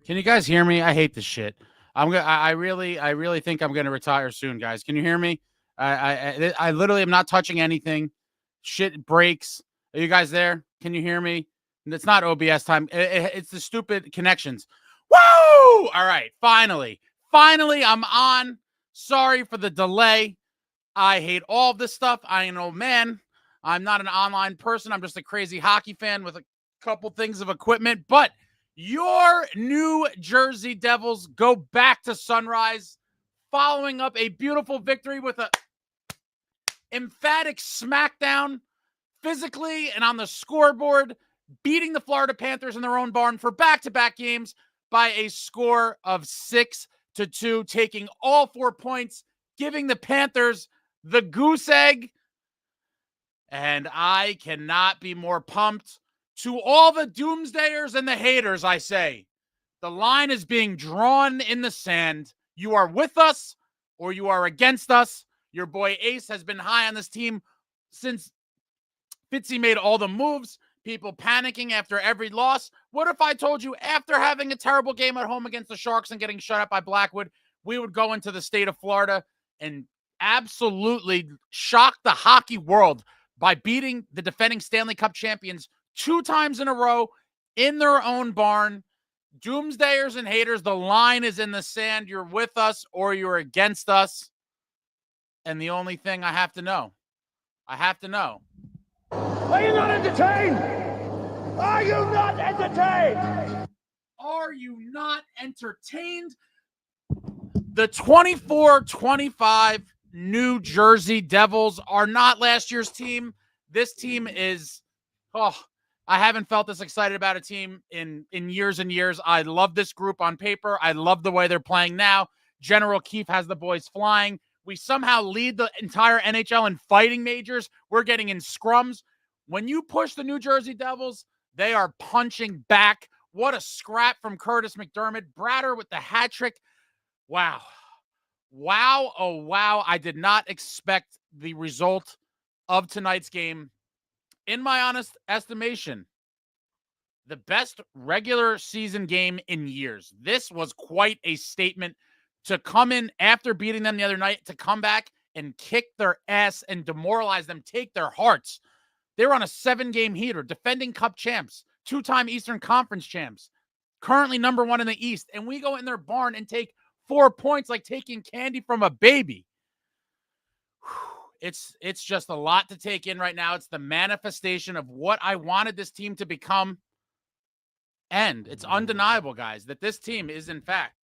Can you guys hear me? I hate this shit. I really think I'm gonna retire soon, guys. Can you hear me? I literally am not touching anything. Shit breaks. Are you guys there? Can you hear me? It's not OBS time. It's the stupid connections. Woo! All right, finally, I'm on. Sorry for the delay. I hate all of this stuff. I am an old man. I'm not an online person. I'm just a crazy hockey fan with a couple things of equipment. But your New Jersey Devils go back to Sunrise, following up a beautiful victory with a emphatic smackdown physically and on the scoreboard, beating the Florida Panthers in their own barn for back-to-back games by a score of 6-2, taking all 4 points, giving the Panthers the goose egg. And I cannot be more pumped. To all the doomsdayers and the haters, I say, the line is being drawn in the sand. You are with us or you are against us. Your boy Ace has been high on this team since Fitzy made all the moves. People panicking after every loss. What if I told you after having a terrible game at home against the Sharks and getting shut out by Blackwood, we would go into the state of Florida and absolutely shock the hockey world by beating the defending Stanley Cup champions 2 times in a row in their own barn? Doomsdayers and haters, the line is in the sand. You're with us or you're against us. And the only thing I have to know, are you not entertained? Are you not entertained? Are you not entertained? The 24-25 New Jersey Devils are not last year's team. This team is, I haven't felt this excited about a team in years and years. I love this group on paper. I love the way they're playing now. General Keefe has the boys flying. We somehow lead the entire NHL in fighting majors. We're getting in scrums. When you push the New Jersey Devils, they are punching back. What a scrap from Curtis McDermott. Bratter with the hat trick. Wow. Wow. Oh, wow. I did not expect the result of tonight's game. In my honest estimation, the best regular season game in years. This was quite a statement to come in after beating them the other night, to come back and kick their ass and demoralize them, take their hearts. They were on a 7-game heater, defending Cup champs, 2-time Eastern Conference champs, currently number 1 in the East. And we go in their barn and take 4 points like taking candy from a baby. It's just a lot to take in right now. It's the manifestation of what I wanted this team to become. And it's undeniable, guys, that this team is, in fact,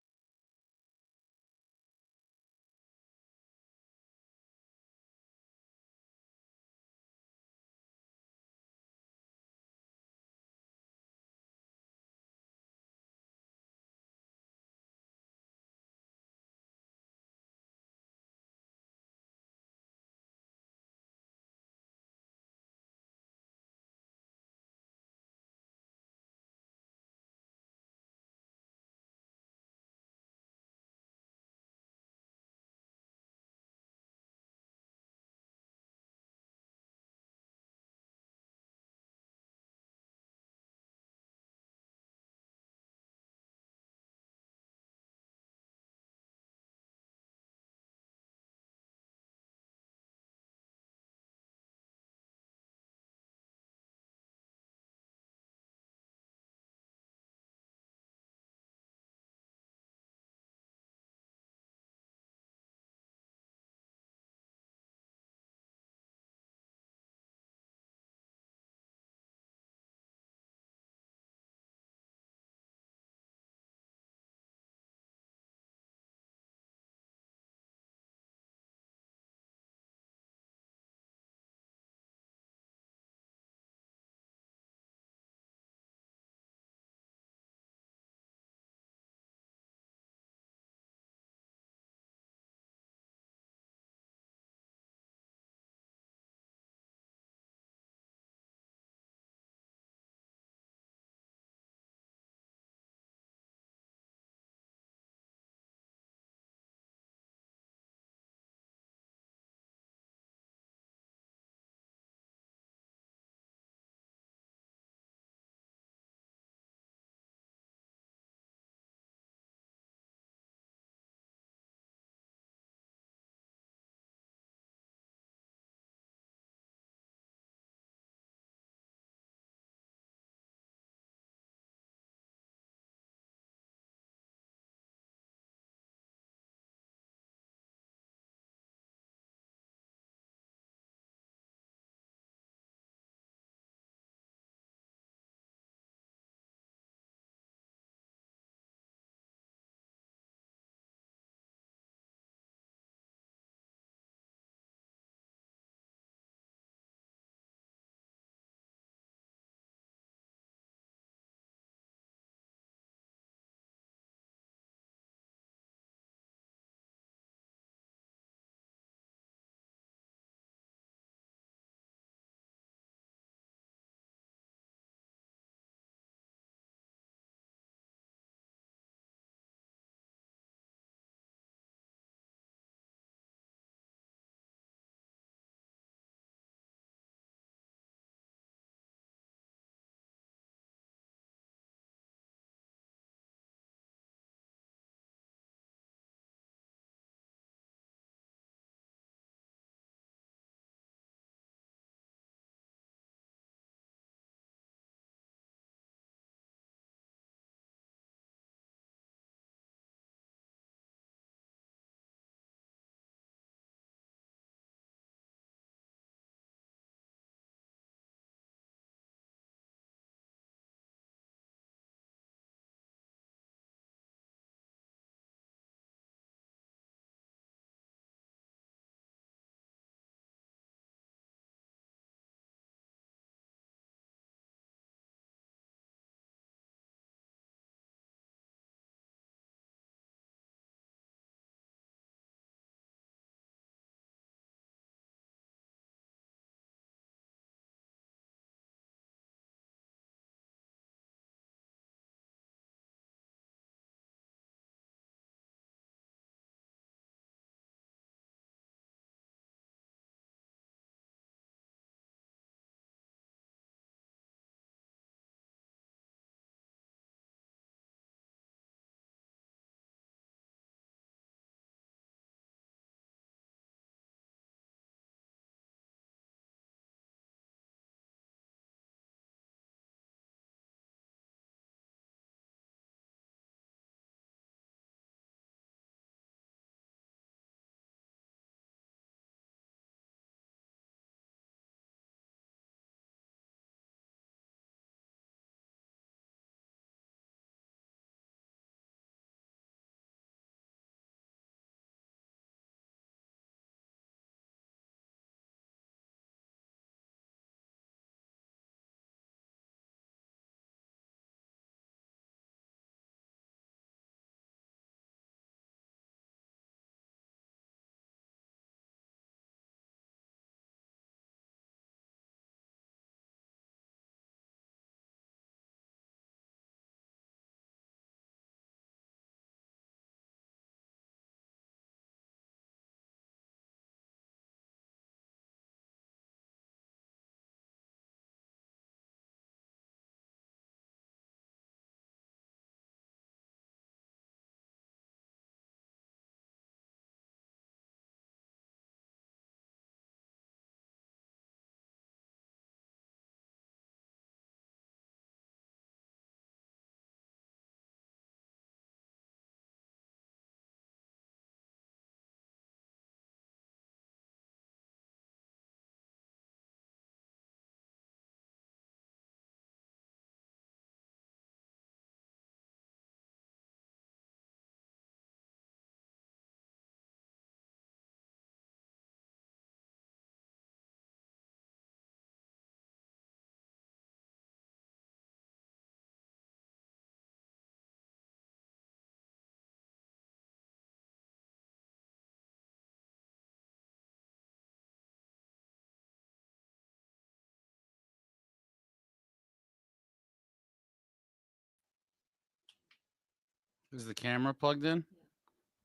Is the camera plugged in?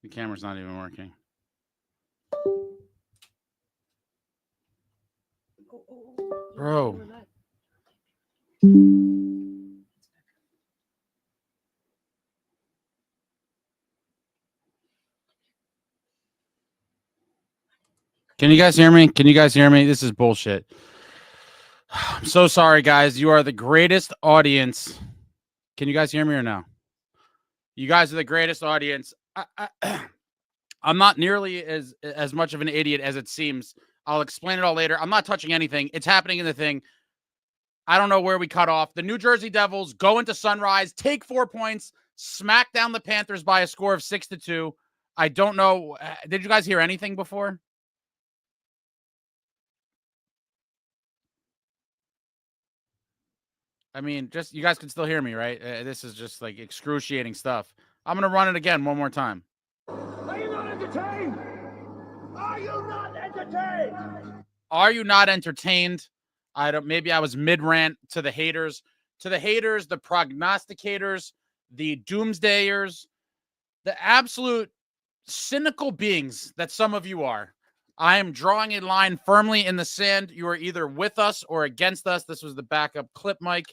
The camera's not even working. Bro. Can you guys hear me? Can you guys hear me? This is bullshit. I'm so sorry, guys. You are the greatest audience. Can you guys hear me or no? You guys are the greatest audience. I'm not nearly as much of an idiot as it seems. I'll explain it all later. I'm not touching anything. It's happening in the thing. I don't know where we cut off. The New Jersey Devils go into Sunrise, take 4 points, smack down the Panthers by a score of 6-2. I don't know. Did you guys hear anything before? I mean, just you guys can still hear me, right? This is just like excruciating stuff. I'm going to run it again one more time. Are you not entertained? Are you not entertained? Are you not entertained? Maybe I was mid-rant to the haters. To the haters, the prognosticators, the doomsdayers, the absolute cynical beings that some of you are. I am drawing a line firmly in the sand. You are either with us or against us. This was the backup clip mic.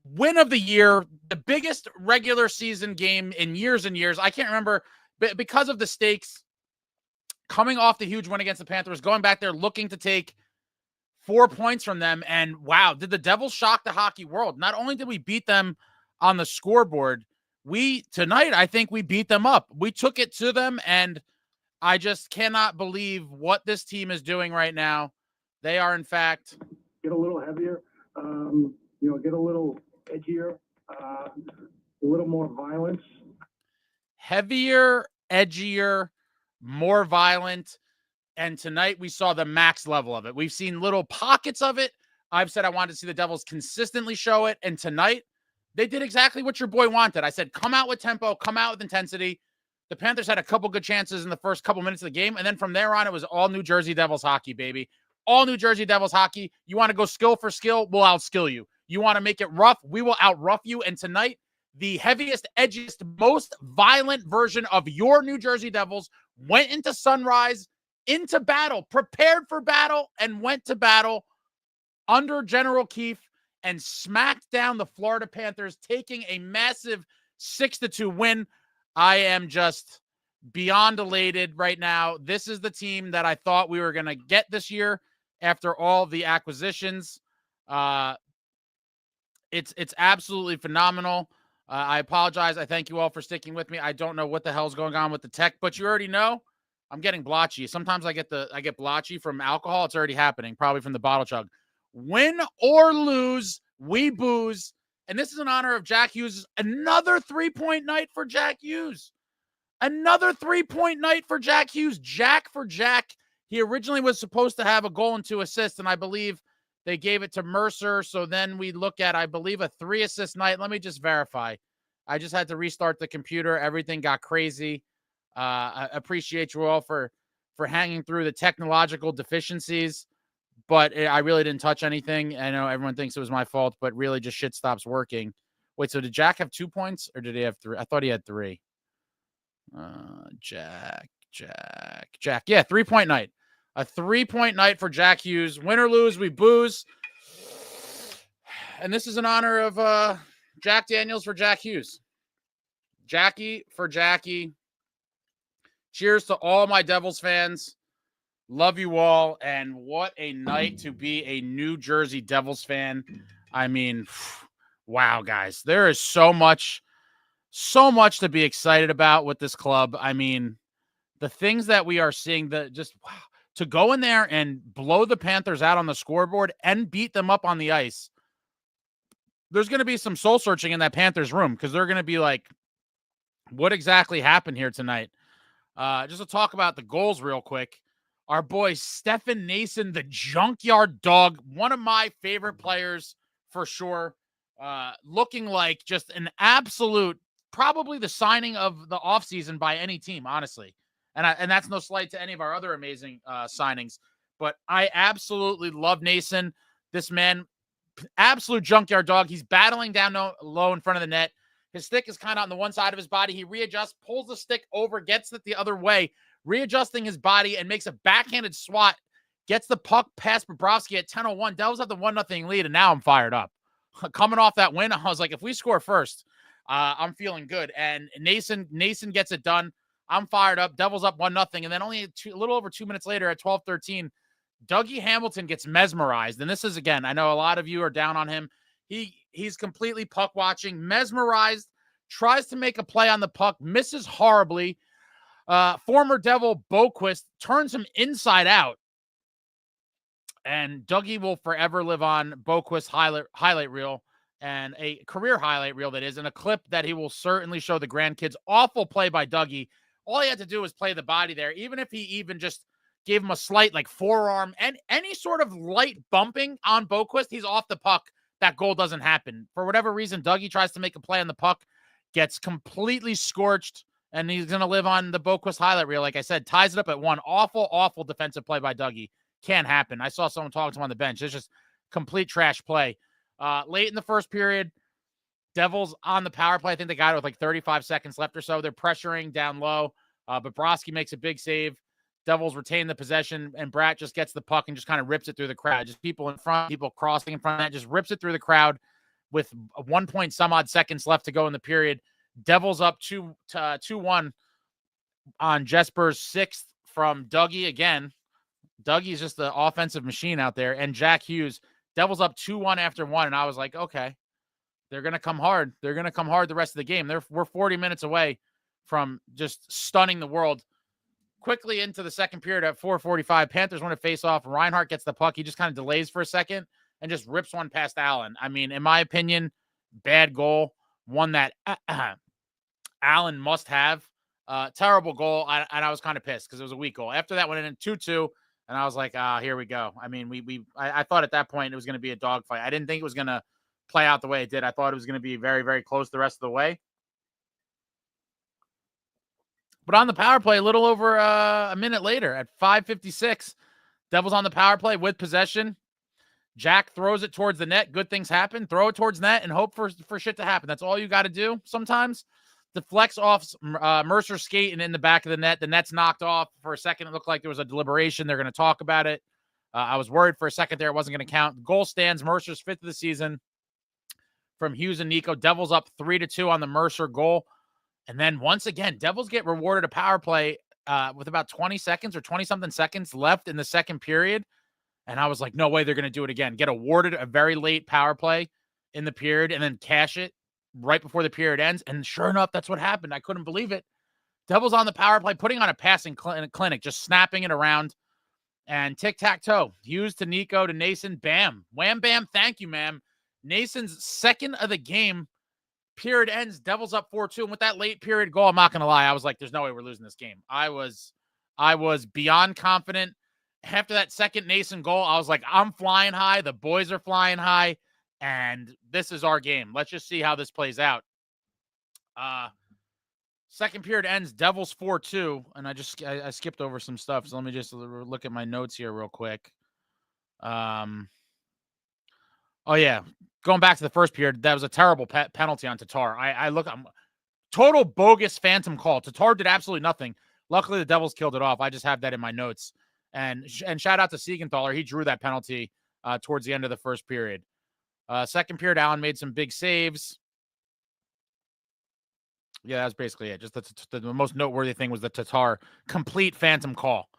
Win of the year, the biggest regular season game in years and years. I can't remember, but because of the stakes, coming off the huge win against the Panthers, going back there looking to take 4 points from them. And wow, did the Devils shock the hockey world? Not only did we beat them on the scoreboard, tonight, I think we beat them up. We took it to them, and I just cannot believe what this team is doing right now. They are, in fact, get a little heavier, get a little edgier, a little more violence. Heavier, edgier, more violent. And tonight we saw the max level of it. We've seen little pockets of it. I've said I wanted to see the Devils consistently show it. And tonight they did exactly what your boy wanted. I said, come out with tempo, come out with intensity. The Panthers had a couple good chances in the first couple minutes of the game. And then from there on, it was all New Jersey Devils hockey, baby. All New Jersey Devils hockey. You want to go skill for skill? We'll outskill you. You want to make it rough? We will outrough you. And tonight, the heaviest, edgiest, most violent version of your New Jersey Devils went into Sunrise, into battle, prepared for battle, and went to battle under General Keefe and smacked down the Florida Panthers, taking a massive 6-2 win. I am just beyond elated right now. This is the team that I thought we were going to get this year after all the acquisitions. It's absolutely phenomenal. I apologize. I thank you all for sticking with me. I don't know what the hell's going on with the tech, but you already know I'm getting blotchy. Sometimes I get blotchy from alcohol. It's already happening, probably from the bottle chug. Win or lose, we booze. And this is in honor of Jack Hughes. Another 3-point night for Jack Hughes. Another 3-point night for Jack Hughes. Jack for Jack. He originally was supposed to have a goal and 2 assists, and I believe they gave it to Mercer. So then we look at, I believe, a 3-assist night. Let me just verify. I just had to restart the computer. Everything got crazy. I appreciate you all for hanging through the technological deficiencies, but I really didn't touch anything. I know everyone thinks it was my fault, but really just shit stops working. Wait, so did Jack have 2 points or did he have 3? I thought he had 3. Jack. Yeah, 3-point night. A 3-point night for Jack Hughes. Win or lose, we booze. And this is in honor of Jack Daniels for Jack Hughes. Jackie for Jackie. Cheers to all my Devils fans. Love you all. And what a night to be a New Jersey Devils fan. I mean, wow, guys. There is so much to be excited about with this club. I mean, the things that we are seeing, to go in there and blow the Panthers out on the scoreboard and beat them up on the ice. There's going to be some soul searching in that Panthers room because they're going to be like, what exactly happened here tonight? Just to talk about the goals real quick. Our boy Stefan Nason, the junkyard dog, one of my favorite players for sure. Looking like just an absolute, probably the signing of the offseason by any team, honestly. And that's no slight to any of our other amazing signings. But I absolutely love Nason. This man, absolute junkyard dog. He's battling down low in front of the net. His stick is kind of on the one side of his body. He readjusts, pulls the stick over, gets it the other way, readjusting his body, and makes a backhanded swat. Gets the puck past Bobrovsky at 10:01. Devils have the 1-0 lead, and now I'm fired up. Coming off that win, I was like, if we score first, I'm feeling good. And Nason gets it done. I'm fired up. Devils up 1-0. And then only a little over 2 minutes later at 12:13, Dougie Hamilton gets mesmerized. And this is, again, I know a lot of you are down on him. He's completely puck watching, mesmerized, tries to make a play on the puck, misses horribly. Former Devil Boquist turns him inside out. And Dougie will forever live on Boquist's highlight reel, and a career highlight reel, that is, and a clip that he will certainly show the grandkids. Awful play by Dougie. All he had to do was play the body there. Even if he even just gave him a slight forearm and any sort of light bumping on Boquist, he's off the puck. That goal doesn't happen. For whatever reason, Dougie tries to make a play on the puck, gets completely scorched, and he's going to live on the Boquist highlight reel. Like I said, ties it up at 1. Awful defensive play by Dougie. Can't happen. I saw someone talking to him on the bench. It's just complete trash play. Late in the first period, Devils on the power play. I think they got it with 35 seconds left or so. They're pressuring down low. Bobrovsky makes a big save. Devils retain the possession, and Bratt just gets the puck and just kind of rips it through the crowd. Just people in front, people crossing in front of that, just rips it through the crowd with 1 point some odd seconds left to go in the period. Devils up 2-1 on Jesper's 6th from Dougie again. Dougie's just the offensive machine out there. And Jack Hughes, Devils up 2-1 after 1. And I was like, okay, they're going to come hard. They're going to come hard the rest of the game. We're 40 minutes away from just stunning the world. Quickly into the second period at 4:45, Panthers win a face-off. Reinhart gets the puck. He just kind of delays for a second and just rips one past Allen. I mean, in my opinion, bad goal. One that Allen must have. Terrible goal. And I was kind of pissed because it was a weak goal. After that, went in 2-2. And I was like, here we go. I mean, I thought at that point it was going to be a dogfight. I didn't think it was going to play out the way it did. I thought it was going to be very, very close the rest of the way. But on the power play, a little over a minute later at 5:56, Devils on the power play with possession. Jack throws it towards the net. Good things happen. Throw it towards net and hope for shit to happen. That's all you got to do sometimes. Deflects off Mercer's skate and in the back of the net. The net's knocked off. For a second, it looked like there was a deliberation. They're going to talk about it. I was worried for a second there it wasn't going to count. Goal stands. Mercer's 5th of the season from Hughes and Nico. Devils up 3-2 on the Mercer goal. And then once again, Devils get rewarded a power play with about 20 seconds or 20-something seconds left in the second period. And I was like, no way they're going to do it again. Get awarded a very late power play in the period and then cash it right before the period ends. And sure enough, that's what happened. I couldn't believe it. Devils on the power play, putting on a passing clinic, just snapping it around. And tic-tac-toe. Hughes to Nico to Nason. Bam. Wham, bam. Thank you, ma'am. Nason's 2nd of the game. Period ends. Devils up 4-2. And with that late period goal, I'm not going to lie, I was like, there's no way we're losing this game. I was beyond confident. After that second Nason goal, I was like, I'm flying high. The boys are flying high. And this is our game. Let's just see how this plays out. Second period ends. Devils 4-2. And I skipped over some stuff. So let me just look at my notes here real quick. Oh, yeah. Going back to the first period, that was a terrible penalty on Tatar. I'm total bogus phantom call. Tatar did absolutely nothing. Luckily, the Devils killed it off. I just have that in my notes. And shout out to Siegenthaler. He drew that penalty towards the end of the first period. Second period, Allen made some big saves. Yeah, that's basically it. Just the most noteworthy thing was the Tatar complete phantom call.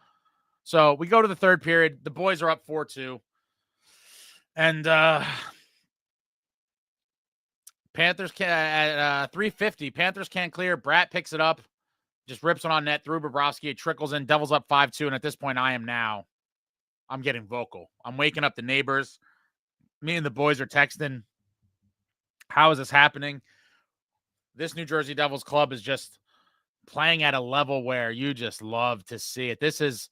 So we go to the third period. The boys are up 4-2. And Panthers at 3:50. Panthers can't clear. Bratt picks it up. Just rips it on net through Bobrovsky. It trickles in. Devils up 5-2. And at this point, I'm getting vocal. I'm waking up the neighbors. Me and the boys are texting. How is this happening? This New Jersey Devils club is just playing at a level where you just love to see it. This is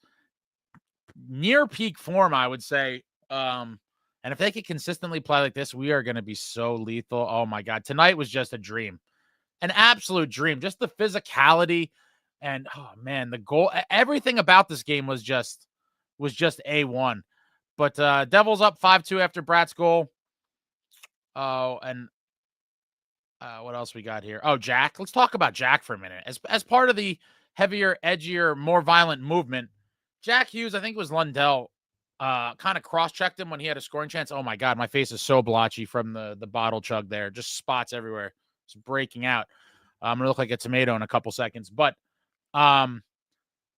near peak form, I would say. And if they could consistently play like this, we are going to be so lethal. Oh, my God. Tonight was just a dream. An absolute dream. Just the physicality. And, oh, man, the goal. Everything about this game was just A1. But Devils up 5-2 after Bratt's goal. Oh, and What else we got here? Oh, Jack. Let's talk about Jack for a minute. As part of the heavier, edgier, more violent movement, Jack Hughes, I think it was Lundell, kind of cross-checked him when he had a scoring chance. Oh my God, my face is so blotchy from the bottle chug there. Just spots everywhere. It's breaking out. I'm gonna look like a tomato in a couple seconds. But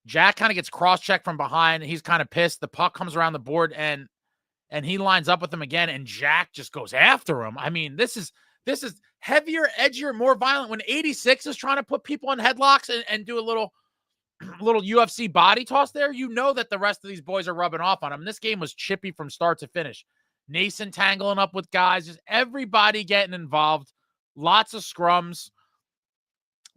Jack kind of gets cross-checked from behind. He's kind of pissed. The puck comes around the board and he lines up with him again, and Jack just goes after him. I mean, this is heavier, edgier, more violent. When 86 is trying to put people in headlocks and do a little UFC body toss there, you know that the rest of these boys are rubbing off on him. This game was chippy from start to finish. Nason tangling up with guys, just everybody getting involved. Lots of scrums,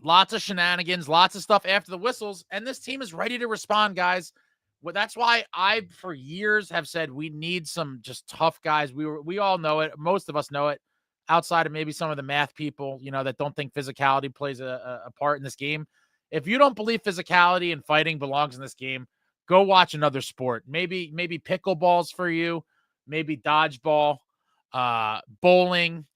lots of shenanigans, lots of stuff after the whistles, and this team is ready to respond, guys. Well, that's why I, for years, have said we need some just tough guys. We all know it. Most of us know it, outside of maybe some of the math people, that don't think physicality plays a part in this game. If you don't believe physicality and fighting belongs in this game, go watch another sport. Maybe pickleball's for you, maybe dodgeball, bowling,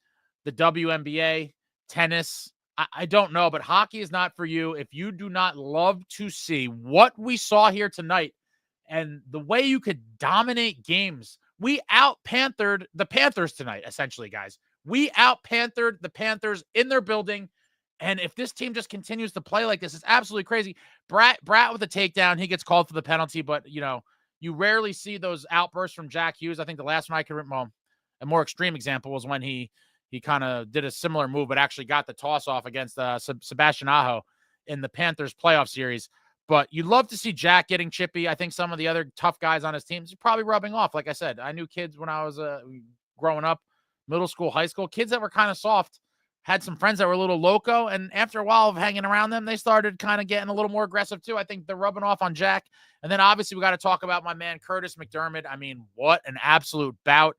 the WNBA, tennis. I don't know, but hockey is not for you. If you do not love to see what we saw here tonight and the way you could dominate games, we out-Panthered the Panthers tonight, essentially, guys. We out-Panthered the Panthers in their building. And if this team just continues to play like this, it's absolutely crazy. Bratt with a takedown, he gets called for the penalty, but, you rarely see those outbursts from Jack Hughes. I think the last one I could remember, a more extreme example, was when he kind of did a similar move, but actually got the toss-off against Sebastian Aho in the Panthers playoff series. But you love to see Jack getting chippy. I think some of the other tough guys on his teams are probably rubbing off. Like I said, I knew kids when I was growing up, middle school, high school, kids that were kind of soft, had some friends that were a little loco, and after a while of hanging around them, they started kind of getting a little more aggressive too. I think they're rubbing off on Jack. And then obviously we got to talk about my man, Curtis McDermott. I mean, what an absolute bout.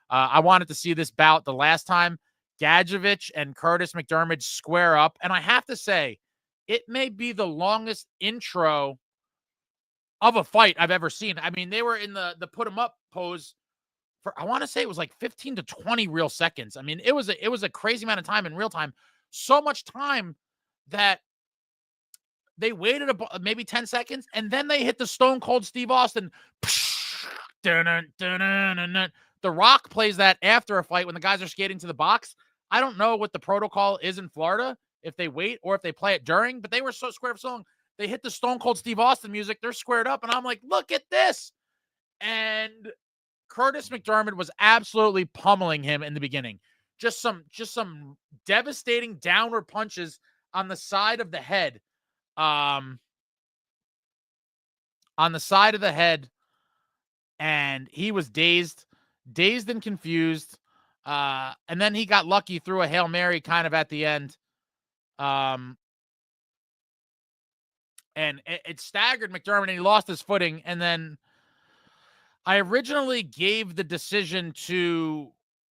I wanted to see this bout the last time. Gadjevich and Curtis McDermott square up. And I have to say, it may be the longest intro of a fight I've ever seen. I mean, they were in the put 'em up pose for, I want to say it was like 15 to 20 real seconds. I mean, it was a crazy amount of time in real time. So much time that they waited maybe 10 seconds, and then they hit the Stone Cold Steve Austin. The Rock plays that after a fight when the guys are skating to the box. I don't know what the protocol is in Florida, if they wait or if they play it during, but they were so squared up so long. They hit the Stone Cold Steve Austin music. They're squared up, and I'm like, look at this. And Curtis McDermott was absolutely pummeling him in the beginning. Just some devastating downward punches on the side of the head. On the side of the head, and he was dazed and confused. And then he got lucky through a Hail Mary kind of at the end. And it staggered McDermott, and he lost his footing. And then I originally gave the decision to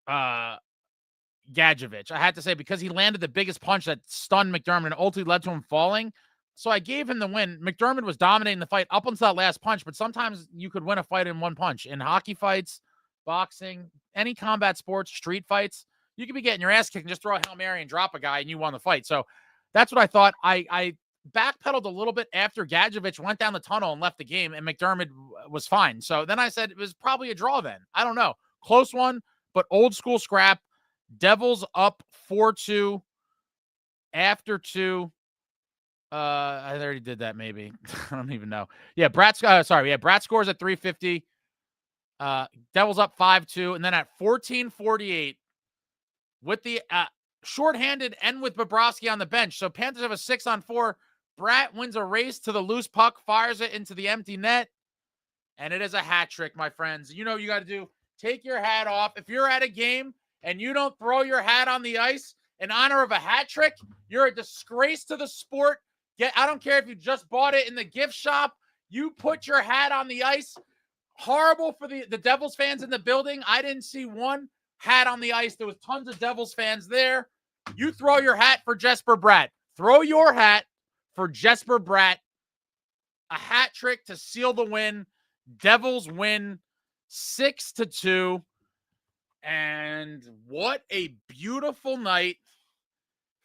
Gadjevich. I had to say, because he landed the biggest punch that stunned McDermott and ultimately led to him falling. So I gave him the win. McDermott was dominating the fight up until that last punch, but sometimes you could win a fight in one punch. In hockey fights, boxing, any combat sports, street fights, you could be getting your ass kicked and just throw a Hail Mary and drop a guy and you won the fight. So that's what I thought. I backpedaled a little bit after Gadjevich went down the tunnel and left the game, and McDermott was fine. So then I said it was probably a draw then. I don't know. Close one, but old school scrap. Devils up 4-2 after 2. I already did that, maybe. I don't even know. Yeah, Bratt scores at 350. Devils up 5-2. And then at 14:48, with the shorthanded and with Bobrovsky on the bench. So Panthers have a 6-on-4. Bratt wins a race to the loose puck, fires it into the empty net, and it is a hat trick, my friends. You know what you got to do. Take your hat off. If you're at a game and you don't throw your hat on the ice in honor of a hat trick, you're a disgrace to the sport. I don't care if you just bought it in the gift shop. You put your hat on the ice. Horrible for the Devils fans in the building. I didn't see one hat on the ice. There was tons of Devils fans there. You throw your hat for Jesperbratt. Throw your hat for Jesperbratt. A hat trick to seal the win. Devils win 6-2. And what a beautiful night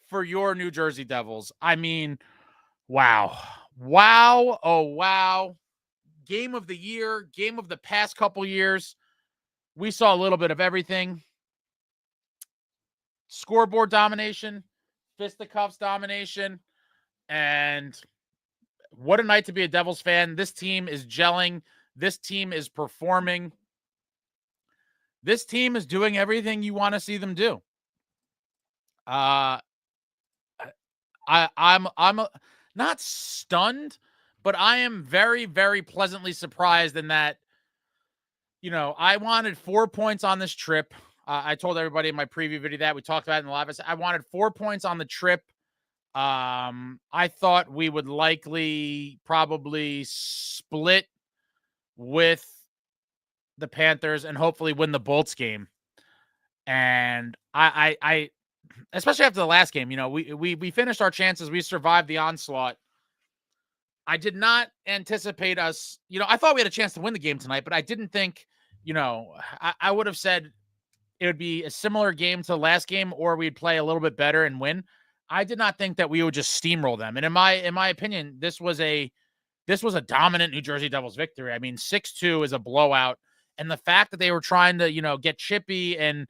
for your New Jersey Devils. I mean, wow. Wow. Oh, wow. Game of the year, game of the past couple years. We saw a little bit of everything. Scoreboard domination, fisticuffs domination, and what a night to be a Devils fan. This team is gelling. This team is performing. This team is doing everything you want to see them do. I'm not stunned, but I am very, very pleasantly surprised in that, you know, I wanted 4 points on this trip. I told everybody in my preview video that we talked about it in the live. I wanted 4 points on the trip. I thought we would likely probably split with the Panthers and hopefully win the Bolts game. And I especially after the last game, you know, we finished our chances. We survived the onslaught. I did not anticipate us, you know, I thought we had a chance to win the game tonight, but I didn't think, you know, I would have said it would be a similar game to the last game, or we'd play a little bit better and win. I did not think that we would just steamroll them. And in my opinion, this was a dominant New Jersey Devils victory. I mean, 6-2 is a blowout. And the fact that they were trying to, you know, get chippy and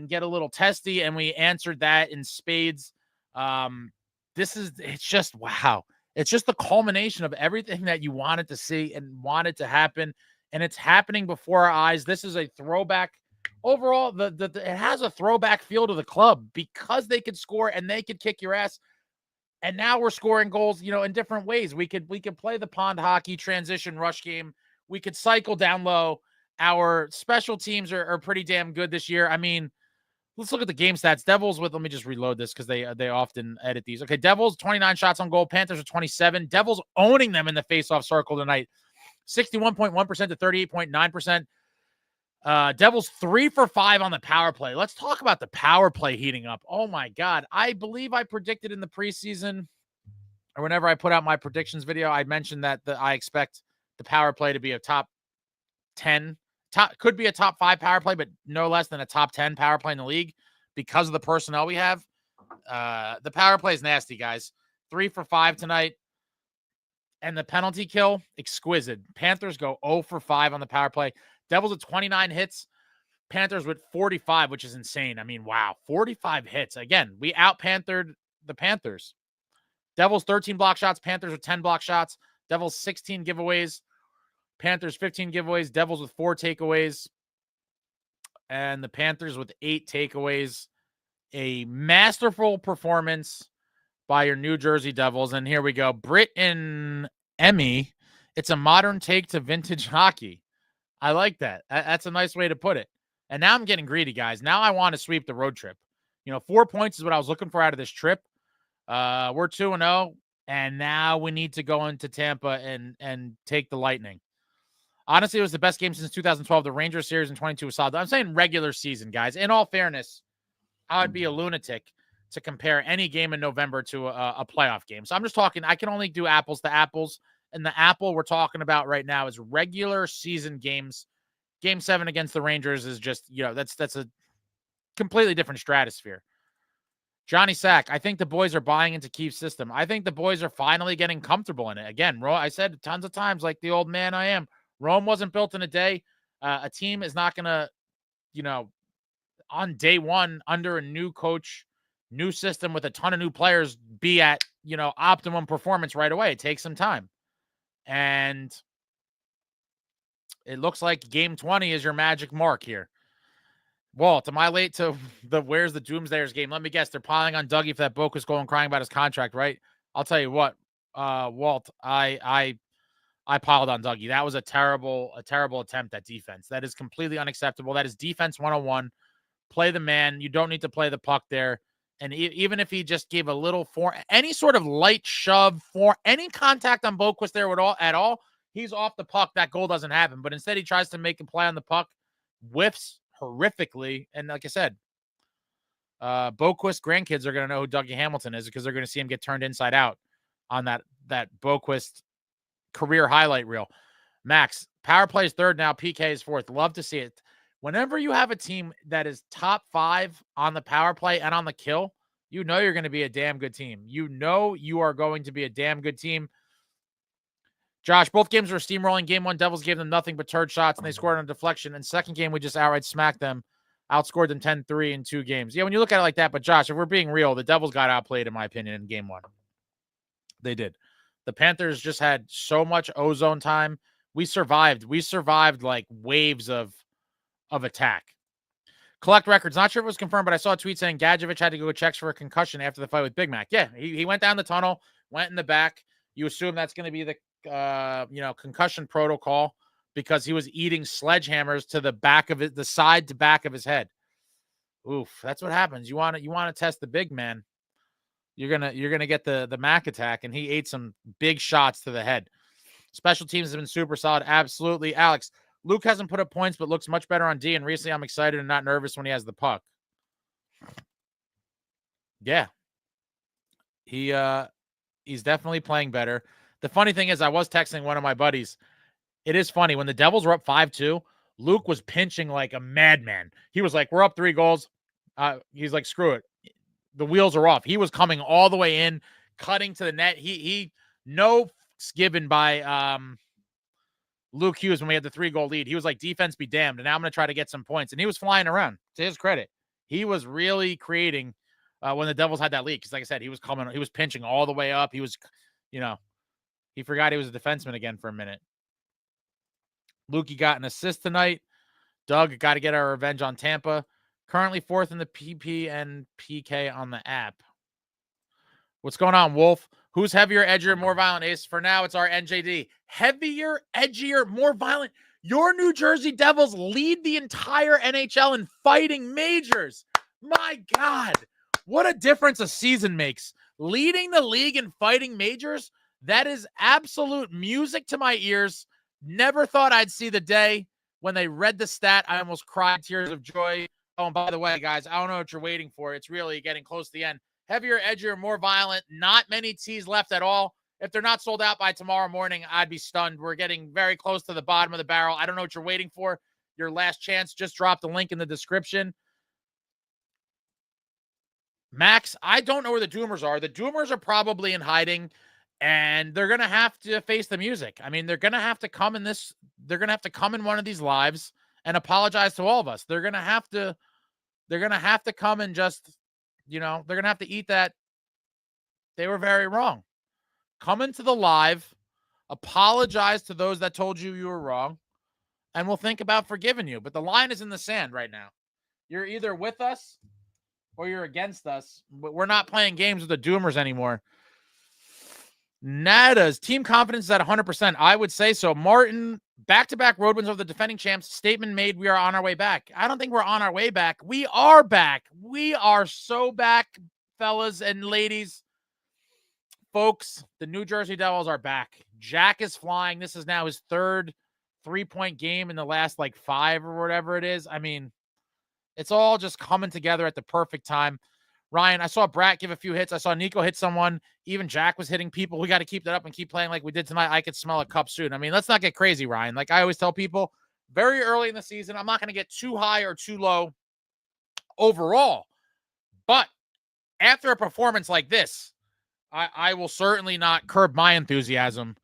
get a little testy, and we answered that in spades. It's just, wow. It's just the culmination of everything that you wanted to see and wanted to happen. And it's happening before our eyes. This is a throwback. Overall, it has a throwback feel to the club because they could score and they could kick your ass. And now we're scoring goals, you know, in different ways. We could play the pond hockey transition rush game. We could cycle down low. Our special teams are pretty damn good this year. I mean, let's look at the game stats. Devils let me just reload this because they often edit these. Okay, Devils, 29 shots on goal. Panthers are 27. Devils owning them in the faceoff circle tonight. 61.1% to 38.9%. Devils 3 for 5 on the power play. Let's talk about the power play heating up. Oh my God. I believe I predicted in the preseason, or whenever I put out my predictions video, I mentioned that I expect the power play to be a top 10, could be a top 5 power play, but no less than a top 10 power play in the league because of the personnel we have. The power play is nasty, guys. 3 for 5 tonight. And the penalty kill, exquisite. Panthers go 0 for 5 on the power play. Devils with 29 hits. Panthers with 45, which is insane. I mean, wow, 45 hits. Again, we out-Panthered the Panthers. Devils 13 block shots. Panthers with 10 block shots. Devils 16 giveaways. Panthers 15 giveaways. Devils with 4 takeaways. And the Panthers with 8 takeaways. A masterful performance by your New Jersey Devils. And here we go. Britt and Emmy. It's a modern take to vintage hockey. I like that. That's a nice way to put it. And now I'm getting greedy, guys. Now I want to sweep the road trip. You know, 4 points is what I was looking for out of this trip. We're 2-0, and now we need to go into Tampa and take the Lightning. Honestly, it was the best game since 2012. The Rangers series in 22 was solid. I'm saying regular season, guys. In all fairness, I would be a lunatic to compare any game in November to a playoff game. So I'm just talking, I can only do apples to apples. And the apple we're talking about right now is regular season games. Game 7 against the Rangers is just, you know, that's a completely different stratosphere. Johnny Sack, I think the boys are buying into Keefe's system. I think the boys are finally getting comfortable in it. Again, I said tons of times, like the old man I am, Rome wasn't built in a day. A team is not going to, you know, on day one, under a new coach, new system with a ton of new players, be at, you know, optimum performance right away. It takes some time. And it looks like game 20 is your magic mark here. Walt, am I late to the Where's the Doomsdayers game? Let me guess. They're piling on Dougie for that Bokus goal and crying about his contract, right? I'll tell you what, Walt, I piled on Dougie. That was a terrible attempt at defense. That is completely unacceptable. That is defense 101. Play the man. You don't need to play the puck there. And even if he just gave a little any sort of light shove, for any contact on Bokus there at all, he's off the puck. That goal doesn't happen. But instead, he tries to make a play on the puck, whiffs horrifically. And like I said, Boquist grandkids are going to know who Dougie Hamilton is because they're going to see him get turned inside out on that Boquist career highlight reel. Max, power play is 3rd now. PK is 4th. Love to see it. Whenever you have a team that is top 5 on the power play and on the kill, You know you're going to be a damn good team. You know you are going to be a damn good team. Josh, both games were steamrolling. Game 1, Devils gave them nothing but turd shots, and they scored on a deflection. And second game, we just outright smacked them, outscored them 10-3 in 2 games. Yeah, when you look at it like that, but Josh, if we're being real, the Devils got outplayed, in my opinion, in game 1. They did. The Panthers just had so much ozone time. We survived. We survived like waves of attack. Collect records. Not sure if it was confirmed, but I saw a tweet saying Gadjevich had to go checks for a concussion after the fight with Big Mac. Yeah, he went down the tunnel, went in the back. You assume that's going to be the concussion protocol because he was eating sledgehammers to the back of it, the side to back of his head. Oof, that's what happens. You want to test the big man. You're gonna get the Mac attack, and he ate some big shots to the head. Special teams have been super solid. Absolutely, Alex. Luke hasn't put up points, but looks much better on D. And recently, I'm excited and not nervous when he has the puck. Yeah, he's definitely playing better. The funny thing is, I was texting one of my buddies. It is funny when the Devils were up 5-2. Luke was pinching like a madman. He was like, "We're up 3 goals." He's like, "Screw it, the wheels are off." He was coming all the way in, cutting to the net. He no given by Luke Hughes when we had the 3-goal lead. He was like, defense be damned, and now I'm going to try to get some points. And he was flying around. To his credit, he was really creating when the Devils had that lead. Because like I said, he was pinching all the way up. He was, he forgot he was a defenseman again for a minute. Lukey got an assist tonight. Doug, got to get our revenge on Tampa. Currently 4th in the PP and PK on the app. What's going on, Wolf? Who's heavier, edgier, more violent, Ace? For now, it's our NJD. Heavier, edgier, more violent. Your New Jersey Devils lead the entire NHL in fighting majors. My God, what a difference a season makes. Leading the league in fighting majors, that is absolute music to my ears. Never thought I'd see the day. When they read the stat, I almost cried tears of joy. Oh, and by the way, guys, I don't know what you're waiting for. It's really getting close to the end. Heavier, edgier, more violent. Not many tees left at all. If they're not sold out by tomorrow morning, I'd be stunned. We're getting very close to the bottom of the barrel. I don't know what you're waiting for. Your last chance. Just drop the link in the description. Max, I don't know where the Doomers are. The Doomers are probably in hiding, and they're going to have to face the music. I mean, they're going to have to come in this. They're going to have to come in one of these lives and apologize to all of us. They're going to have to come and just, they're going to have to eat that. They were very wrong. Come into the live, apologize to those that told you were wrong, and we'll think about forgiving you. But the line is in the sand right now. You're either with us or you're against us. But we're not playing games with the Doomers anymore. Nada's team confidence is at 100%. I would say so. Martin, back-to-back road wins over the defending champs. Statement made, we are on our way back. I don't think we're on our way back. We are back. We are so back, fellas and ladies. Folks, the New Jersey Devils are back. Jack is flying. This is now his 3rd 3-point game in the last 5 or whatever it is. I mean, it's all just coming together at the perfect time. Ryan, I saw Bratt give a few hits. I saw Nico hit someone. Even Jack was hitting people. We got to keep that up and keep playing like we did tonight. I could smell a cup soon. I mean, let's not get crazy, Ryan. Like I always tell people, very early in the season, I'm not going to get too high or too low overall. But after a performance like this, I will certainly not curb my enthusiasm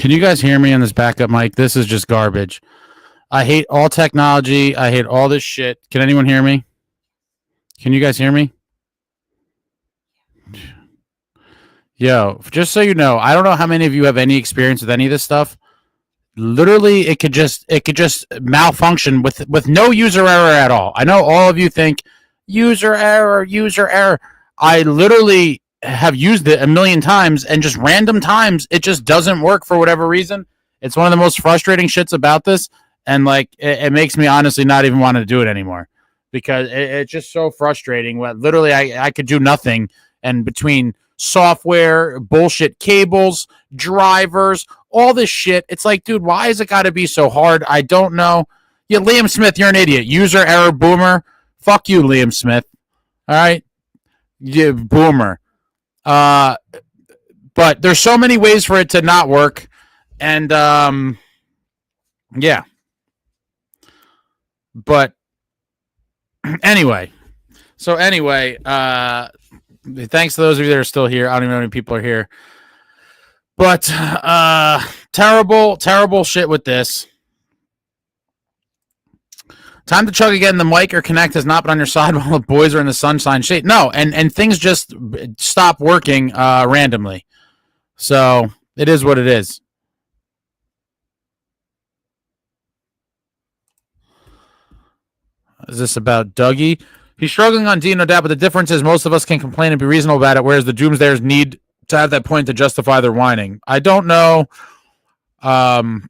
Can you guys hear me on this backup mic? This is just garbage. I hate all technology. I hate all this shit. Can anyone hear me? Can you guys hear me? Yo, just so you know, I don't know how many of you have any experience with any of this stuff. Literally, it could just malfunction with no user error at all. I know all of you think user error. I literally have used it a million times, and just random times it just doesn't work for whatever reason. It's one of the most frustrating shits about this, and like it makes me honestly not even want to do it anymore because it's just so frustrating. Literally, I could do nothing, and between software, bullshit cables, drivers, all this shit, it's like, dude, why is it got to be so hard? I don't know. Yeah, Liam Smith, you're an idiot. User error boomer. Fuck you, Liam Smith. All right, yeah, boomer. But there's so many ways for it to not work, and yeah. But anyway, thanks to those of you that are still here. I don't even know how many people are here. But terrible shit with this. Time to chug again. The mic or connect has not been on your side while the boys are in the sunshine shade. No, and things just stop working randomly. So it is what it is. Is this about Dougie? He's struggling on D, no doubt, but the difference is most of us can complain and be reasonable about it, whereas the Doomsdayers need to have that point to justify their whining. I don't know. The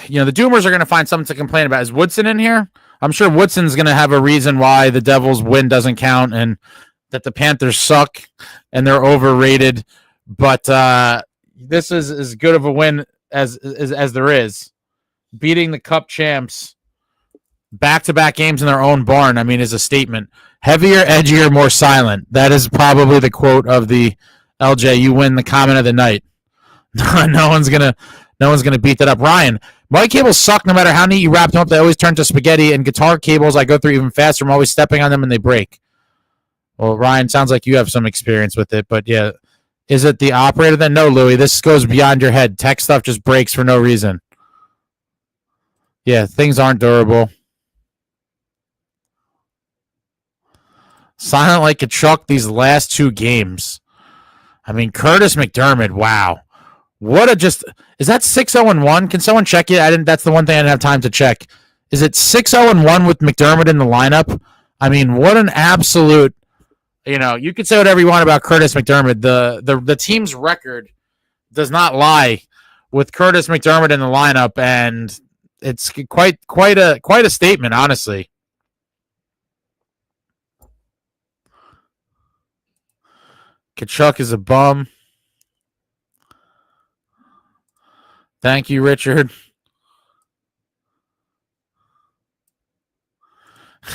Doomers are going to find something to complain about. Is Woodson in here? I'm sure Woodson's going to have a reason why the Devils' win doesn't count and that the Panthers suck and they're overrated. But this is as good of a win as there is. Beating the Cup champs back-to-back games in their own barn, I mean, is a statement. Heavier, edgier, more silent. That is probably the quote of the LJ. You win the comment of the night. No one's gonna beat that up. Ryan, mic cables suck no matter how neat you wrap them up. They always turn to spaghetti, and guitar cables I go through even faster. I'm always stepping on them and they break. Well, Ryan, sounds like you have some experience with it, but yeah. Is it the operator then? No, Louie. This goes beyond your head. Tech stuff just breaks for no reason. Yeah, things aren't durable. Silent like a truck these last two games. I mean, Curtis McDermott, wow. Is that 6-0-1? Can someone check it? That's the one thing I didn't have time to check. Is it 6-0-1 with McDermott in the lineup? I mean, what an absolute, you could say whatever you want about Curtis McDermott. The team's record does not lie with Curtis McDermott in the lineup, and it's quite a statement, honestly. Kachuk is a bum. Thank you, Richard.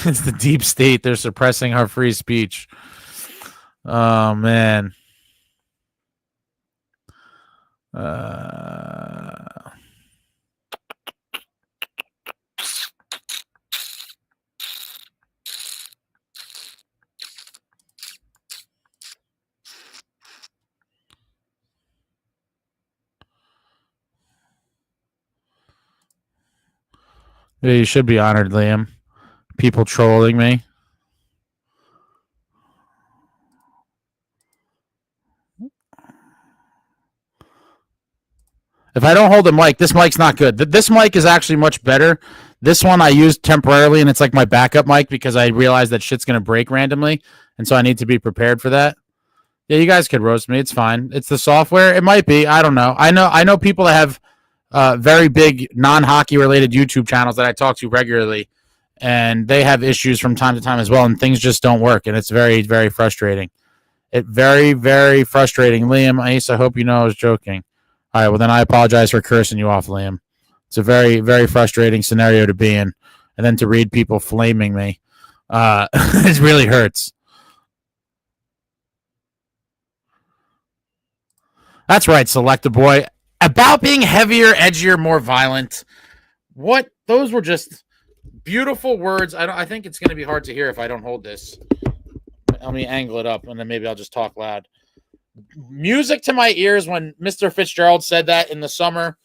It's the deep state. They're suppressing our free speech. Oh, man. Yeah, you should be honored, Liam. People trolling me. If I don't hold the mic, this mic's not good. This mic is actually much better. This one I used temporarily, and it's like my backup mic because I realized that shit's going to break randomly, and so I need to be prepared for that. Yeah, you guys could roast me. It's fine. It's the software. It might be. I don't know. I know people that have very big non-hockey related YouTube channels that I talk to regularly, and they have issues from time to time as well, and things just don't work, and it's very, very frustrating. Very, very frustrating. Liam, Ace, I hope you know I was joking. All right, well, then I apologize for cursing you off, Liam. It's a very, very frustrating scenario to be in, and then to read people flaming me. It really hurts. That's right, Selecta Boy. About being heavier, edgier, more violent. What? Those were just beautiful words. I think it's going to be hard to hear if I don't hold this. Let me angle it up, and then maybe I'll just talk loud. music to my ears when Mr. Fitzgerald said that in the summer.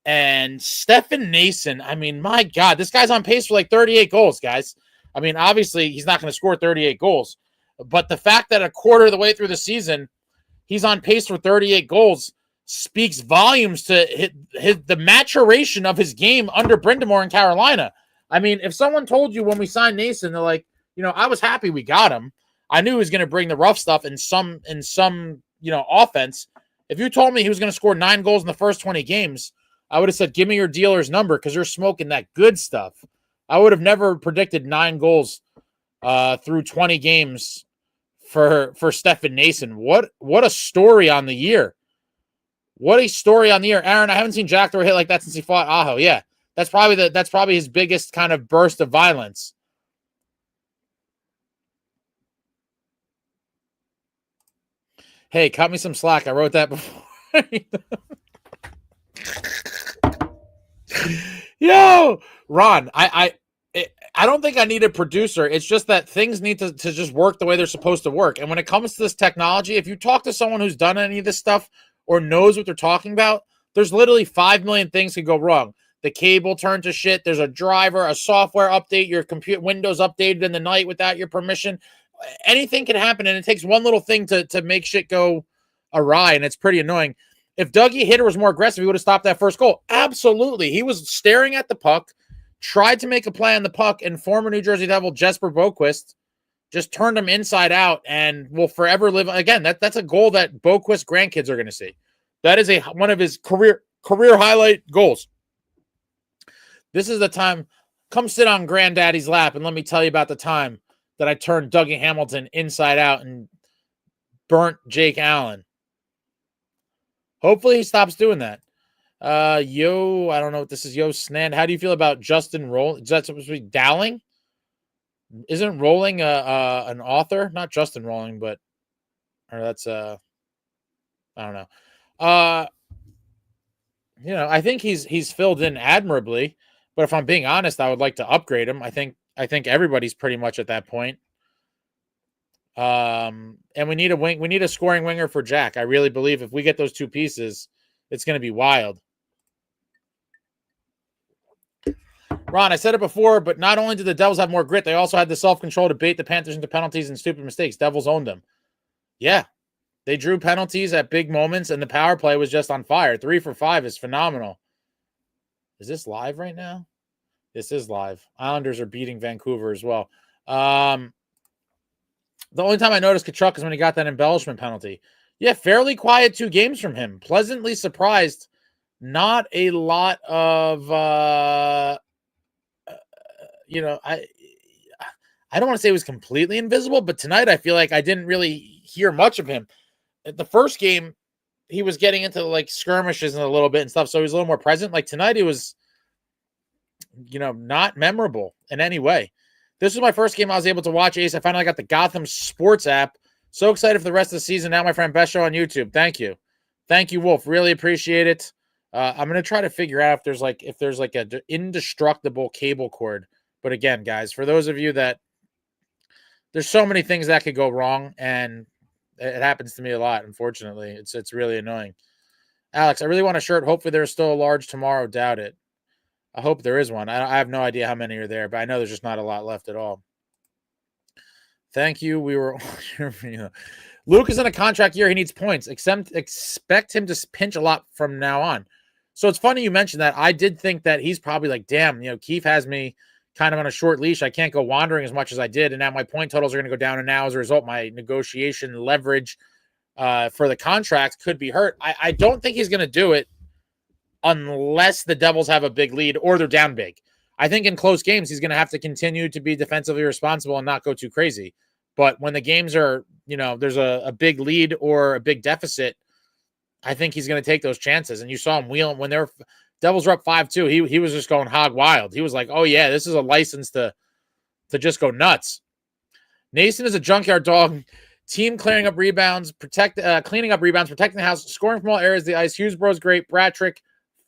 And Stefan Nason, I mean, my God, this guy's on pace for like 38 goals, guys. I mean, obviously, he's not going to score 38 goals. But the fact that a quarter of the way through the season, he's on pace for 38 goals speaks volumes to the maturation of his game under Brindamore in Carolina. I mean, if someone told you when we signed Nason, they're like, I was happy we got him. I knew he was going to bring the rough stuff in some offense. If you told me he was going to score 9 goals in the first 20 games, I would have said, give me your dealer's number because you're smoking that good stuff. I would have never predicted 9 goals through 20 games for Stefan Nason. What a story on the year. What a story on the year. Aaron, I haven't seen Jack throw a hit like that since he fought Aho. Yeah, that's probably his biggest kind of burst of violence. Hey, cut me some slack. I wrote that before. Yo, Ron, I don't think I need a producer. It's just that things need to just work the way they're supposed to work. And when it comes to this technology, if you talk to someone who's done any of this stuff or knows what they're talking about, there's literally 5 million things could go wrong. The cable turned to shit. There's a driver, a software update, your computer Windows updated in the night without your permission. Anything can happen, and it takes one little thing to make shit go awry, and it's pretty annoying. If Dougie Hitter was more aggressive, he would have stopped that first goal. Absolutely. He was staring at the puck, tried to make a play on the puck, and former New Jersey Devil Jesper Boquist just turned him inside out and will forever live. Again, that's a goal that Boquist grandkids are going to see. That is one of his career highlight goals. This is the time. Come sit on Granddaddy's lap and let me tell you about the time that I turned Dougie Hamilton inside out and burnt Jake Allen. Hopefully he stops doing that. I don't know what this is. Yo, Snand, how do you feel about Justin Rowling? Is that supposed to be Dowling? Isn't Rowling an author? Not Justin Rowling, but that's I don't know. I think he's filled in admirably, but if I'm being honest, I would like to upgrade him. I think everybody's pretty much at that point. And we need a scoring winger for Jack. I really believe if we get those 2 pieces, it's going to be wild. Ron, I said it before, but not only did the Devils have more grit, they also had the self-control to bait the Panthers into penalties and stupid mistakes. Devils owned them. Yeah, they drew penalties at big moments, and the power play was just on fire. 3 for 5 is phenomenal. Is this live right now? This is live. Islanders are beating Vancouver as well. The only time I noticed Tkachuk is when he got that embellishment penalty. Yeah, fairly quiet 2 games from him. Pleasantly surprised. Not a lot of, I don't want to say he was completely invisible, but tonight I feel like I didn't really hear much of him. At the first game, he was getting into like skirmishes and a little bit and stuff, so he was a little more present. Like tonight, he was, not memorable in any way. This was my first game I was able to watch, Ace. I finally got the Gotham Sports app. So excited for the rest of the season. Now, my friend, best show on YouTube. Thank you. Thank you, Wolf. Really appreciate it. I'm going to try to figure out if there's like an indestructible cable cord. But again, guys, for those of you that there's so many things that could go wrong, and it happens to me a lot, unfortunately. It's really annoying. Alex, I really want a shirt. Hopefully there's still a large tomorrow. Doubt it. I hope there is one. I have no idea how many are there, but I know there's just not a lot left at all. Thank you. We were, Luke is in a contract year. He needs points. Expect him to pinch a lot from now on. So it's funny you mentioned that. I did think that he's probably like, damn, Keefe has me kind of on a short leash. I can't go wandering as much as I did. And now my point totals are going to go down. And now as a result, my negotiation leverage for the contract could be hurt. I don't think he's going to do it unless the Devils have a big lead or they're down big. I think in close games, he's going to have to continue to be defensively responsible and not go too crazy. But when the games are, there's a big lead or a big deficit, I think he's going to take those chances. And you saw him wheeling when their Devils were up 5-2. He was just going hog wild. He was like, oh yeah, this is a license to just go nuts. Nason is a junkyard dog. Team cleaning up rebounds, protecting the house, scoring from all areas of the ice. Hughes Bros great. Bratrick,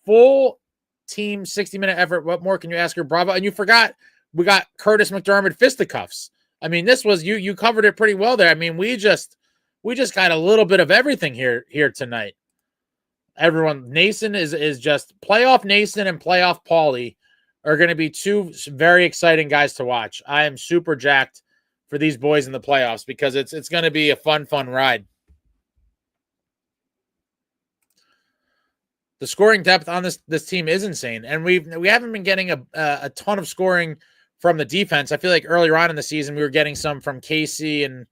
full team 60-minute effort. What more can you ask her? Bravo. And you forgot we got Curtis McDermott fisticuffs. I mean, this was you covered it pretty well there. I mean, we We just got a little bit of everything here tonight. Everyone, Nason is just playoff Nason and playoff Paulie are going to be two very exciting guys to watch. I am super jacked for these boys in the playoffs because it's going to be a fun ride. The scoring depth on this team is insane, and we haven't been getting a ton of scoring from the defense. I feel like earlier on in the season we were getting some from Casey, and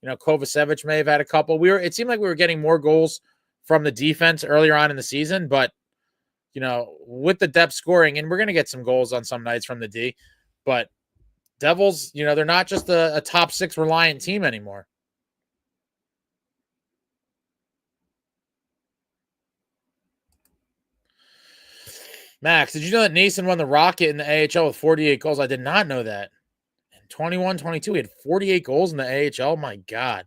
Kovacevic may have had a couple. It seemed like we were getting more goals from the defense earlier on in the season, but with the depth scoring, and we're going to get some goals on some nights from the D, but Devils, they're not just a top 6 reliant team anymore. Max, did you know that Nason won the Rocket in the AHL with 48 goals? I did not know that. In 21-22, he had 48 goals in the AHL. My God.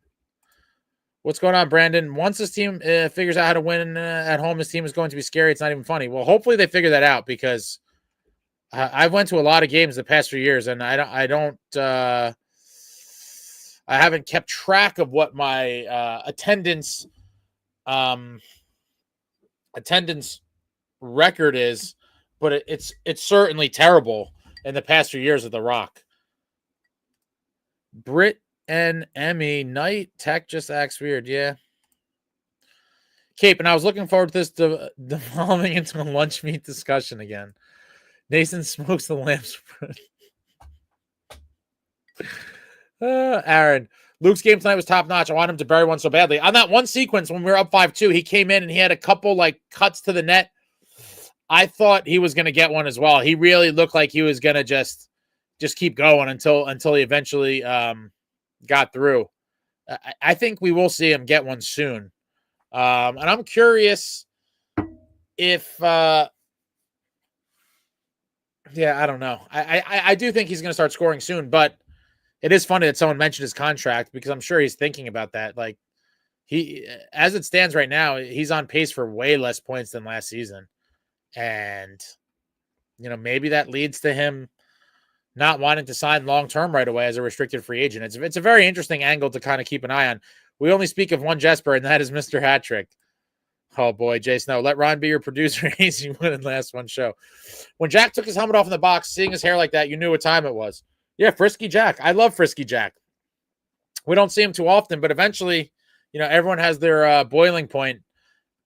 What's going on, Brandon? Once this team figures out how to win at home, this team is going to be scary. It's not even funny. Well, hopefully they figure that out, because I've went to a lot of games the past few years, and I haven't kept track of what my attendance record is, but it's certainly terrible in the past few years of the Rock. Britt and Emmy Knight Tech just acts weird. Yeah. Cape, and I was looking forward to this devolving into a lunch meat discussion again. Nathan smokes the lamps. Aaron, Luke's game tonight was top notch. I want him to bury one so badly. On that one sequence when we were up 5-2, he came in and he had a couple cuts to the net. I thought he was going to get one as well. He really looked like he was going to just keep going until he eventually got through. I think we will see him get one soon. And I'm curious if I don't know. I do think he's going to start scoring soon, but it is funny that someone mentioned his contract, because I'm sure he's thinking about that. He, as it stands right now, he's on pace for way less points than last season. And, maybe that leads to him not wanting to sign long-term right away as a restricted free agent. It's a very interesting angle to kind of keep an eye on. We only speak of one Jesper, and that is Mr. Hattrick. Oh, boy, Jay Snow. Let Ron be your producer. Easy win in last one show. When Jack took his helmet off in the box, seeing his hair like that, you knew what time it was. Yeah, Frisky Jack. I love Frisky Jack. We don't see him too often, but eventually, everyone has their boiling point,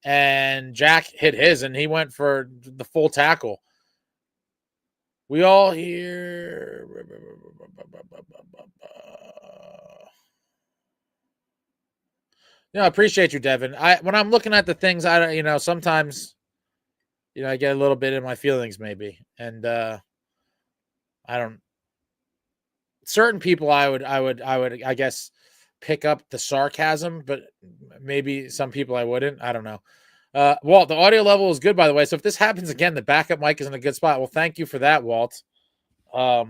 and Jack hit his, and he went for the full tackle. We all hear. I appreciate you, Devin. When I'm looking at the things, sometimes, I get a little bit in my feelings, maybe, and I don't. Certain people, I would, I guess, pick up the sarcasm, but maybe some people I wouldn't. I don't know. Walt, the audio level is good, by the way. So if this happens again, the backup mic is in a good spot. Well, thank you for that, Walt. Guys,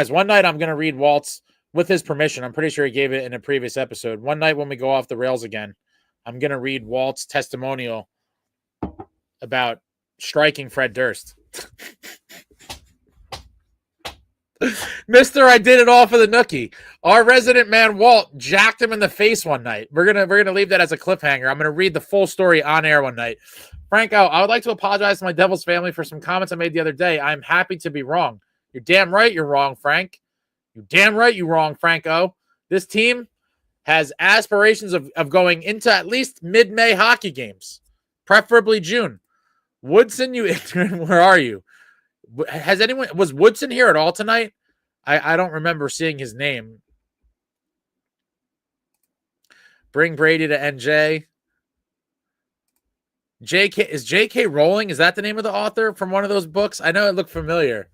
one night I'm going to read Walt's, with his permission. I'm pretty sure he gave it in a previous episode. One night when we go off the rails again, I'm going to read Walt's testimonial about striking Fred Durst. Mister, I did it all for the nookie. Our resident man Walt jacked him in the face one night. We're gonna leave that as a cliffhanger. I'm gonna read the full story on air one night. Franco, I would like to apologize to my Devils family for some comments I made the other day. I'm happy to be wrong. You're damn right you're wrong, Frank. You're damn right you're wrong, Franco. This team has aspirations of going into at least mid-May hockey games, preferably June. Woodson, you ignorant, where are you? Was Woodson here at all tonight? I don't remember seeing his name. Bring Brady to NJ. JK, is JK Rowling? Is that the name of the author from one of those books? I know it looked familiar.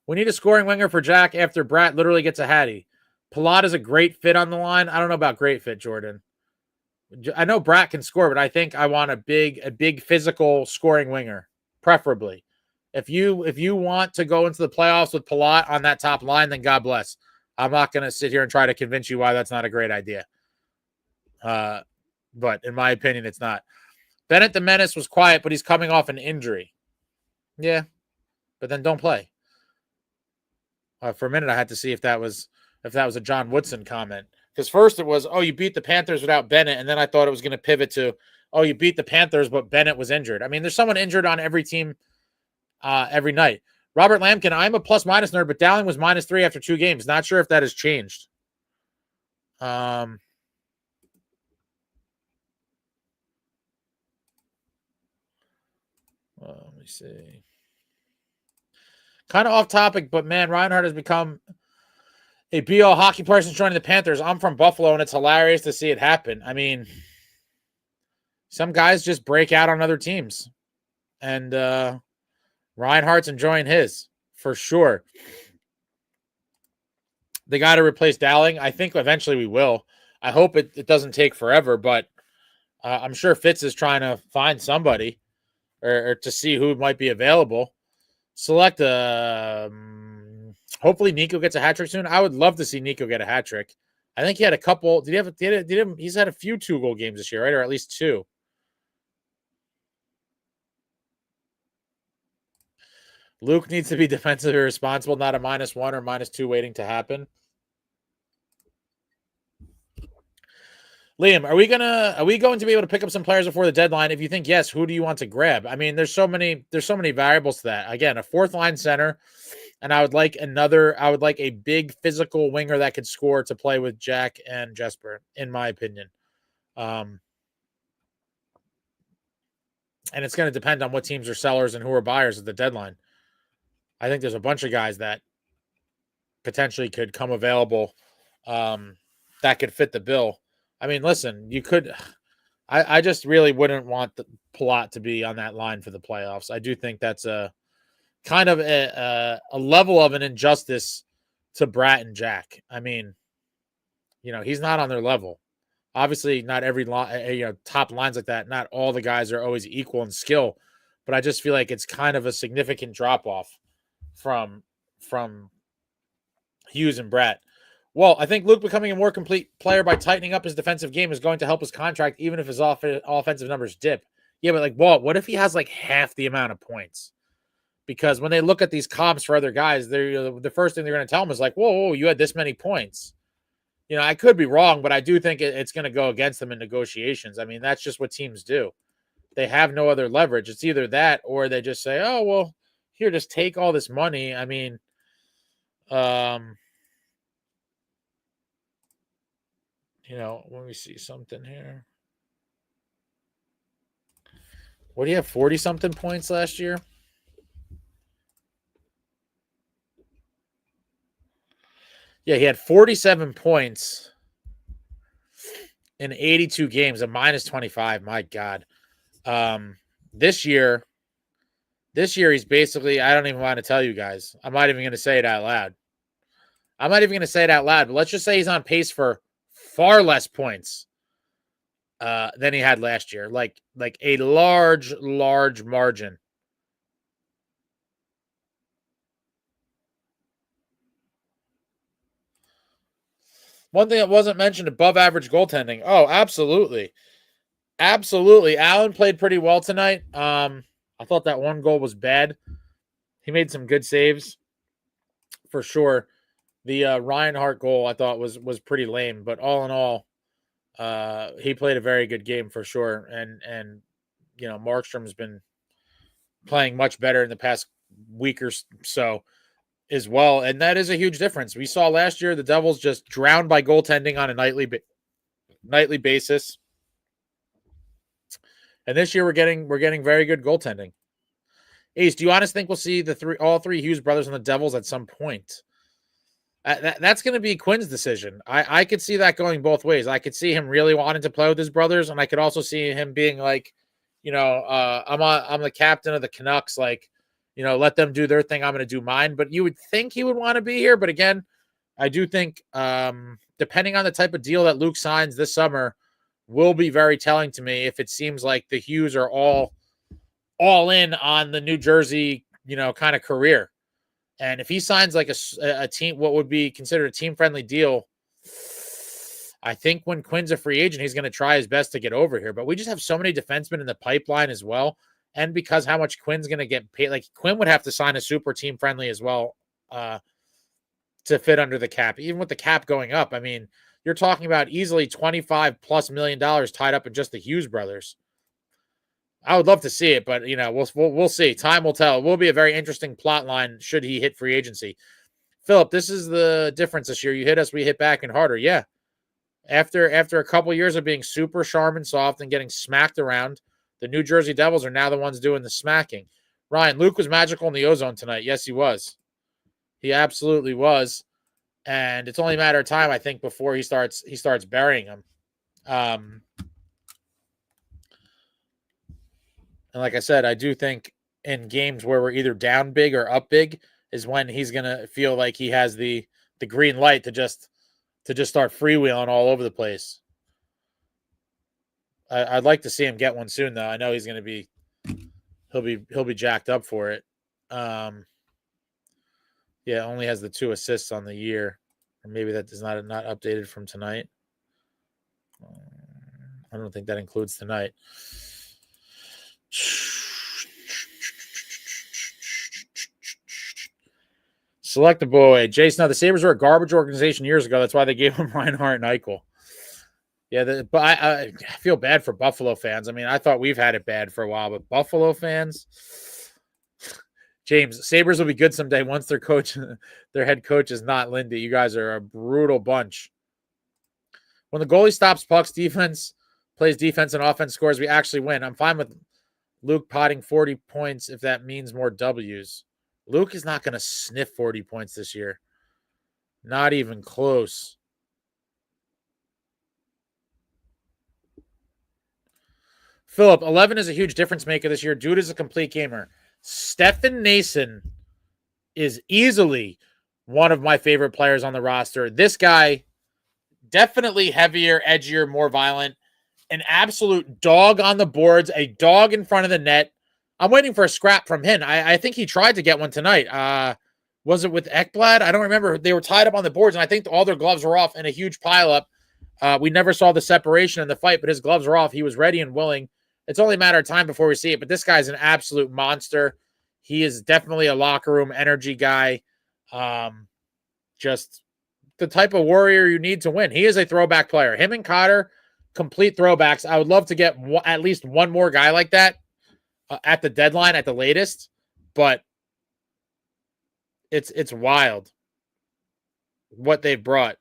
We need a scoring winger for Jack after Bratt literally gets a Hattie. Palat is a great fit on the line. I don't know about great fit, Jordan. I know Bratt can score, but I think I want a big physical scoring winger, preferably. If you want to go into the playoffs with Palat on that top line, then God bless. I'm not going to sit here and try to convince you why that's not a great idea. But in my opinion, it's not. Bennett the Menace was quiet, but he's coming off an injury. Yeah, but then don't play. For a minute, I had to see if that was if that was a John Woodson comment. Because first it was, oh, you beat the Panthers without Bennett, and then I thought it was going to pivot to, oh, you beat the Panthers, but Bennett was injured. I mean, there's someone injured on every team every night. Robert Lampkin, I'm a plus-minus nerd, but Dowling was -3 after 2 games. Not sure if that has changed. Let me see. Kind of off topic, but man, Reinhardt has become a BL hockey person joining the Panthers. I'm from Buffalo, and it's hilarious to see it happen. I mean, some guys just break out on other teams, and Reinhardt's enjoying his for sure. They got to replace Dowling. I think eventually we will. I hope it doesn't take forever, but I'm sure Fitz is trying to find somebody or to see who might be available. Select hopefully Nico gets a hat trick soon. I would love to see Nico get a hat trick. I think he had a couple. He's had a few 2-goal games this year, right? Or at least 2. Luke needs to be defensively responsible, not a -1 or -2 waiting to happen. Liam, are we going to be able to pick up some players before the deadline? If you think yes, who do you want to grab? I mean, there's so many variables to that. Again, a 4th line center, and I would like a big physical winger that could score to play with Jack and Jesper, in my opinion. And it's going to depend on what teams are sellers and who are buyers at the deadline. I think there's a bunch of guys that potentially could come available that could fit the bill. I mean, listen, you could. I just really wouldn't want the Palat to be on that line for the playoffs. I do think that's a kind of a level of an injustice to Bratt and Jack. I mean, he's not on their level. Obviously, not every top lines like that. Not all the guys are always equal in skill, but I just feel like it's kind of a significant drop off from Hughes and Bratt. Well, I think Luke becoming a more complete player by tightening up his defensive game is going to help his contract, even if his offensive numbers dip. Yeah, but Walt, what if he has half the amount of points? Because when they look at these comps for other guys, the first thing they're going to tell him is whoa, you had this many points. I could be wrong, but I do think it's going to go against them in negotiations. I mean, that's just what teams do. They have no other leverage. It's either that or they just say, oh, well, here, just take all this money. I mean, let me see something here. What do you have, 40-something points last year? Yeah, he had 47 points in 82 games, a -25. My God. This year he's basically, I don't even want to tell you guys. I'm not even going to say it out loud. But let's just say he's on pace for far less points than he had last year. Like a large margin. One thing that wasn't mentioned, above average goaltending. Oh, absolutely. Absolutely. Allen played pretty well tonight. I thought that one goal was bad. He made some good saves for sure. The Reinhardt goal I thought was pretty lame, but all in all, he played a very good game for sure. And Markstrom's been playing much better in the past week or so as well, and that is a huge difference. We saw last year the Devils just drowned by goaltending on a nightly basis, and this year we're getting very good goaltending. Ace, do you honestly think we'll see all three Hughes brothers on the Devils at some point? That's going to be Quinn's decision. I could see that going both ways. I could see him really wanting to play with his brothers, and I could also see him being like, I'm the captain of the Canucks, let them do their thing. I'm going to do mine. But you would think he would want to be here. But again, I do think depending on the type of deal that Luke signs this summer will be very telling to me if it seems like the Hughes are all in on the New Jersey, kind of career. And if he signs like a team, what would be considered a team-friendly deal, I think when Quinn's a free agent, he's going to try his best to get over here. But we just have so many defensemen in the pipeline as well. And because how much Quinn's going to get paid, Quinn would have to sign a super team-friendly as well to fit under the cap. Even with the cap going up, I mean, you're talking about easily $25+ million tied up in just the Hughes brothers. I would love to see it, but we'll see. Time will tell. It will be a very interesting plot line should he hit free agency. Philip, this is the difference this year. You hit us, we hit back and harder. Yeah. After a couple years of being super sharp and soft and getting smacked around, the New Jersey Devils are now the ones doing the smacking. Ryan, Luke was magical in the ozone tonight. Yes, he was. He absolutely was. And it's only a matter of time, I think, before he starts burying him. And like I said, I do think in games where we're either down big or up big is when he's gonna feel like he has the green light to just start freewheeling all over the place. I'd like to see him get one soon, though. I know he'll be jacked up for it. Yeah, only has the 2 assists on the year. Or maybe that is not updated from tonight. I don't think that includes tonight. Select a boy. Jason, now the Sabres were a garbage organization years ago. That's why they gave him Reinhart and Eichel. Yeah, but I feel bad for Buffalo fans. I mean, I thought we've had it bad for a while, but Buffalo fans... James, Sabres will be good someday once their head coach is not Lindy. You guys are a brutal bunch. When the goalie stops pucks, defense plays defense and offense scores, we actually win. I'm fine with Luke potting 40 points if that means more W's. Luke is not going to sniff 40 points this year. Not even close. Philip, 11 is a huge difference maker this year. Dude is a complete gamer. Stefan Nason is easily one of my favorite players on the roster. This guy, definitely heavier, edgier, more violent. An absolute dog on the boards, a dog in front of the net. I'm waiting for a scrap from him. I think he tried to get one tonight. Was it with Ekblad? I don't remember. They were tied up on the boards, and I think all their gloves were off in a huge pileup. We never saw the separation in the fight, but his gloves were off. He was ready and willing. It's only a matter of time before we see it, but this guy's an absolute monster. He is definitely a locker room energy guy. Just the type of warrior you need to win. He is a throwback player. Him and Cotter, complete throwbacks. I would love to get at least one more guy like that at the deadline at the latest, but it's wild what they've brought.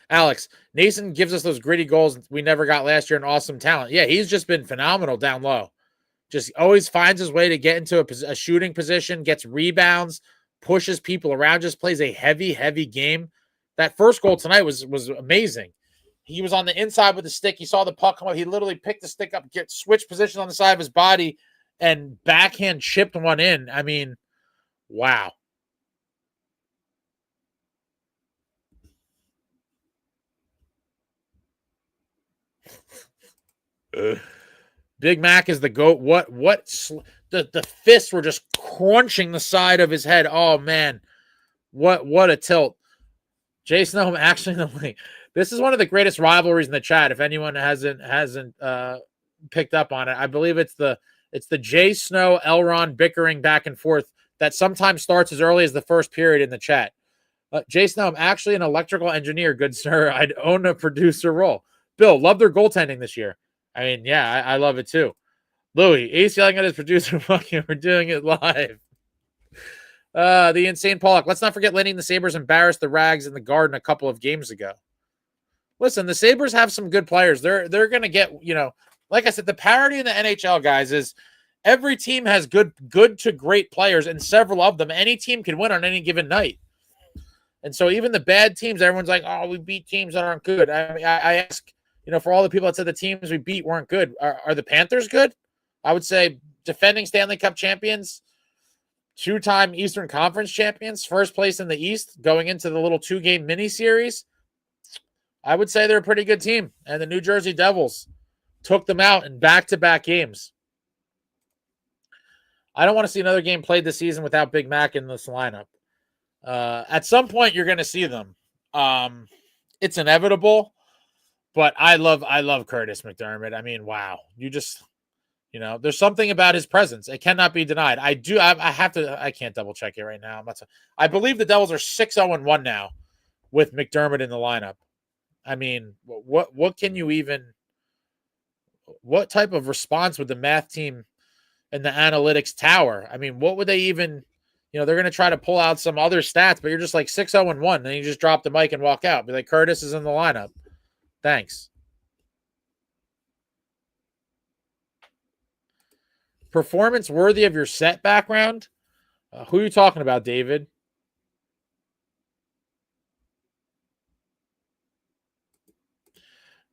Alex, Nason gives us those gritty goals we never got last year and awesome talent. Yeah, he's just been phenomenal down low. Just always finds his way to get into a shooting position, gets rebounds, pushes people around, just plays a heavy, heavy game. That first goal tonight was amazing. He was on the inside with the stick. He saw the puck come up. He literally picked the stick up, switched position on the side of his body, and backhand chipped one in. I mean, wow. Big Mac is the GOAT. The fists were just crunching the side of his head. Oh man, what a tilt. Jason, I'm actually in the link. This is one of the greatest rivalries in the chat. If anyone hasn't picked up on it, I believe it's the Jay Snow Elron bickering back and forth that sometimes starts as early as the first period in the chat. Jay Snow, I'm actually an electrical engineer, good sir. I'd own a producer role. Bill, love their goaltending this year. I mean, yeah, I love it too. Louis, Ace yelling at his producer, fucking, we're doing it live. The insane Pollock. Let's not forget Lenny and the Sabres embarrassed the Rags in the Garden a couple of games ago. Listen, the Sabres have some good players. They're going to get, like I said, the parity in the NHL, guys, is every team has good to great players, and several of them. Any team can win on any given night. And so even the bad teams, everyone's like, oh, we beat teams that aren't good. I mean, I ask, for all the people that said the teams we beat weren't good, are the Panthers good? I would say defending Stanley Cup champions, 2-time Eastern Conference champions, first place in the East, going into the little 2-game mini series. I would say they're a pretty good team. And the New Jersey Devils took them out in back-to-back games. I don't want to see another game played this season without Big Mac in this lineup. At some point, you're going to see them. It's inevitable. But I love Curtis McDermott. I mean, wow. You know, there's something about his presence. It cannot be denied. I can't double check it right now. I believe the Devils are 6-0-1 now with McDermott in the lineup. I mean, what can you even, what type of response would the math team and the analytics tower? I mean, what would they even, they're going to try to pull out some other stats, but you're just like 6-0-1, and you just drop the mic and walk out. Be like, Curtis is in the lineup. Thanks. Performance worthy of your set background? Who are you talking about, David?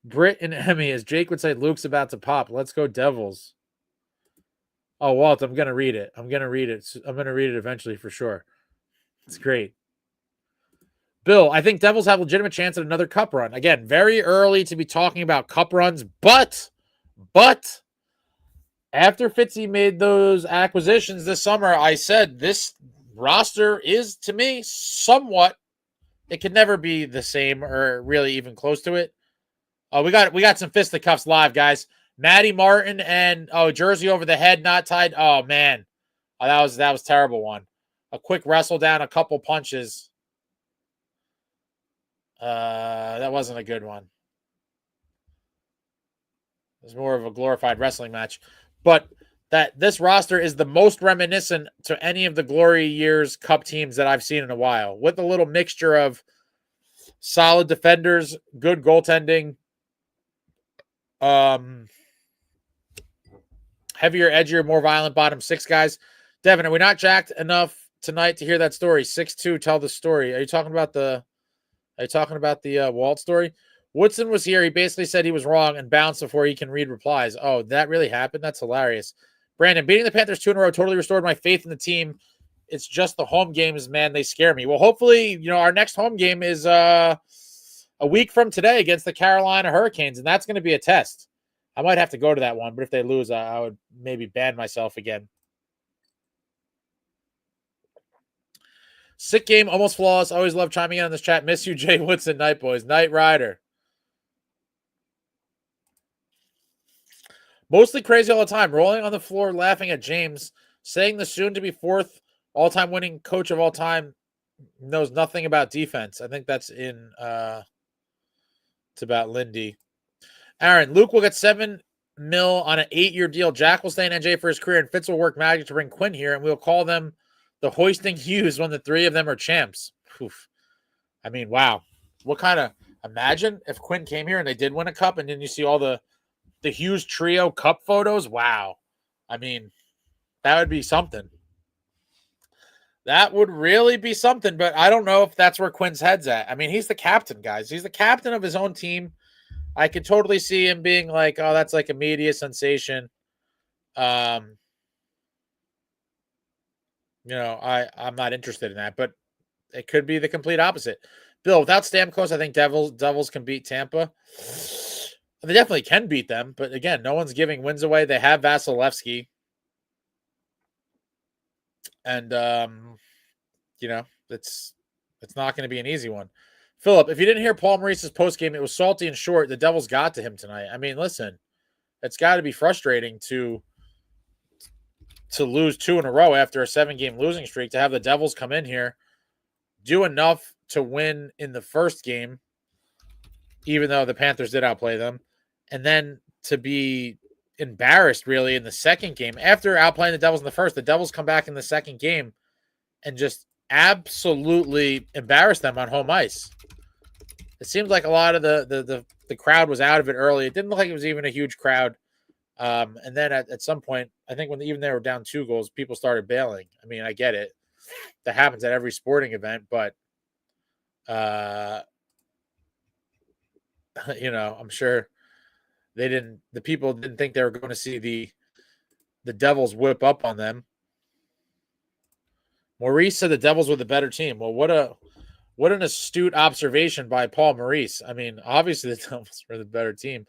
Britt and Emmy, as Jake would say, Luke's about to pop. Let's go Devils. Oh, Walt, I'm going to read it. I'm going to read it eventually for sure. It's great. Bill, I think Devils have a legitimate chance at another cup run. Again, very early to be talking about cup runs, but after Fitzy made those acquisitions this summer, I said this roster is, to me, somewhat, it could never be the same or really even close to it. We got some fisticuffs live, guys. Maddie Martin and jersey over the head, not tied. Oh man, that was terrible one. A quick wrestle down, a couple punches. That wasn't a good one. It was more of a glorified wrestling match, but that this roster is the most reminiscent to any of the glory years cup teams that I've seen in a while, with a little mixture of solid defenders, good goaltending. Heavier, edgier, more violent bottom six guys. Devin, are we not jacked enough tonight to hear that story? 6'2", tell the story. Are you talking about the Walt story? Woodson was here. He basically said he was wrong and bounced before he can read replies. Oh, that really happened? That's hilarious. Brandon, beating the Panthers 2 in a row totally restored my faith in the team. It's just the home games, man. They scare me. Well, hopefully, our next home game is a week from today against the Carolina Hurricanes, and that's going to be a test. I might have to go to that one, but if they lose, I would maybe ban myself again. Sick game, almost flawless. Always love chiming in on this chat. Miss you, Jay Woodson, Night Boys. Night Rider. Mostly crazy all the time. Rolling on the floor, laughing at James, saying the soon-to-be fourth all-time winning coach of all time knows nothing about defense. I think that's in it's about Lindy. Aaron, Luke will get $7 million on an 8-year deal. Jack will stay in NJ for his career, and Fitz will work magic to bring Quinn here, and we'll call them the Hoisting Hughes when the three of them are champs. Oof. I mean, wow. What kind of – imagine if Quinn came here and they did win a cup, and then you see all the Hughes trio cup photos. Wow. I mean, that would be something. That would really be something, but I don't know if that's where Quinn's head's at. I mean, he's the captain, guys. He's the captain of his own team. I could totally see him being like, oh, that's like a media sensation. I'm not interested in that, but it could be the complete opposite. Bill, without Stamkos, I think Devils can beat Tampa. They definitely can beat them, but again, no one's giving wins away. They have Vasilevsky. And, it's not going to be an easy one. Philip, if you didn't hear Paul Maurice's postgame, it was salty and short. The Devils got to him tonight. I mean, listen, it's got to be frustrating to lose 2 in a row after a 7-game losing streak, to have the Devils come in here, do enough to win in the first game, even though the Panthers did outplay them, and then to be embarrassed really in the second game. After outplaying the Devils in the first, the Devils come back in the second game and just absolutely embarrass them on home ice. It seems like a lot of the crowd was out of it early. It didn't look like it was even a huge crowd. And then at some point, I think when even they were down 2 goals, people started bailing. I mean, I get it. That happens at every sporting event, but I'm sure the people didn't think they were going to see the Devils whip up on them. Maurice said the Devils were the better team. Well, what an astute observation by Paul Maurice. I mean, obviously the Devils were the better team.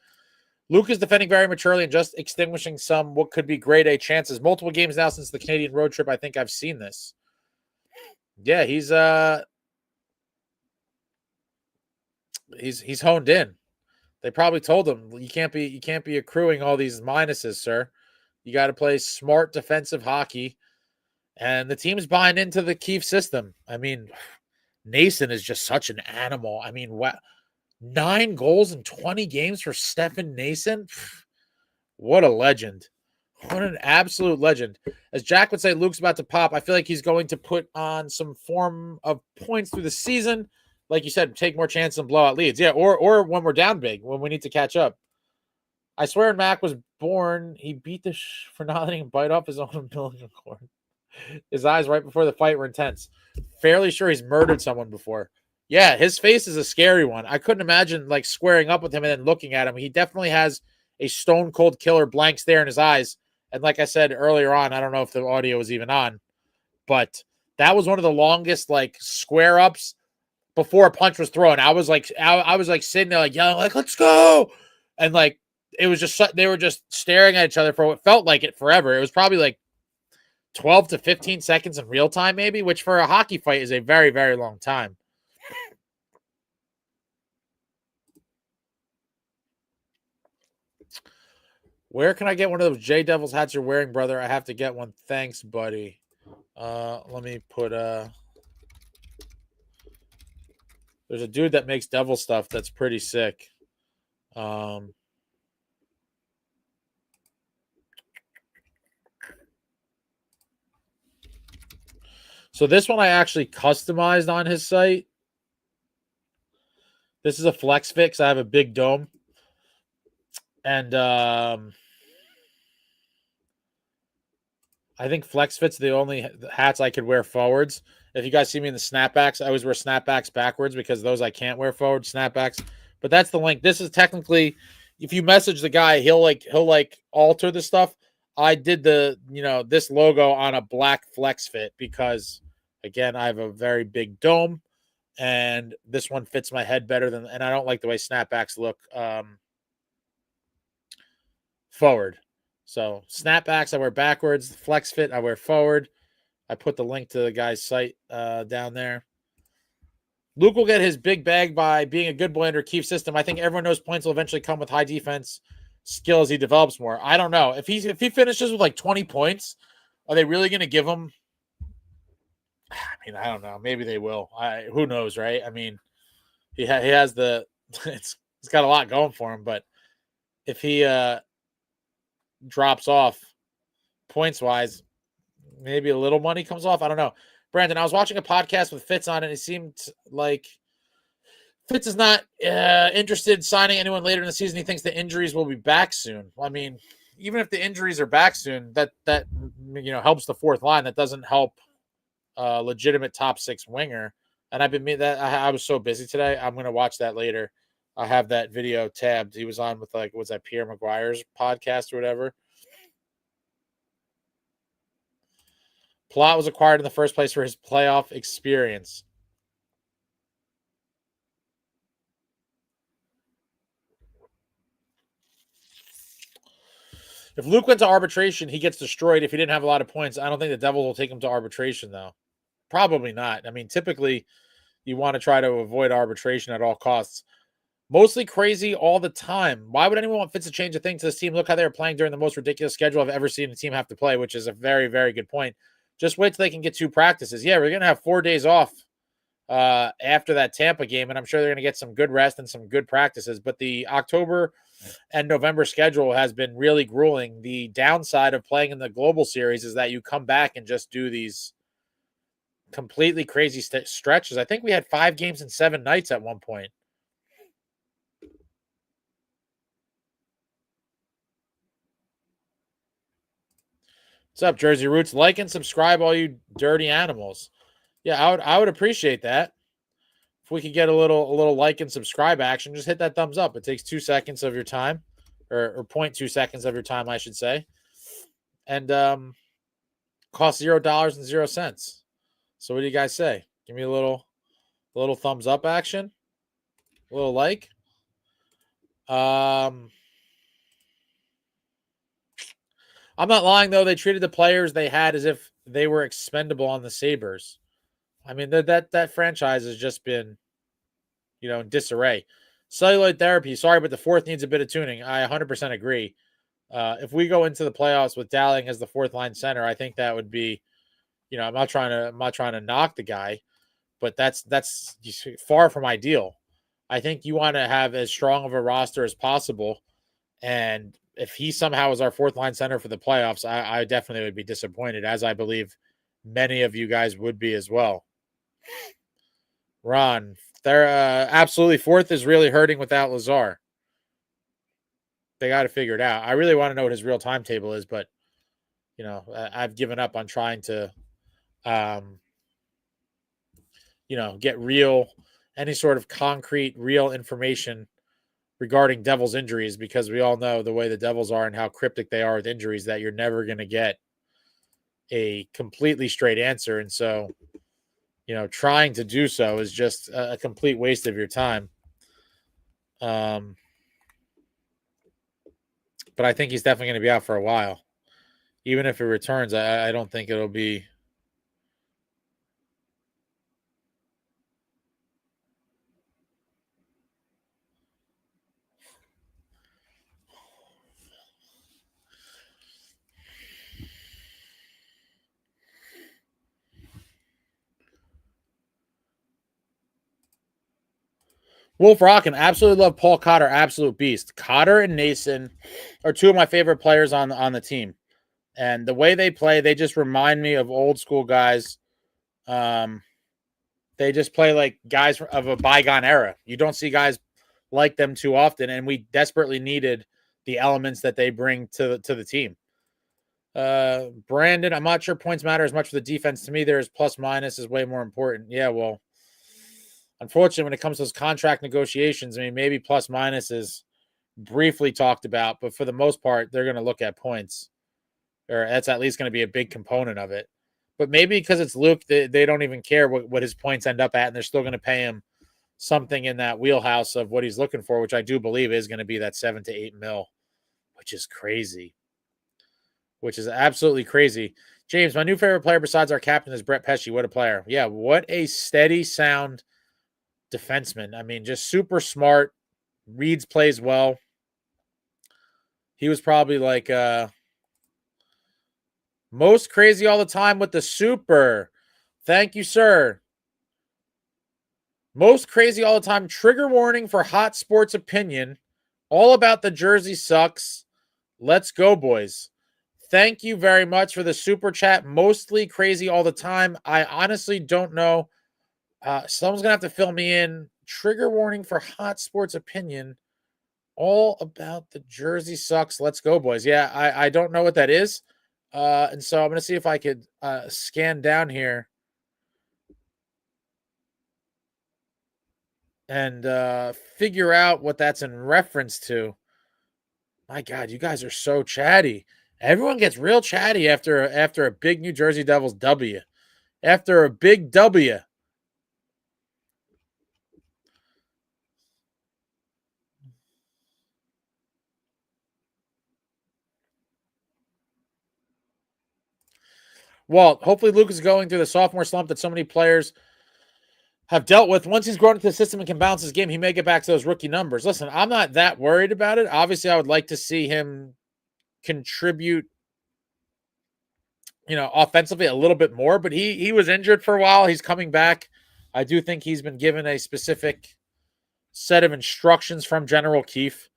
Luke is defending very maturely and just extinguishing some what could be grade A chances. Multiple games now since the Canadian road trip. I think I've seen this. Yeah, he's honed in. They probably told him you can't be accruing all these minuses, sir. You got to play smart defensive hockey. And the team's buying into the Keefe system. I mean, Nason is just such an animal. I mean, 9 goals in 20 games for Stefan Nason. What a legend. What an absolute legend. As Jack would say, Luke's about to pop. I feel like he's going to put on some form of points through the season. Like you said, take more chances and blow out leads. Yeah, or when we're down big, when we need to catch up. I swear when Mac was born, he beat the for not letting him bite off his own umbilical cord. His eyes right before the fight were intense. Fairly sure he's murdered someone before. Yeah, his face is a scary one. I couldn't imagine like squaring up with him and then looking at him. He definitely has a stone cold killer blank stare in his eyes. And like I said earlier on, I don't know if the audio was even on, but that was one of the longest like square ups before a punch was thrown. I was like sitting there like yelling like let's go, and like it was just they were just staring at each other for what felt like it forever. It was probably like 12 to 15 seconds in real time, maybe, which for a hockey fight is a very, very long time. Where can I get one of those J Devils hats you're wearing, brother? I have to get one. Thanks, buddy. Let me put there's a dude that makes devil stuff that's pretty sick. So this one I actually customized on his site. This is a flex fix. I have a big dome. And I think flex fit's the only hats I could wear forwards. If you guys see me in the snapbacks, I always wear snapbacks backwards because those I can't wear forward snapbacks. But that's the link. This is technically, if you message the guy, he'll alter the stuff. I did this logo on a black flex fit because again, I have a very big dome and this one fits my head better and I don't like the way snapbacks look forward. So snapbacks I wear backwards, flex fit I wear forward. I put the link to the guy's site down there. Luke will get his big bag by being a good boy under Keefe's system. I think everyone knows points will eventually come with high defense skill as he develops more. I don't know. If he finishes with like 20 points, are they really going to give him? I mean, I don't know. Maybe they will. Who knows, right? I mean, he has the it's got a lot going for him, but if he drops off points wise, maybe a little money comes off. I don't know. Brandon, I was watching a podcast with Fitz on it. It seemed like Fitz is not interested in signing anyone later in the season. He thinks the injuries will be back soon. I mean, even if the injuries are back soon, that helps the fourth line. That doesn't help legitimate top 6 winger. And I was so busy today. I'm going to watch that later. I have that video tabbed. He was on with what's that, Pierre Maguire's podcast or whatever. Plot was acquired in the first place for his playoff experience. If Luke went to arbitration, he gets destroyed if he didn't have a lot of points. I don't think the Devils will take him to arbitration, though. Probably not. I mean, typically, you want to try to avoid arbitration at all costs. Mostly crazy all the time. Why would anyone want Fitz to change a thing to this team? Look how they were playing during the most ridiculous schedule I've ever seen a team have to play, which is a very, very good point. Just wait till they can get 2 practices. Yeah, we're going to have 4 days off after that Tampa game, and I'm sure they're going to get some good rest and some good practices. But the October and November schedule has been really grueling. The downside of playing in the Global Series is that you come back and just do these completely crazy stretches. I think we had 5 games in 7 nights at one point. What's up, Jersey Roots? Like and subscribe, all you dirty animals. Yeah, I would appreciate that. If we could get a little like and subscribe action, just hit that thumbs up. It takes 2 seconds of your time, or 0.2 seconds of your time, I should say, and costs $0.00. So what do you guys say? Give me a little thumbs up action, a little like. I'm not lying, though. They treated the players they had as if they were expendable on the Sabres. I mean, that franchise has just been, in disarray. Celluloid therapy. Sorry, but the fourth needs a bit of tuning. I 100% agree. If we go into the playoffs with Dowling as the fourth line center, I think that would be, I'm not trying to knock the guy, but that's far from ideal. I think you want to have as strong of a roster as possible, and if he somehow is our fourth line center for the playoffs, I definitely would be disappointed, as I believe many of you guys would be as well. Ron, they're absolutely fourth is really hurting without Lazar. They got to figure it out. I really want to know what his real timetable is, but I've given up on trying to, get any sort of concrete, real information regarding Devils injuries, because we all know the way the Devils are and how cryptic they are with injuries, that you're never going to get a completely straight answer. And so, trying to do so is just a complete waste of your time. But I think he's definitely going to be out for a while. Even if he returns, I don't think it'll be. Wolf Rockin, absolutely love Paul Cotter, absolute beast. Cotter and Nason are two of my favorite players on the team. And the way they play, they just remind me of old school guys. They just play like guys of a bygone era. You don't see guys like them too often, and we desperately needed the elements that they bring to the team. Brandon, I'm not sure points matter as much for the defense. To me, there's plus minus is way more important. Yeah, well, unfortunately, when it comes to those contract negotiations, I mean, maybe plus minus is briefly talked about, but for the most part, they're going to look at points, or that's at least going to be a big component of it. But maybe because it's Luke, they don't even care what his points end up at, and they're still going to pay him something in that wheelhouse of what he's looking for, which I do believe is going to be that $7 to $8 mil, which is crazy. Which is absolutely crazy. James, my new favorite player besides our captain is Brett Pesce. What a player. Yeah, what a steady, sound defenseman. I mean, just super smart, reads plays well. He was probably like most crazy all the time with the super. Thank you, sir. Most crazy all the time. Trigger warning for hot sports opinion. All about the jersey sucks. Let's go, boys. Thank you very much for the super chat. Mostly crazy all the time. I honestly don't know. Someone's going to have to fill me in. Trigger warning for hot sports opinion. All about the jersey sucks. Let's go, boys. Yeah, I don't know what that is. And so I'm going to see if I could scan down here and figure out what that's in reference to. My God, you guys are so chatty. Everyone gets real chatty after a big New Jersey Devils W. After a big W. Well, hopefully Luke is going through the sophomore slump that so many players have dealt with. Once he's grown into the system and can balance his game, he may get back to those rookie numbers. Listen, I'm not that worried about it. Obviously, I would like to see him contribute, offensively a little bit more, but he was injured for a while. He's coming back. I do think he's been given a specific set of instructions from General Keefe,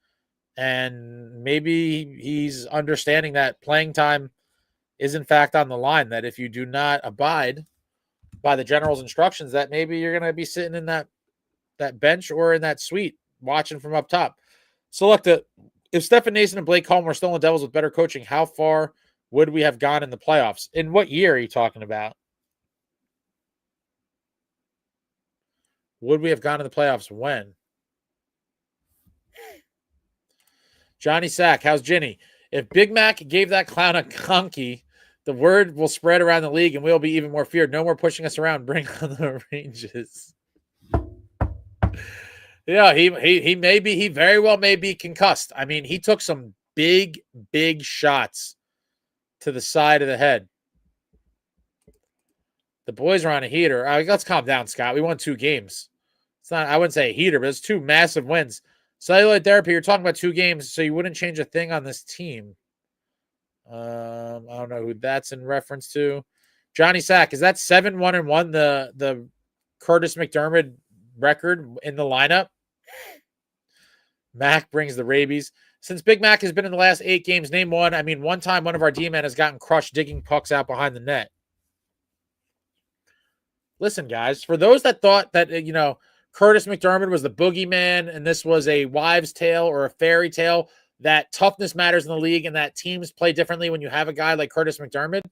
and maybe he's understanding that playing time is in fact on the line, that if you do not abide by the general's instructions, that maybe you're going to be sitting in that bench or in that suite watching from up top. So look, if Stefan Nason and Blake Coleman were still in the Devils with better coaching, how far would we have gone in the playoffs? In what year are you talking about? Would we have gone in the playoffs when? Johnny Sack, how's Ginny? If Big Mac gave that clown a conky, the word will spread around the league and we'll be even more feared. No more pushing us around. Bring on the Ranges. Yeah, he very well may be concussed. I mean, he took some big shots to the side of the head. The boys are on a heater. Let's calm down, Scott. We won 2 games. It's not, I wouldn't say a heater, but it's 2 massive wins. Celluloid therapy, you're talking about 2 games, so you wouldn't change a thing on this team. I don't know who that's in reference to. Johnny Sack, is that 7-1-1 the Curtis McDermott record in the lineup? Mac brings the rabies. Since Big Mac has been in the last 8 games, name one. I mean, one time one of our D-men has gotten crushed digging pucks out behind the net. Listen, guys, for those that thought that, Curtis McDermott was the boogeyman and this was a wives' tale or a fairy tale, that toughness matters in the league and that teams play differently when you have a guy like Curtis McDermott,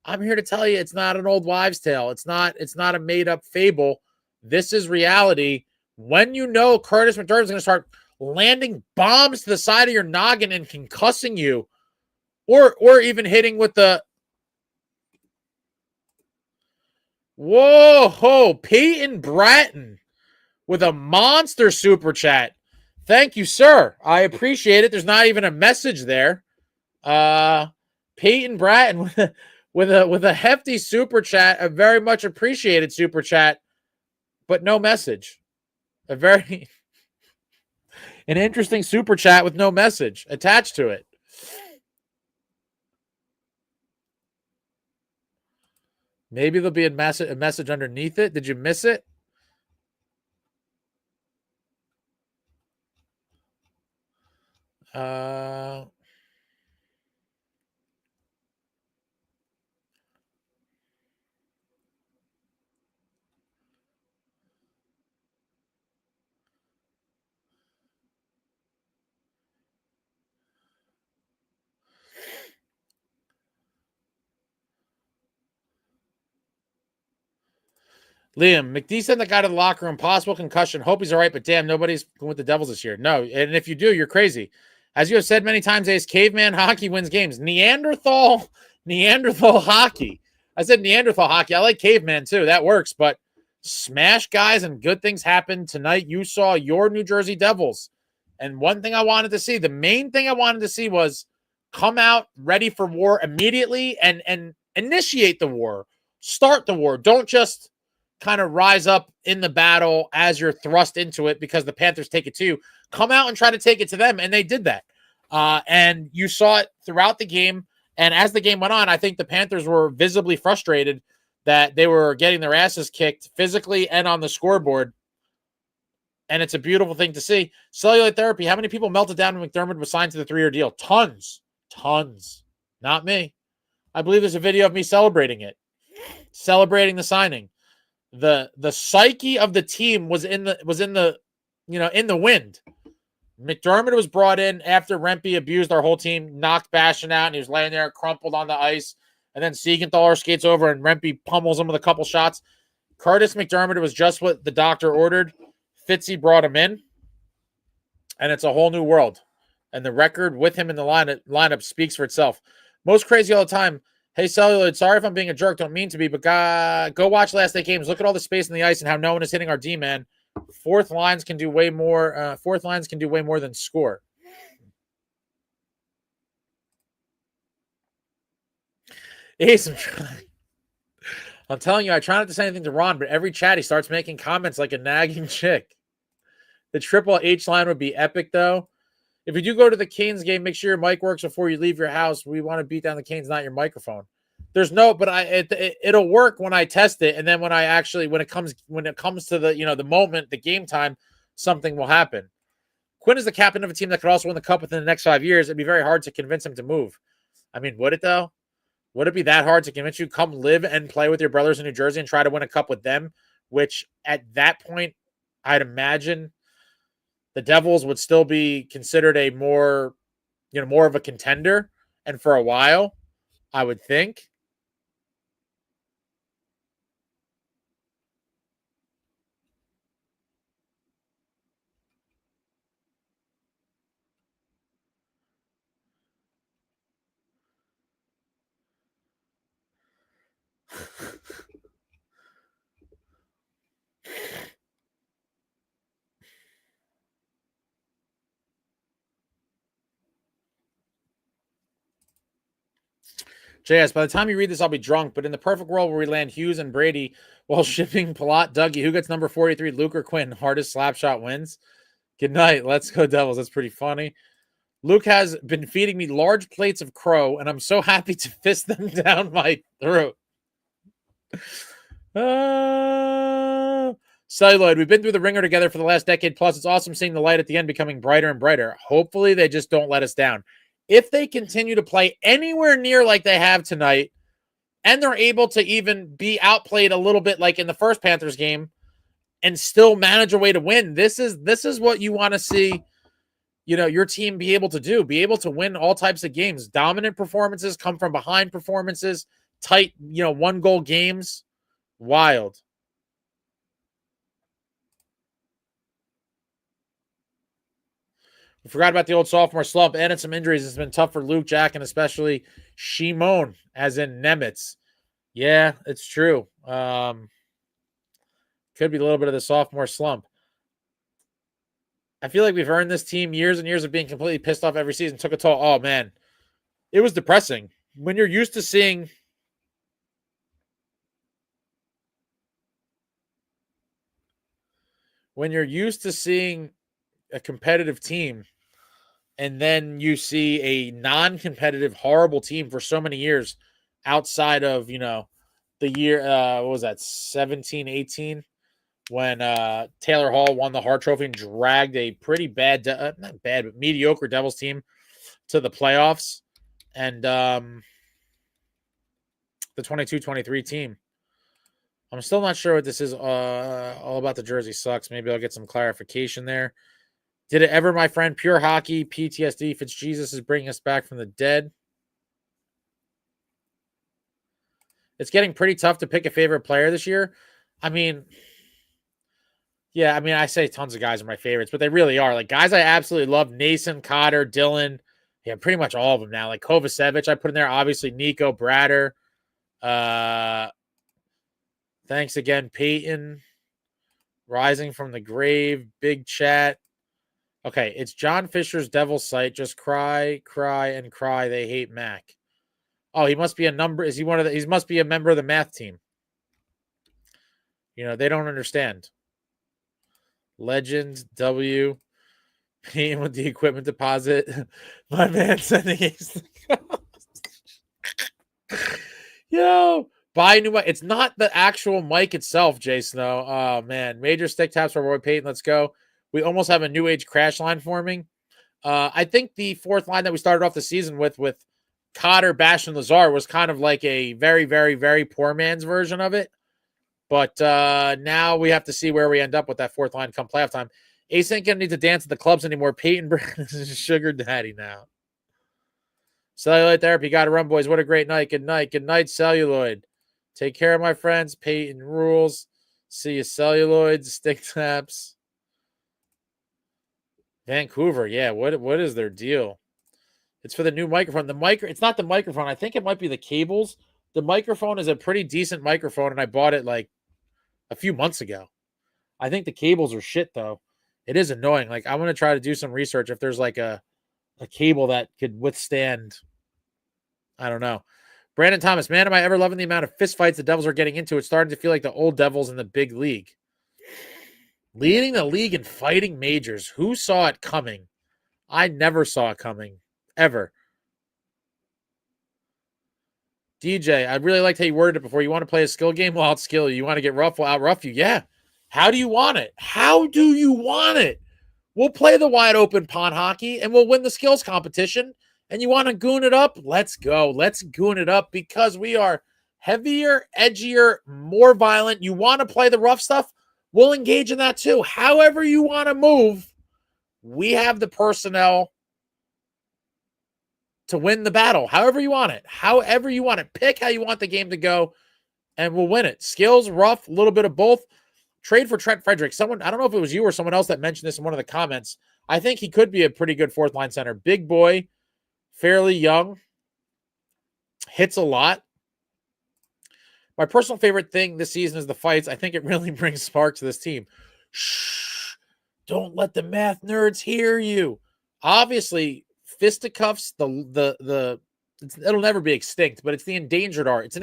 I'm here to tell you it's not an old wives' tale. It's not a made-up fable. This is reality. When you know Curtis McDermott is going to start landing bombs to the side of your noggin and concussing you, or even hitting with the whoa, Peyton Bratton with a monster super chat. Thank you, sir. I appreciate it. There's not even a message there. Peyton Bratton with a hefty super chat, a very much appreciated super chat, but no message. An interesting super chat with no message attached to it. Maybe there'll be a message underneath it. Did you miss it? Liam, McD sent the guy to the locker room, possible concussion. Hope he's all right, but damn, nobody's going with the Devils this year. No, and if you do, you're crazy. As you have said many times, Ace, caveman hockey wins games. Neanderthal hockey. I said Neanderthal hockey. I like caveman too. That works, but smash guys and good things happen tonight. You saw your New Jersey Devils. And one thing I wanted to see, the main thing I wanted to see was come out ready for war immediately and initiate the war. Start the war. Don't just kind of rise up in the battle as you're thrust into it because the Panthers take it to you. Come out and try to take it to them, and they did that. And you saw it throughout the game. And as the game went on, I think the Panthers were visibly frustrated that they were getting their asses kicked physically and on the scoreboard. And it's a beautiful thing to see. Celluloid therapy, how many people melted down when McDermott was signed to the 3-year deal? Tons. Not me. I believe there's a video of me celebrating it. Celebrating the signing. The psyche of the team was in the wind. McDermott was brought in after Rempe abused our whole team, knocked Bastion out, and he was laying there crumpled on the ice. And then Siegenthaler skates over and Rempe pummels him with a couple shots. Curtis McDermott was just what the doctor ordered. Fitzy brought him in, and it's a whole new world. And the record with him in the lineup speaks for itself. Most crazy all the time. Hey, Celluloid, sorry if I'm being a jerk. Don't mean to be, but go watch last 8 games. Look at all the space in the ice and how no one is hitting our D-man. Fourth lines can do way more. Fourth lines can do way more than score. Ace, I'm telling you, I try not to say anything to Ron, but every chat he starts making comments like a nagging chick. The Triple H line would be epic, though. If you do go to the Canes game, make sure your mic works before you leave your house. We want to beat down the Canes, not your microphone. There's no, but it'll work when I test it, and then when it comes to the moment, the game time, something will happen. Quinn is the captain of a team that could also win the cup within the next 5 years. It'd be very hard to convince him to move. I mean, would it though? Would it be that hard to convince you come live and play with your brothers in New Jersey and try to win a cup with them? Which at that point, I'd imagine the Devils would still be considered a more of a contender, and for a while, I would think. JS, by the time you read this, I'll be drunk. But in the perfect world where we land Hughes and Brady while shipping Palat, Dougie, who gets number 43, Luke or Quinn? Hardest slap shot wins. Good night. Let's go, Devils. That's pretty funny. Luke has been feeding me large plates of crow, and I'm so happy to fist them down my throat. Celluloid, we've been through the ringer together for the last decade plus. It's awesome seeing the light at the end becoming brighter and brighter. Hopefully they just don't let us down. If they continue to play anywhere near like they have tonight, and they're able to even be outplayed a little bit like in the first Panthers game and still manage a way to win, this is what you want to see, your team be able to do, be able to win all types of games, dominant performances, come from behind performances, tight, 1-goal games. Wild. We forgot about the old sophomore slump. Added some injuries. It's been tough for Luke, Jack, and especially Shimon, as in Nemitz. Yeah, it's true. Could be a little bit of the sophomore slump. I feel like we've earned this team years and years of being completely pissed off every season. Took a toll. Oh, man. It was depressing. When you're used to seeing a competitive team, and then you see a non-competitive, horrible team for so many years outside of, the year, what was that, 17, 18, when Taylor Hall won the Hart Trophy and dragged a pretty bad, not bad, but mediocre Devils team to the playoffs. And the 22-23 team. I'm still not sure what this is all about. The jersey sucks. Maybe I'll get some clarification there. Did it ever, my friend? Pure hockey, PTSD. FitzJesus is bringing us back from the dead. It's getting pretty tough to pick a favorite player this year. I mean, I say tons of guys are my favorites, but they really are. Like, guys I absolutely love: Nason, Cotter, Dylan. Yeah, pretty much all of them now. Like Kovacevic, I put in there. Obviously, Nico, Bratter. Thanks again, Peyton. Rising from the grave. Big chat. Okay, it's John Fisher's Devil site. Just cry, cry, and cry. They hate Mac. Oh, he must be a number. Is he one of the? He must be a member of the math team. They don't understand. Legend W. Paying with the equipment deposit. My man sending Yo, buy a new mic. It's not the actual mic itself, Jay Snow. Oh, man. Major stick taps for Roy Payton. Let's go. We almost have a new age crash line forming. I think the fourth line that we started off the season with Cotter, Bash, and Lazar was kind of like a very, very, very poor man's version of it. But now we have to see where we end up with that fourth line come playoff time. Ace ain't going to need to dance at the clubs anymore. Peyton Brand is a sugar daddy now. Celluloid therapy. Got to run, boys. What a great night. Good night. Good night, Celluloid. Take care, my friends. Peyton rules. See you, Celluloid. Stick taps. Vancouver. Yeah, what is their deal? It's for the new microphone. It's not the microphone. I think it might be the cables. The microphone is a pretty decent microphone, and I bought it like a few months ago. I think the cables are shit, though. It is annoying. Like, I'm going to try to do some research if there's like a cable that could withstand, I don't know. Brandon Thomas, man, am I ever loving the amount of fist fights the Devils are getting into? It's starting to feel like the old Devils in the big league. Leading the league in fighting majors. Who saw it coming? I never saw it coming. Ever. DJ, I really liked how you worded it before. You want to play a skill game? Well, I'll skill you. You want to get rough? Well, I'll rough you. Yeah. How do you want it? How do you want it? We'll play the wide open pond hockey and we'll win the skills competition. And you want to goon it up? Let's go. Let's goon it up because we are heavier, edgier, more violent. You want to play the rough stuff? We'll engage in that too. However you want to move, we have the personnel to win the battle. However you want it. However you want it. Pick how you want the game to go and we'll win it. Skills, rough, a little bit of both. Trade for Trent Frederick. Someone, I don't know if it was you or someone else that mentioned this in one of the comments. I think he could be a pretty good fourth line center. Big boy, fairly young, hits a lot. My personal favorite thing this season is the fights. I think it really brings spark to this team. Shh, don't let the math nerds hear you. Obviously, fisticuffs, it'll never be extinct, but it's the endangered art.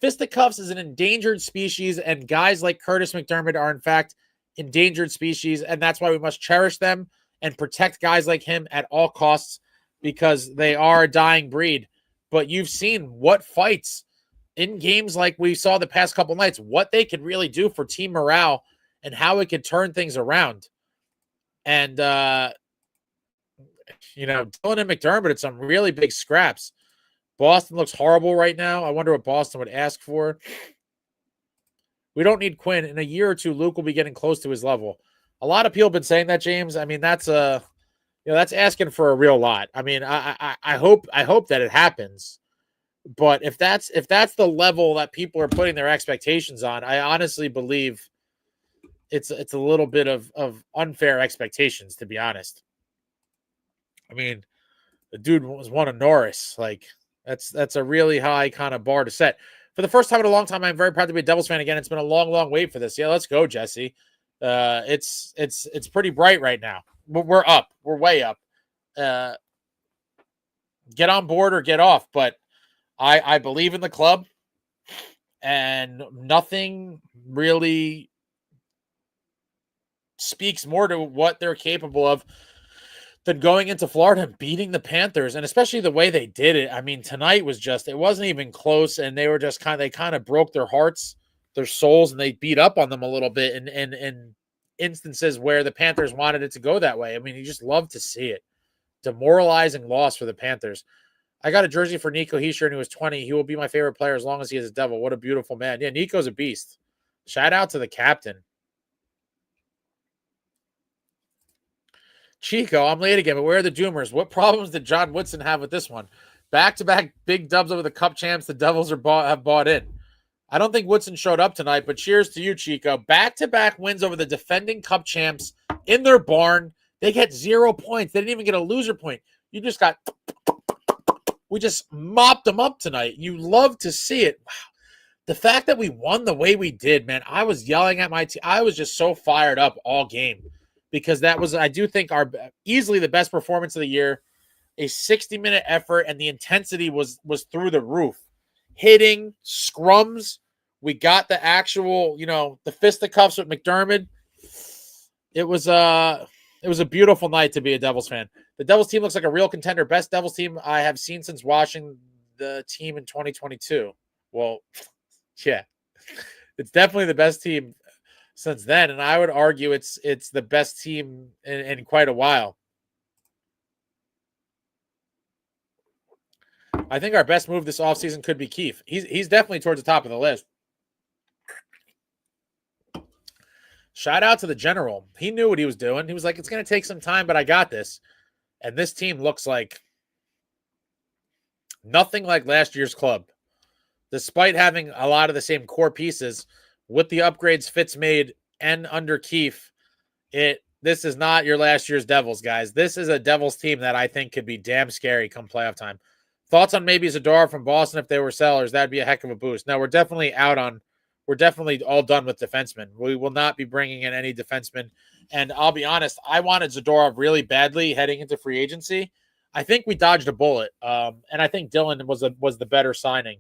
Fisticuffs is an endangered species, and guys like Curtis McDermott are, in fact, endangered species, and that's why we must cherish them and protect guys like him at all costs because they are a dying breed. But you've seen what fights in games like we saw the past couple nights, what they could really do for team morale and how it could turn things around. And, Dylan and McDermott had some really big scraps. Boston looks horrible right now. I wonder what Boston would ask for. We don't need Quinn. In a year or two, Luke will be getting close to his level. A lot of people have been saying that, James. I mean, that's that's asking for a real lot. I mean, I hope that it happens. But if that's the level that people are putting their expectations on, I honestly believe it's a little bit of unfair expectations, to be honest. I mean, the dude was one of Norris. Like, that's a really high kind of bar to set. For the first time in a long time, I'm very proud to be a Devils fan again. It's been a long, long wait for this. Yeah, let's go, Jesse. It's pretty bright right now. We're up. We're way up. Get on board or get off. But I believe in the club, and nothing really speaks more to what they're capable of than going into Florida and beating the Panthers, and especially the way they did it. I mean, tonight was just, it wasn't even close, and they were just they kind of broke their hearts, their souls, and they beat up on them a little bit in instances where the Panthers wanted it to go that way. I mean, you just love to see it. Demoralizing loss for the Panthers. I got a jersey for nicohischier, and he was 20. He will be my favorite player as long as he is a Devil. What a beautiful man. Yeah, Nico's a beast. Shout out to the captain. Chico, I'm late again, but where are the Doomers? What problems did John Woodson have with this one? Back-to-back big dubs over the Cup champs. The Devils have bought in. I don't think Woodson showed up tonight, but cheers to you, Chico. Back-to-back wins over the defending Cup champs in their barn. They get 0 points. They didn't even get a loser point. You just got – we just mopped them up tonight. You love to see it. Wow. The fact that we won the way we did, man, I was yelling at my team. I was just so fired up all game. Because that was, I do think, our easily the best performance of the year. A 60-minute effort, and the intensity was through the roof. Hitting, scrums. We got the actual, the fisticuffs with McDermott. It was a beautiful night to be a Devils fan. The Devils team looks like a real contender. Best Devils team I have seen since watching the team in 2022. Well, yeah, it's definitely the best team since then, and I would argue it's the best team in quite a while. I think our best move this offseason could be Keefe. He's definitely towards the top of the list. Shout out to the general. He knew what he was doing. He was like, it's going to take some time, but I got this. And this team looks like nothing like last year's club. Despite having a lot of the same core pieces, with the upgrades Fitz made and under Keefe, this is not your last year's Devils, guys. This is a Devils team that I think could be damn scary come playoff time. Thoughts on maybe Zadorov from Boston if they were sellers? That'd be a heck of a boost. No, we're definitely all done with defensemen. We will not be bringing in any defensemen. And I'll be honest, I wanted Zadorov really badly heading into free agency. I think we dodged a bullet. And I think Dylan was the better signing.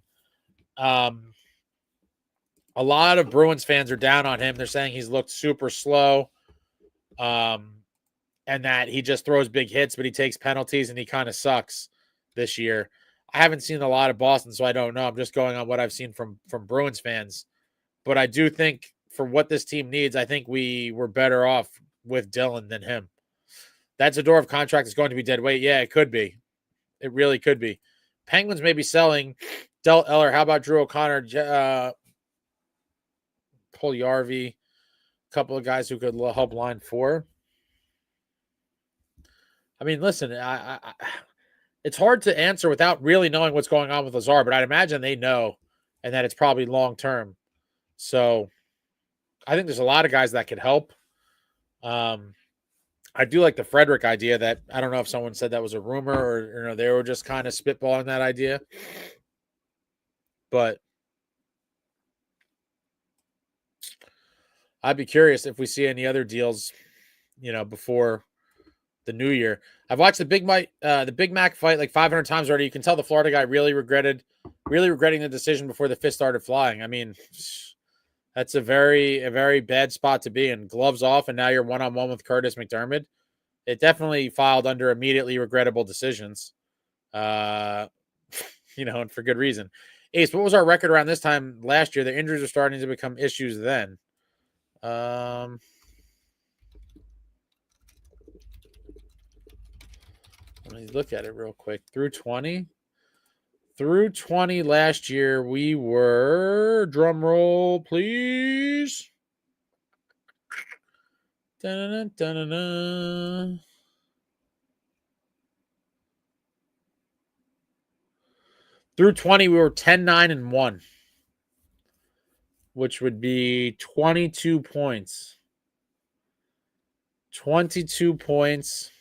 A lot of Bruins fans are down on him. They're saying he's looked super slow, and that he just throws big hits, but he takes penalties, and he kind of sucks this year. I haven't seen a lot of Boston, so I don't know. I'm just going on what I've seen from Bruins fans. But I do think for what this team needs, I think we were better off with Dylan than him. That Zadorov contract is going to be dead weight. Yeah, it could be. It really could be. Penguins may be selling Del Eller. How about Drew O'Connor? Pull Yarvi, a couple of guys who could help line 4. I mean, listen, it's hard to answer without really knowing what's going on with Lazar, but I'd imagine they know and that it's probably long term. So I think there's a lot of guys that could help. I do like the Frederick idea that I don't know if someone said that was a rumor or they were just kind of spitballing that idea. But I'd be curious if we see any other deals, before the new year. I've watched the Big Mac fight like 500 times already. You can tell the Florida guy really regretting the decision before the fist started flying. I mean, That's a very bad spot to be in. Gloves off, and now you're one-on-one with Curtis McDermott. It definitely filed under immediately regrettable decisions. And for good reason. Ace, what was our record around this time last year? The injuries are starting to become issues then. Let me look at it real quick. Through 20 last year, we were, drum roll, please. Dun-dun-dun-dun-dun. Through 20, we were 10-9-1, which would be 22 points. 22 points.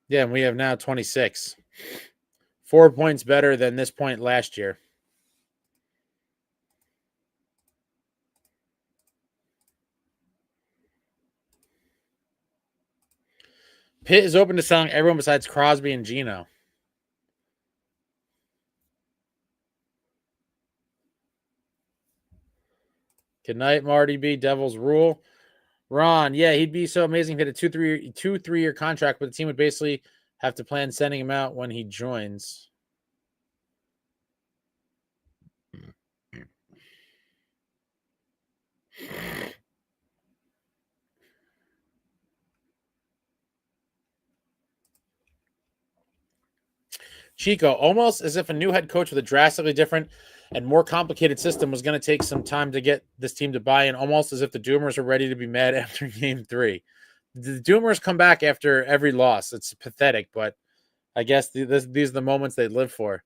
Yeah, and we have now 26. 4 points better than this point last year. Pitt is open to selling everyone besides Crosby and Gino. Good night, Marty B. Devils rule. Ron, yeah, he'd be so amazing if he had a 3-year contract, but the team would basically have to plan sending him out when he joins. Chico, almost as if a new head coach with a drastically different and more complicated system was going to take some time to get this team to buy in, almost as if the Doomers are ready to be mad after game 3. The Doomers come back after every loss. It's pathetic, but I guess these are the moments they live for.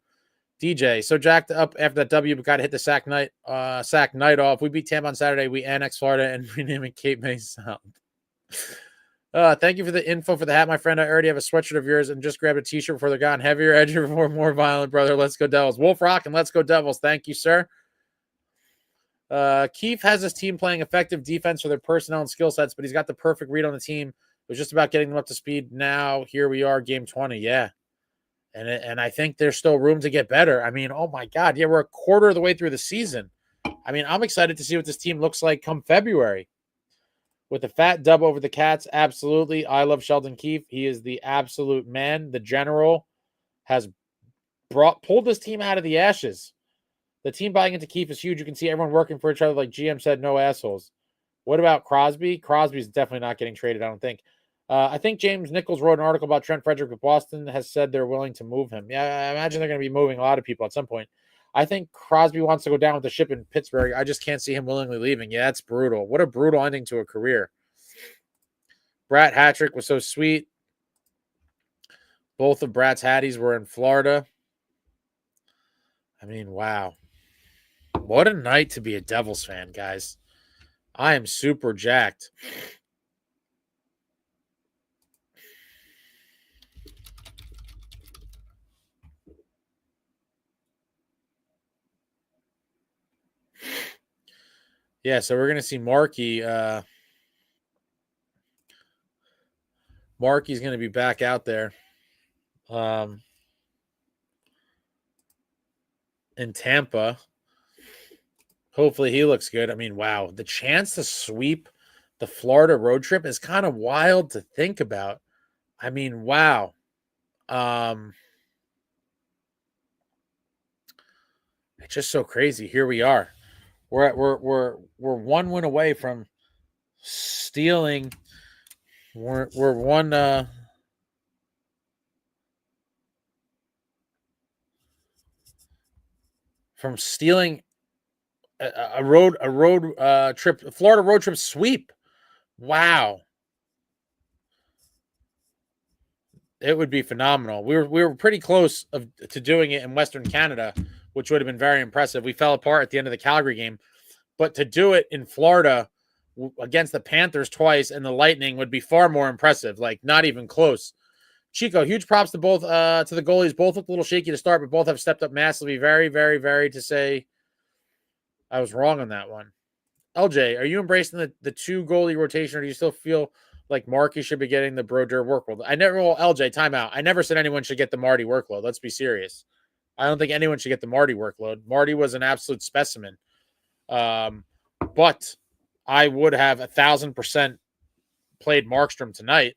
DJ, so jacked up after that W, but got to hit the sack night off. We beat Tampa on Saturday. We annex Florida and rename it Cape May Sound. Thank you for the info for the hat, my friend. I already have a sweatshirt of yours and just grabbed a t-shirt before they're gone. Heavier, edgier, more violent, brother. Let's go Devils. Wolf Rock and let's go Devils. Thank you, sir. Keefe has his team playing effective defense for their personnel and skill sets, but he's got the perfect read on the team. It was just about getting them up to speed. Now, here we are, game 20. Yeah. And I think there's still room to get better. I mean, oh my God. Yeah, we're a quarter of the way through the season. I mean, I'm excited to see what this team looks like come February. With the fat dub over the Cats, absolutely. I love Sheldon Keefe. He is the absolute man. The general has pulled this team out of the ashes. The team buying into Keefe is huge. You can see everyone working for each other. Like GM said, no assholes. What about Crosby? Crosby's definitely not getting traded, I don't think. I think James Nichols wrote an article about Trent Frederick with Boston, has said they're willing to move him. Yeah, I imagine they're going to be moving a lot of people at some point. I think Crosby wants to go down with the ship in Pittsburgh. I just can't see him willingly leaving. Yeah, that's brutal. What a brutal ending to a career. Bratt hat-trick was so sweet. Both of Bratt's hatties were in Florida. I mean, wow. What a night to be a Devils fan, guys. I am super jacked. Yeah, so we're going to see Markey. Markey's going to be back out there in Tampa. Hopefully he looks good. I mean, wow. The chance to sweep the Florida road trip is kind of wild to think about. I mean, wow. It's just so crazy. Here we are. We're 1 win away from stealing. We're one from stealing a road trip, a Florida road trip sweep. Wow. It would be phenomenal. We were pretty close to doing it in Western Canada, which would have been very impressive. We fell apart at the end of the Calgary game, but to do it in Florida against the Panthers twice and the Lightning would be far more impressive. Like, not even close. Chico, huge props to both to the goalies. Both looked a little shaky to start, but both have stepped up massively. Very, very, very to say I was wrong on that one. LJ, are you embracing the 2 goalie rotation, or do you still feel like Marky should be getting the Brodeur workload? LJ, timeout. I never said anyone should get the Marty workload. Let's be serious. I don't think anyone should get the Marty workload. Marty was an absolute specimen. But I would have 1,000% played Markstrom tonight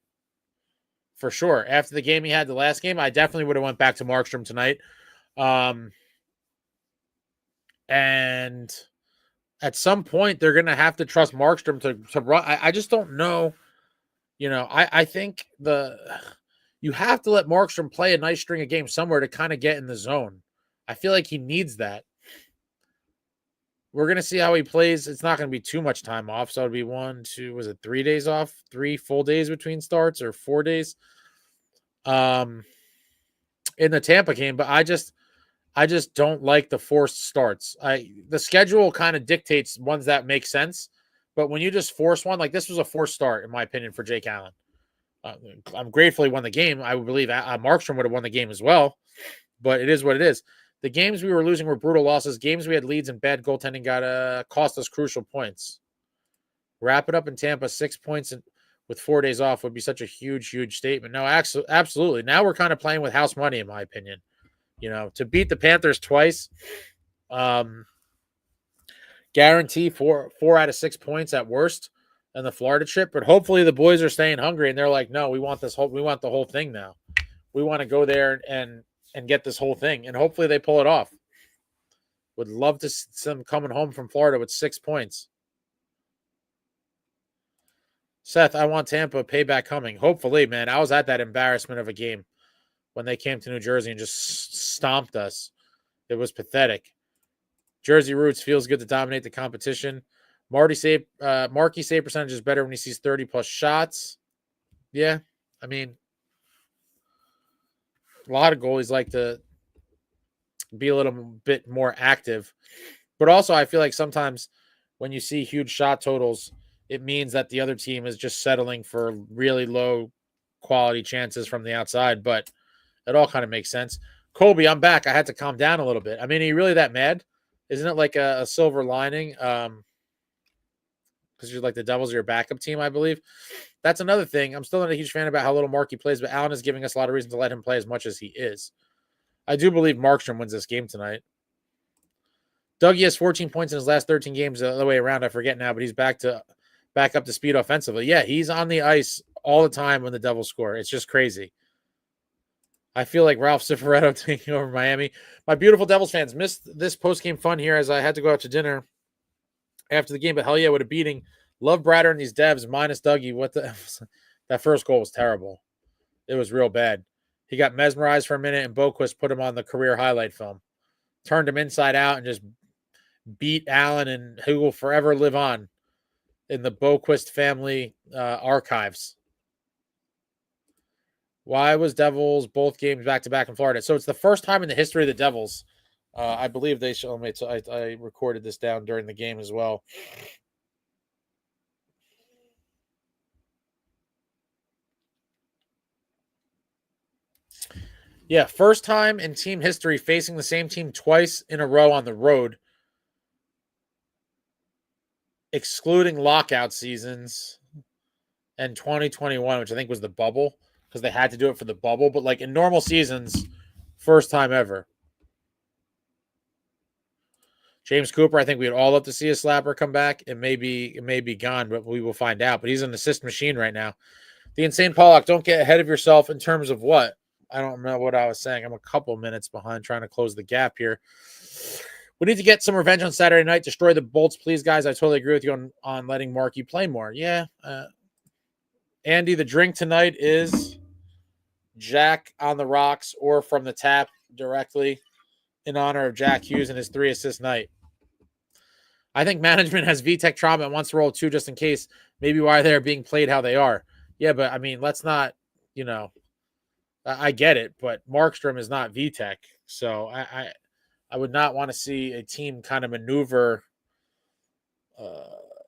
for sure. After the game he had the last game, I definitely would have went back to Markstrom tonight. And at some point, they're going to have to trust Markstrom to run. I just don't know. I think you have to let Markstrom play a nice string of games somewhere to kind of get in the zone. I feel like he needs that. We're going to see how he plays. It's not going to be too much time off. So it'd be 3 days off? 3 full days between starts, or 4 days in the Tampa game. But I just don't like the forced starts. The schedule kind of dictates ones that make sense. But when you just force one, like this was a forced start, in my opinion, for Jake Allen. I'm grateful he won the game. I would believe Markstrom would have won the game as well. But it is what it is. The games we were losing were brutal losses. Games we had leads and bad goaltending cost us crucial points. Wrap it up in Tampa, 6 points with 4 days off would be such a huge, huge statement. No, absolutely. Now we're kind of playing with house money, in my opinion. To beat the Panthers twice, guarantee 4 out of 6 points at worst in the Florida trip. But hopefully the boys are staying hungry and they're like, no, we want the whole thing now. We want to go there and get this whole thing. And hopefully they pull it off. Would love to see them coming home from Florida with 6 points. Seth, I want Tampa payback coming. Hopefully, man. I was at that embarrassment of a game when they came to New Jersey and just stomped us. It was pathetic. Jersey Roots feels good to dominate the competition. Marky save percentage is better when he sees 30-plus shots. Yeah, I mean, a lot of goalies like to be a little bit more active. But also, I feel like sometimes when you see huge shot totals, it means that the other team is just settling for really low quality chances from the outside. But it all kind of makes sense. Colby, I'm back. I had to calm down a little bit. I mean, are you really that mad? Isn't it like a silver lining? Because you're like the Devils are your backup team, I believe. That's another thing. I'm still not a huge fan about how little Marky plays, but Allen is giving us a lot of reason to let him play as much as he is. I do believe Markstrom wins this game tonight. Dougie has 14 points in his last 13 games the other way around. I forget now, but he's back up to speed offensively. Yeah, he's on the ice all the time when the Devils score. It's just crazy. I feel like Ralph Cifaretto taking over Miami. My beautiful Devils fans missed this post-game fun here as I had to go out to dinner after the game, but hell yeah, what a beating. Love Bratter and these Devs, minus Dougie. That first goal was terrible. It was real bad. He got mesmerized for a minute, and Boquist put him on the career highlight film. Turned him inside out and just beat Allen, and who will forever live on in the Boquist family archives. Why was Devils both games back-to-back in Florida? So it's the first time in the history of the Devils. I believe they show me. So I recorded this down during the game as well. Yeah, first time in team history facing the same team twice in a row on the road, excluding lockout seasons and 2021, which I think was the bubble, because they had to do it for the bubble. But like in normal seasons, first time ever. James Cooper, I think we'd all love to see a slapper come back. It may be gone, but we will find out. But he's an assist machine right now. The Insane Pollock, don't get ahead of yourself in terms of what? I don't know what I was saying. I'm a couple minutes behind trying to close the gap here. We need to get some revenge on Saturday night. Destroy the Bolts, please, guys. I totally agree with you on letting Marky play more. Yeah. Andy, the drink tonight is Jack on the rocks or from the tap directly in honor of Jack Hughes and his 3-assist night. I think management has VTech trauma and wants to roll 2 just in case. Maybe why they're being played how they are. Yeah, but I mean, let's not, I get it, but Markstrom is not VTech. So I would not want to see a team kind of maneuver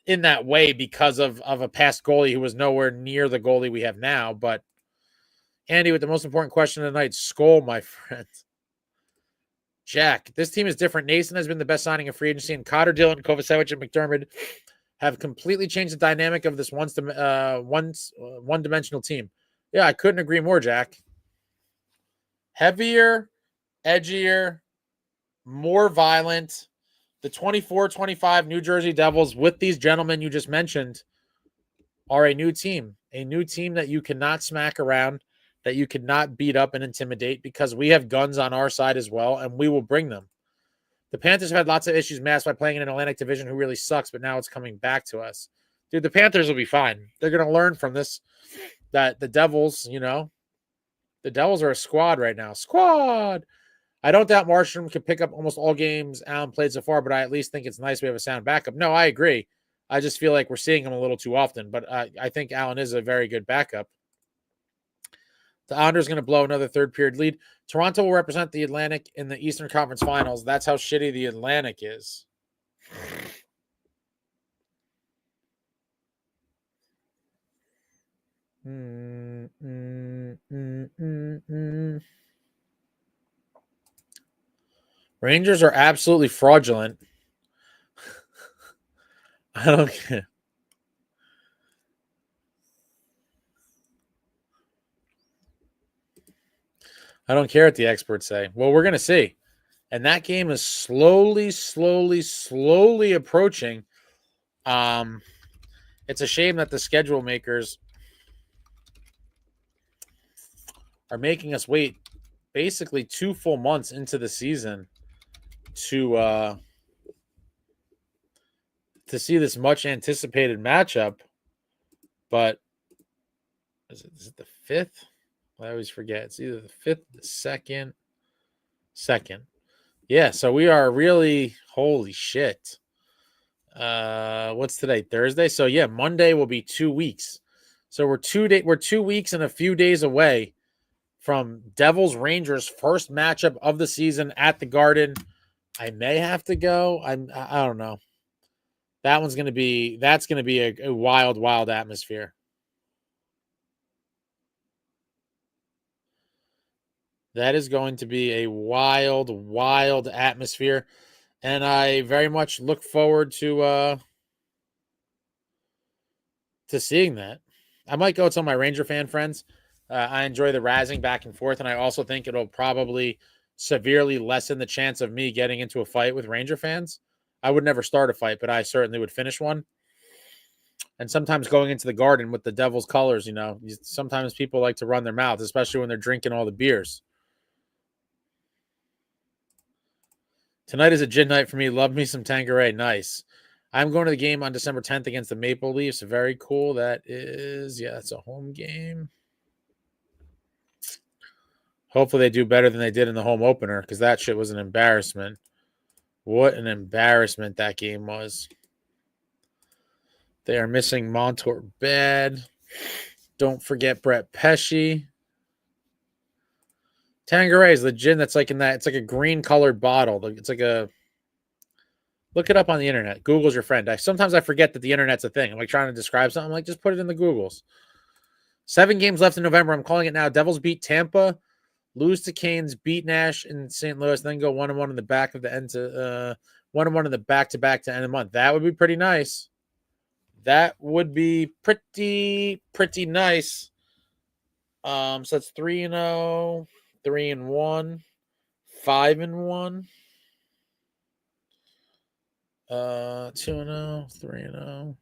in that way because of a past goalie who was nowhere near the goalie we have now. But Andy, with the most important question of the night, Skol, my friend. Jack, this team is different. Nason has been the best signing of free agency, and Cotter, Dillon, Kovacevic, and McDermott have completely changed the dynamic of this one-dimensional team. Yeah, I couldn't agree more, Jack. Heavier, edgier, more violent. The 24-25 New Jersey Devils with these gentlemen you just mentioned are a new team that you cannot smack around, that you cannot beat up and intimidate, because we have guns on our side as well, and we will bring them. The Panthers have had lots of issues masked by playing in an Atlantic division who really sucks, but now it's coming back to us. Dude, the Panthers will be fine. They're going to learn from this, that the Devils, the Devils are a squad right now. Squad! I don't doubt Marshall could pick up almost all games Allen played so far, but I at least think it's nice we have a sound backup. No, I agree. I just feel like we're seeing him a little too often, but I think Allen is a very good backup. The Islanders going to blow another third-period lead. Toronto will represent the Atlantic in the Eastern Conference Finals. That's how shitty the Atlantic is. Rangers are absolutely fraudulent. I don't care. I don't care what the experts say. Well, we're going to see. And that game is slowly approaching. It's a shame that the schedule makers are making us wait basically 2 full months into the season to see this much anticipated matchup. But is it the 5th? I always forget. It's either the 5th, the 2nd. Yeah, so we are really, holy shit. What's today? Thursday. So yeah, Monday will be 2 weeks. So we're 2 weeks and a few days away from Devils Rangers first matchup of the season at the Garden. I may have to go. I don't know. That's going to be a wild atmosphere. That is going to be a wild atmosphere. And I very much look forward to seeing that. I might go with some of my Ranger fan friends. I enjoy the razzing back and forth, and I also think it'll probably severely lessen the chance of me getting into a fight with Ranger fans. I would never start a fight, but I certainly would finish one. And sometimes going into the Garden with the Devils colors, sometimes people like to run their mouths, especially when they're drinking all the beers. Tonight is a gin night for me. Love me some Tanqueray. Nice. I'm going to the game on December 10th against the Maple Leafs. Very cool. That's a home game. Hopefully they do better than they did in the home opener, because that shit was an embarrassment. What an embarrassment that game was. They are missing Montour bad. Don't forget Brett Pesce. Tanqueray is the gin that's like in that. It's like a green colored bottle. It's like a. Look it up on the internet. Google's your friend. Sometimes I forget that the internet's a thing. I'm like trying to describe something. I'm like, just put it in the Googles. 7 games left in November. I'm calling it now. Devils beat Tampa, lose to Canes, beat Nash in St. Louis, then go 1-1 in the back of the end to 1-1 in the back-to-back to end of the month. That would be pretty nice. That would be pretty nice. So that's 3-0, 3-1, 5-1. 2-0, 3-0.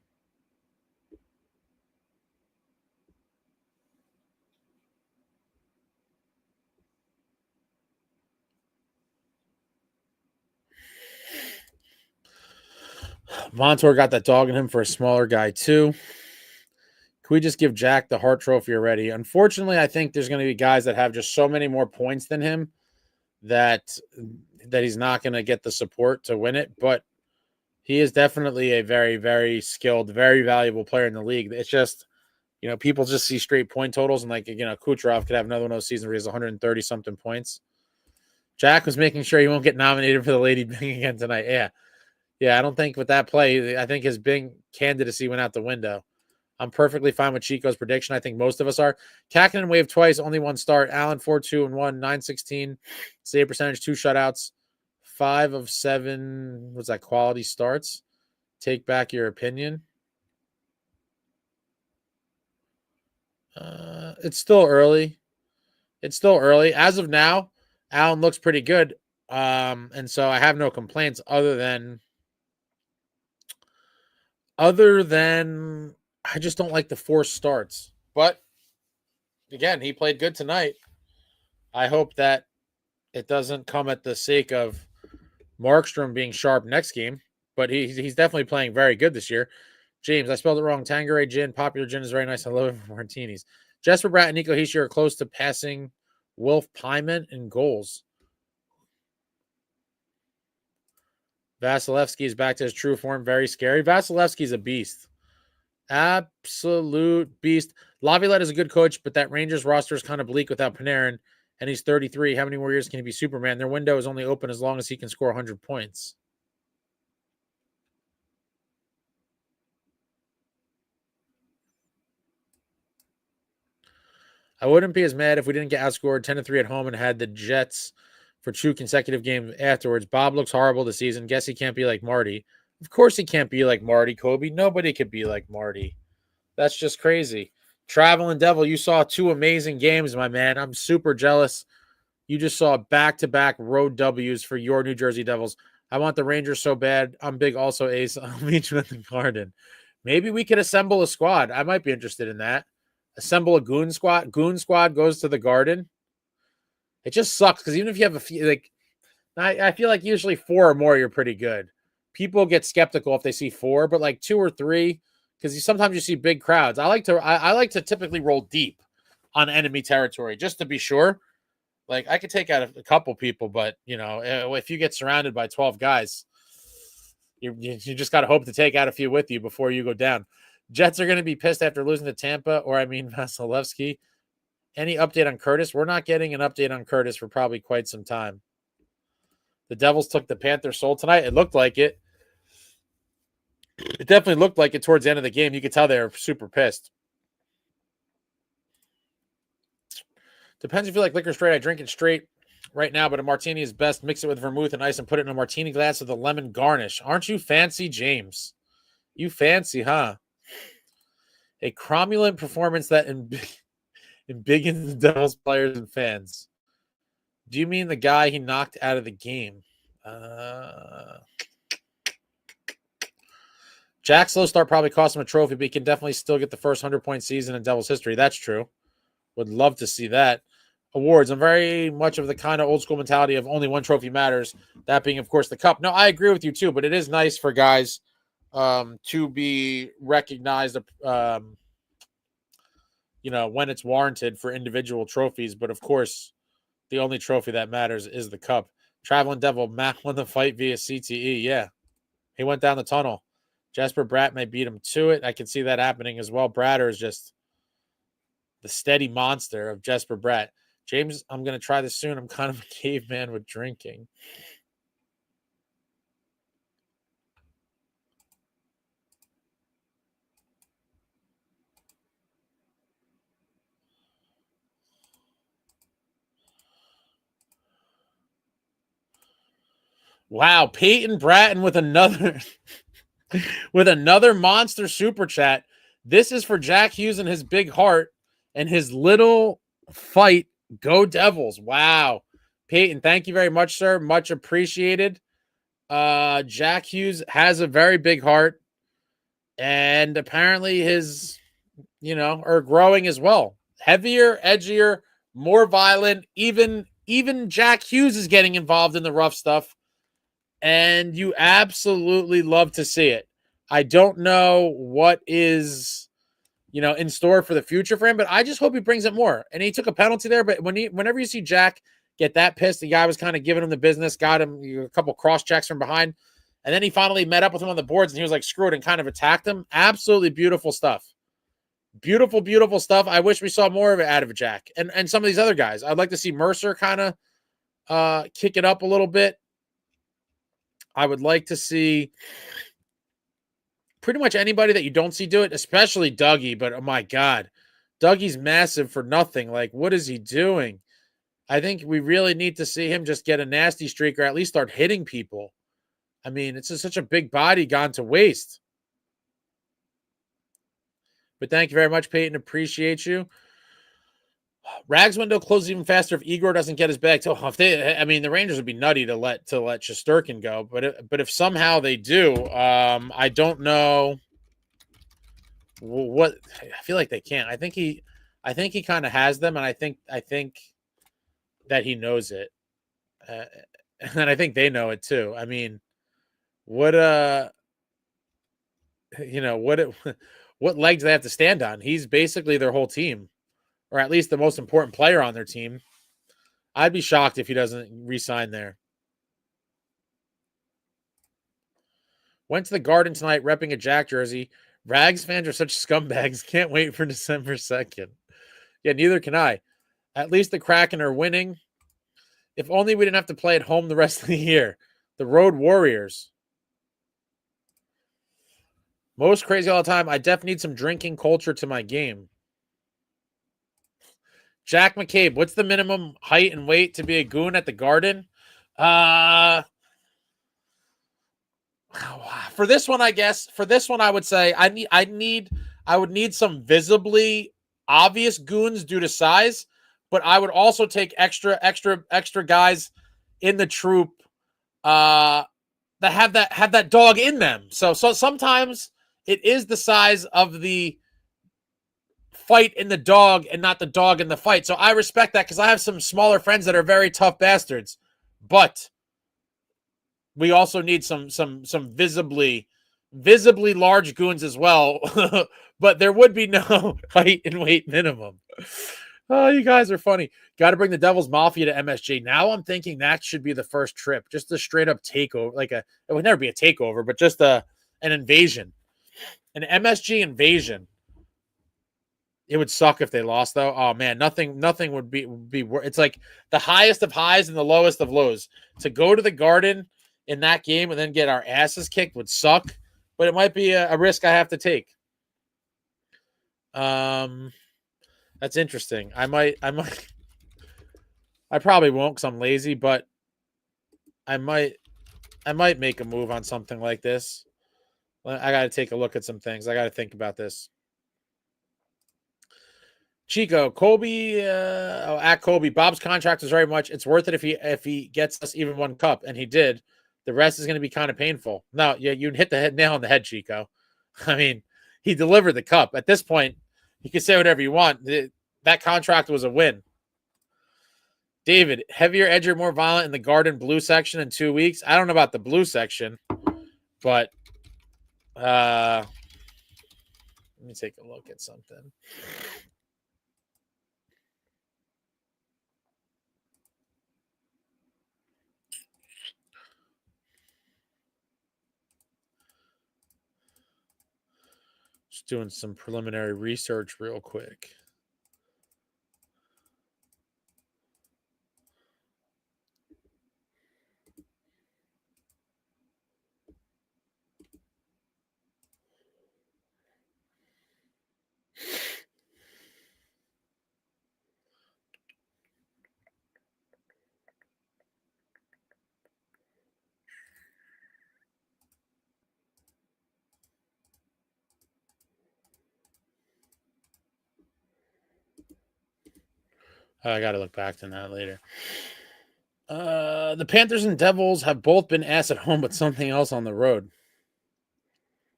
Montour got that dog in him for a smaller guy too. Can we just give Jack the Hart Trophy already? Unfortunately, I think there's going to be guys that have just so many more points than him that he's not going to get the support to win it. But he is definitely a very, very skilled, very valuable player in the league. It's just, people just see straight point totals, and Kucherov could have another one of those seasons where he has 130 something points. Jack was making sure he won't get nominated for the Lady Byng again tonight. Yeah, I don't think with that play, I think his Byng candidacy went out the window. I'm perfectly fine with Chico's prediction. I think most of us are. Kakinen waved twice, only one start. Allen 4-2-1, 916. Save percentage, 2 shutouts. 5 of 7, what's that, quality starts? Take back your opinion. It's still early. It's still early. As of now, Allen looks pretty good. And so I have no complaints other than I just don't like the forced starts. But again, he played good tonight. I hope that it doesn't come at the sake of Markstrom being sharp next game, but he's definitely playing very good this year. James, I spelled it wrong. Tanqueray gin, popular gin is very nice. I love it for martinis. Jesperbratt and nicohischier are close to passing Wolf Pyman in goals. Vasilevsky is back to his true form. Very scary. Vasilevsky's a beast. Absolute beast. Laviolette is a good coach, but that Rangers roster is kind of bleak without Panarin, and he's 33. How many more years can he be Superman? Their window is only open as long as he can score 100 points. I wouldn't be as mad if we didn't get outscored 10-3 at home and had the Jets for 2 consecutive games afterwards. Bob looks horrible this season. Guess he can't be like Marty. Of course he can't be like Marty, Kobe. Nobody could be like Marty. That's just crazy. Traveling Devil, you saw 2 amazing games, my man. I'm super jealous. You just saw back-to-back road W's for your New Jersey Devils. I want the Rangers so bad. I'm big also, Ace. I'll meet you at the Garden. Maybe we could assemble a squad. I might be interested in that. Assemble a goon squad. Goon squad goes to the Garden. It just sucks because even if you have a few, like, I feel like usually 4 or more, you're pretty good. People get skeptical if they see 4, but like 2 or 3, because sometimes you see big crowds. I like to typically roll deep on enemy territory just to be sure. Like I could take out a couple people, but if you get surrounded by 12 guys, you just got to hope to take out a few with you before you go down. Jets are going to be pissed after losing to Tampa, Vasilevsky. Any update on Curtis? We're not getting an update on Curtis for probably quite some time. The Devils took the Panthers soul tonight. It looked like it. It definitely looked like it towards the end of the game. You could tell they were super pissed. Depends if you like liquor straight. I drink it straight right now, but a martini is best. Mix it with vermouth and ice and put it in a martini glass with a lemon garnish. Aren't you fancy, James? You fancy, huh? A cromulent performance that embiggens the Devils players and fans. Do you mean the guy he knocked out of the game? Jack's slow start probably cost him a trophy, but he can definitely still get the first 100-point season in Devils history. That's true. Would love to see that. Awards. I'm very much of the kind of old school mentality of only one trophy matters. That being, of course, the cup. No, I agree with you too, but it is nice for guys to be recognized, when it's warranted for individual trophies. But of course, the only trophy that matters is the cup. Traveling Devil, Matt won the fight via CTE. Yeah, he went down the tunnel. Jesperbratt may beat him to it. I can see that happening as well. Bratter is just the steady monster of Jesperbratt. James, I'm going to try this soon. I'm kind of a caveman with drinking. Wow, Peyton Bratton with another monster super chat. This is for Jack Hughes and his big heart and his little fight. Go Devils. Wow. Peyton, thank you very much, sir. Much appreciated. Jack Hughes has a very big heart, and apparently his, are growing as well. Heavier, edgier, more violent. Even Jack Hughes is getting involved in the rough stuff, and you absolutely love to see it. I don't know what is, in store for the future for him, but I just hope he brings it more. And he took a penalty there, but whenever you see Jack get that pissed, the guy was kind of giving him the business, got him a couple cross checks from behind, and then he finally met up with him on the boards, and he was like, screw it, and kind of attacked him. Absolutely beautiful stuff. Beautiful, beautiful stuff. I wish we saw more of it out of Jack and some of these other guys. I'd like to see Mercer kind of kick it up a little bit. I would like to see pretty much anybody that you don't see do it, especially Dougie. But, oh, my God, Dougie's massive for nothing. Like, what is he doing? I think we really need to see him just get a nasty streak or at least start hitting people. I mean, it's such a big body gone to waste. But thank you very much, Peyton. Appreciate you. Rags window closes even faster if Igor doesn't get his bag. Oh, if they, I mean, the Rangers would be nutty to let Shesterkin go. But if somehow they do, I don't know what. I feel like they can't. I think he kind of has them, and I think that he knows it, and I think they know it too. I mean, what what leg do they have to stand on? He's basically their whole team, or at least the most important player on their team. I'd be shocked if he doesn't re-sign there. Went to the Garden tonight repping a Jack jersey. Rags fans are such scumbags. Can't wait for December 2nd. Yeah, neither can I. At least the Kraken are winning. If only we didn't have to play at home the rest of the year. The Road Warriors. Most crazy all the time. I definitely need some drinking culture to my game. Jack McCabe, what's the minimum height and weight to be a goon at the Garden? For this one, I guess. For this one, I would say I would need some visibly obvious goons due to size, but I would also take extra guys in the troop that have that dog in them. So sometimes it is the size of the fight in the dog and not the dog in the fight. So I respect that because I have some smaller friends that are very tough bastards, but we also need some visibly large goons as well. But there would be no height and weight minimum. Oh, you guys are funny. Got to bring the Devils Mafia to MSG. Now I'm thinking that should be the first trip, just a straight up takeover. It would never be a takeover, but just an invasion, an MSG invasion. It would suck if they lost, though. Oh man, nothing would be. It's like the highest of highs and the lowest of lows. To go to the Garden in that game and then get our asses kicked would suck, but it might be a risk I have to take. That's interesting. I probably won't because I'm lazy, but I might make a move on something like this. I got to take a look at some things. I got to think about this. Chico, Colby, at Colby, Bob's contract is very much. It's worth it if he gets us even one cup, and he did. The rest is going to be kind of painful. No, yeah, you hit the nail on the head, Chico. I mean, he delivered the cup. At this point, you can say whatever you want. That contract was a win. David, heavier, edgier, more violent in the Garden blue section in 2 weeks. I don't know about the blue section, but let me take a look at something. Just doing some preliminary research real quick. I got to look back to that later. The Panthers and Devils have both been ass at home, but something else on the road.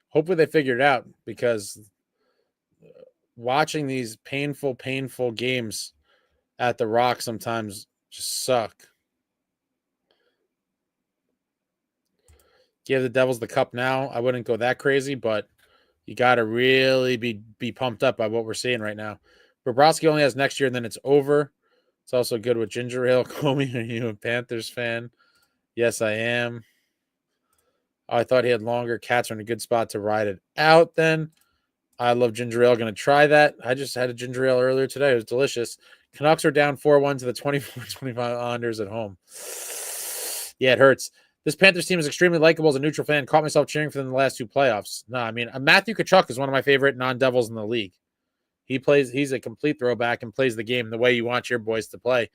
Hopefully they figure it out, because watching these painful games at the Rock sometimes just suck. Give the Devils the cup now. I wouldn't go that crazy, but you got to really be pumped up by what we're seeing right now. Bobrovsky only has next year, and then it's over. It's also good with ginger ale. Comey, are you a Panthers fan? Yes, I am. Oh, I thought he had longer. Cats are in a good spot to ride it out then. I love ginger ale. Going to try that. I just had a ginger ale earlier today. It was delicious. Canucks are down 4-1 to the 24-25 Islanders at home. Yeah, it hurts. This Panthers team is extremely likable as a neutral fan. Caught myself cheering for them in the last two playoffs. No, I mean, Matthew Tkachuk is one of my favorite non-Devils in the league. He's a complete throwback and plays the game the way you want your boys to play.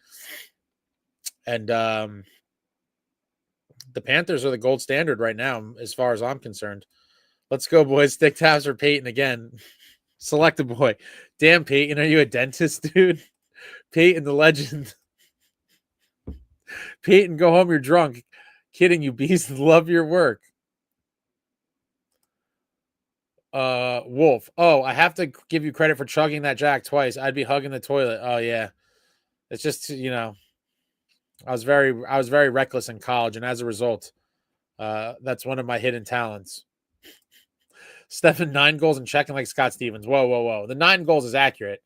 And the Panthers are the gold standard right now, as far as I'm concerned. Let's go, boys. Stick tabs for Peyton again. Select a boy. Damn, Peyton, are you a dentist, dude? Peyton, the legend. Peyton, go home, you're drunk. Kidding you, beast. Love your work. Wolf. Oh, I have to give you credit for chugging that Jack twice. I'd be hugging the toilet. Oh yeah. It's just, I was very reckless in college, and as a result, that's one of my hidden talents. Stephen, 9 goals and checking like Scott Stevens. Whoa. The 9 goals is accurate.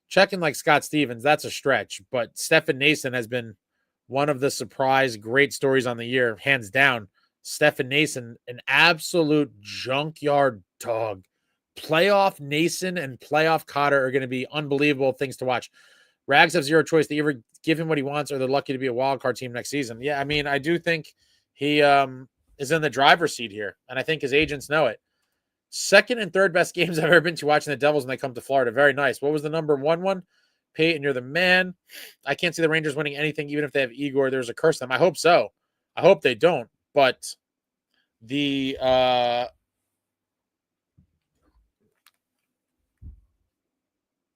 Checking like Scott Stevens, that's a stretch. But Stefan Nason has been one of the surprise great stories on the year, hands down. Stefan Nason, an absolute junkyard dog. Playoff Nason and playoff Cotter are going to be unbelievable things to watch. Rags have zero choice. They either give him what he wants or they're lucky to be a wild card team next season. Yeah, I mean, I do think he is in the driver's seat here, and I think his agents know it. Second and third best games I've ever been to watching the Devils when they come to Florida. Very nice. What was the number one? Peyton, you're the man. I can't see the Rangers winning anything, even if they have Igor. There's a curse to them. I hope so. I hope they don't. But the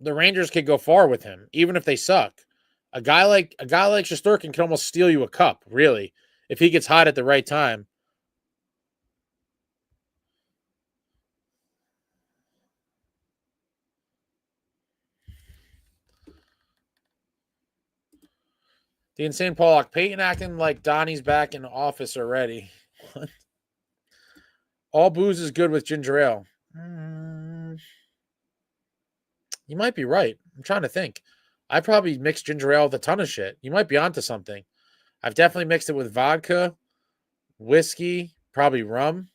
Rangers could go far with him, even if they suck. A guy like Shesterkin can almost steal you a cup, really, if he gets hot at the right time. The insane Pollock. Peyton acting like Donnie's back in the office already. What? All booze is good with ginger ale. You might be right. I'm trying to think. I probably mixed ginger ale with a ton of shit. You might be onto something. I've definitely mixed it with vodka, whiskey, probably rum.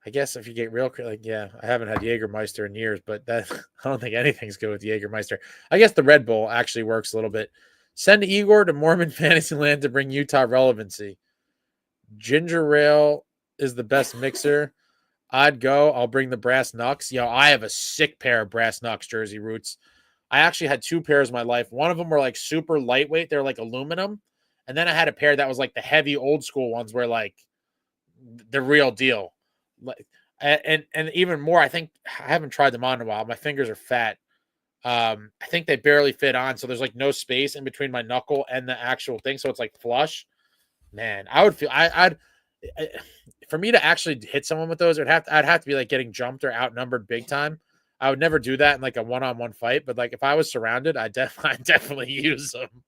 I guess if you get real, I haven't had Jägermeister in years, but I don't think anything's good with Jägermeister. I guess the Red Bull actually works a little bit. Send Igor to Mormon Fantasyland to bring Utah relevancy. Ginger ale is the best mixer. I'd go. I'll bring the brass knucks. I have a sick pair of brass knucks jersey roots. I actually had 2 pairs in my life. One of them were like super lightweight. They're like aluminum. And then I had a pair that was like the heavy old school ones where like the real deal. And even more, I think I haven't tried them on in a while. My fingers are fat. I think they barely fit on, so there's like no space in between my knuckle and the actual thing, so it's like flush. Man, I would feel I'd for me to actually hit someone with those, I'd have to be like getting jumped or outnumbered big time. I would never do that in like a one-on-one fight, but like if I was surrounded, I'd definitely use them.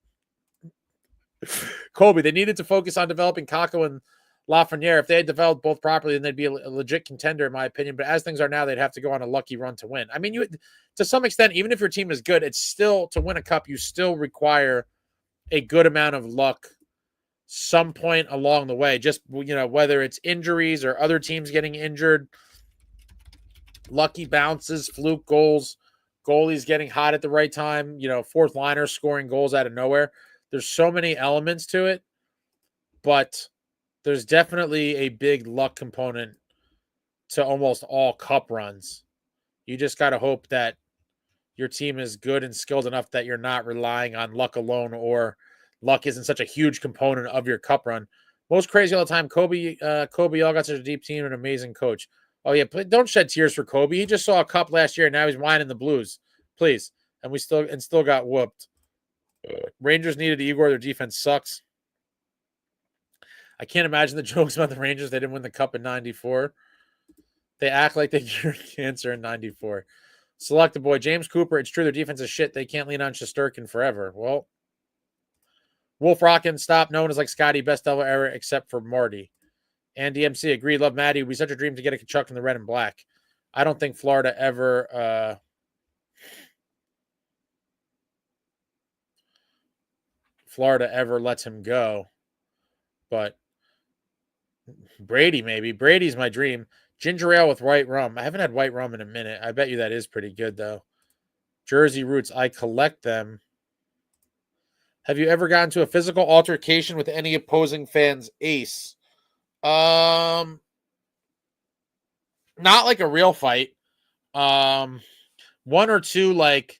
Colby, they needed to focus on developing Kako and Lafreniere. If they had developed both properly, then they'd be a legit contender, in my opinion. But as things are now, they'd have to go on a lucky run to win. I mean, to some extent, even if your team is good, it's still, to win a cup, you still require a good amount of luck some point along the way. Just, whether it's injuries or other teams getting injured, lucky bounces, fluke goals, goalies getting hot at the right time, fourth liners scoring goals out of nowhere. There's so many elements to it, but there's definitely a big luck component to almost all cup runs. You just got to hope that your team is good and skilled enough that you're not relying on luck alone, or luck isn't such a huge component of your cup run. Most crazy all the time. Kobe, y'all got such a deep team and an amazing coach. Oh yeah, don't shed tears for Kobe. He just saw a cup last year and now he's whining the Blues. Please. And still got whooped. Rangers needed Igor. Their defense sucks. I can't imagine the jokes about the Rangers. They didn't win the cup in 94. They act like they cured cancer in 94. Select a boy. James Cooper. It's true. Their defense is shit. They can't lean on Shesterkin forever. Well, Wolf Rockin' stop. No one is like Scotty. Best Devil ever except for Marty. And DMC agreed. Love Maddie. It would be such a dream to get a Kachuk in the red and black. I don't think Florida ever lets him go. But Brady, maybe. Brady's my dream. Ginger ale with white rum. I haven't had white rum in a minute. I bet you that is pretty good, though. Jersey roots. I collect them. Have you ever gotten to a physical altercation with any opposing fans' ace? Not like a real fight. One or two like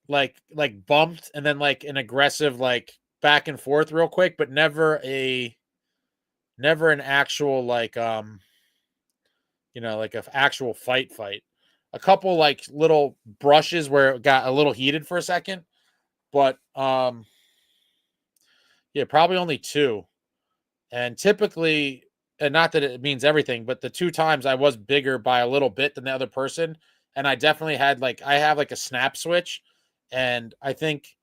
bumped and then like an aggressive like back and forth real quick, but never an actual like like an actual fight. a couple like little brushes where it got a little heated for a second, but yeah, probably only 2. And typically, and not that it means everything, but the 2 times I was bigger by a little bit than the other person, and I definitely had I have like a snap switch, and I think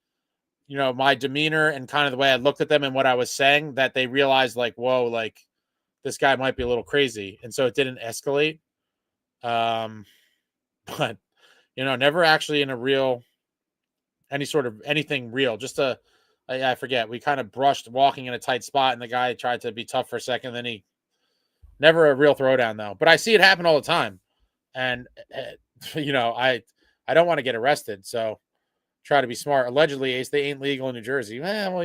my demeanor and kind of the way I looked at them and what I was saying, that they realized like, whoa, like this guy might be a little crazy, and so it didn't escalate. But never actually in a real any sort of anything real, just I forget. We kind of brushed walking in a tight spot, and the guy tried to be tough for a second. Then he never a real throwdown though. But I see it happen all the time, and I don't want to get arrested, so try to be smart. Allegedly, Ace, they ain't legal in New Jersey. Well,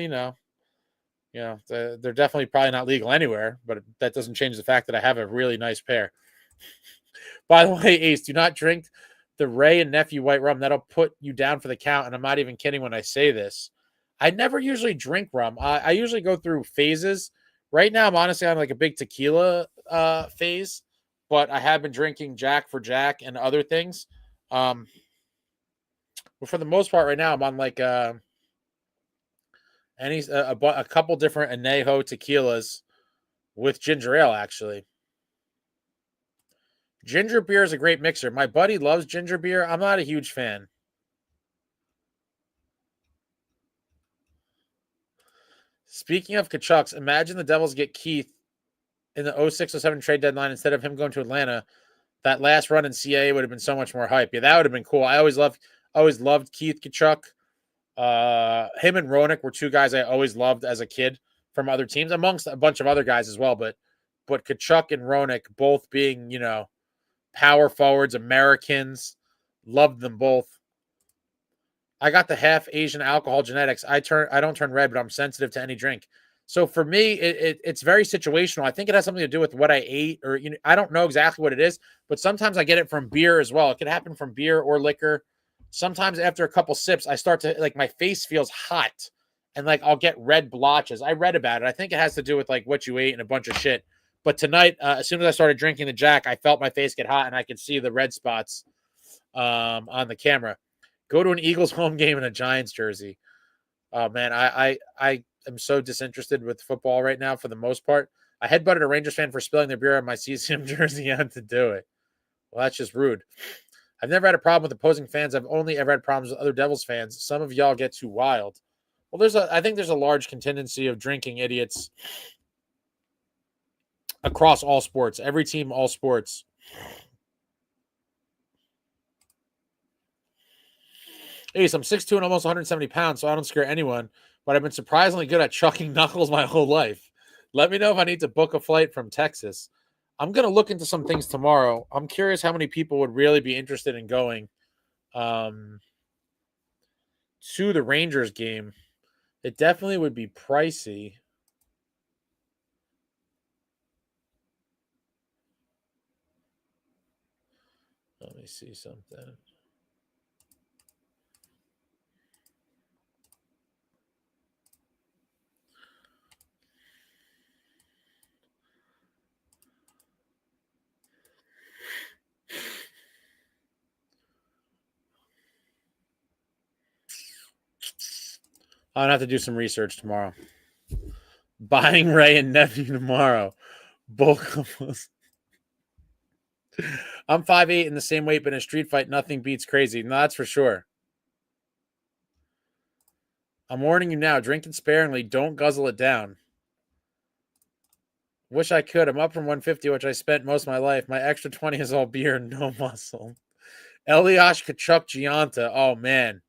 they're definitely probably not legal anywhere. But that doesn't change the fact that I have a really nice pair. By the way, Ace, do not drink the Ray and Nephew white rum. That'll put you down for the count. And I'm not even kidding when I say this. I never usually drink rum. I usually go through phases. Right now, I'm honestly on like a big tequila phase, but I have been drinking Jack for Jack and other things. But for the most part, right now, I'm on like a couple different Añejo tequilas with ginger ale, actually. Ginger beer is a great mixer. My buddy loves ginger beer. I'm not a huge fan. Speaking of Kachucks, imagine the Devils get Keith in the 06-07 trade deadline instead of him going to Atlanta. That last run in CA would have been so much more hype. Yeah, that would have been cool. I always loved Keith Kachuk. Him and Roenick were 2 guys I always loved as a kid from other teams, amongst a bunch of other guys as well. But Kachuk and Roenick both being, power forwards, Americans, loved them both. I got the half Asian alcohol genetics. I don't turn red, but I'm sensitive to any drink. So for me, it's very situational. I think it has something to do with what I ate, or I don't know exactly what it is, but sometimes I get it from beer as well. It can happen from beer or liquor. Sometimes after a couple sips, I start to my face feels hot, and I'll get red blotches. I read about it. I think it has to do with what you ate and a bunch of shit. But tonight, as soon as I started drinking the Jack, I felt my face get hot, and I could see the red spots on the camera. Go to an Eagles home game in a Giants jersey. Oh, man, I am so disinterested with football right now for the most part. I headbutted a Rangers fan for spilling their beer on my CCM jersey. I had to do it. Well, that's just rude. I've never had a problem with opposing fans. I've only ever had problems with other Devils fans. Some of y'all get too wild. Well, I think there's a large contingency of drinking idiots across all sports. Every team, all sports. Ace, I'm 6'2" and almost 170 pounds, so I don't scare anyone, but I've been surprisingly good at chucking knuckles my whole life. Let me know if I need to book a flight from Texas. I'm going to look into some things tomorrow. I'm curious how many people would really be interested in going to the Rangers game. It definitely would be pricey. Let me see something. I'll have to do some research tomorrow. Buying Ray and Nephew tomorrow. Both of us. I'm 5'8" in the same weight, but in a street fight, nothing beats crazy. No, that's for sure. I'm warning you now. Drink it sparingly. Don't guzzle it down. Wish I could. I'm up from 150, which I spent most of my life. My extra 20 is all beer and no muscle. Elias Kachuk Gianta. Oh, man.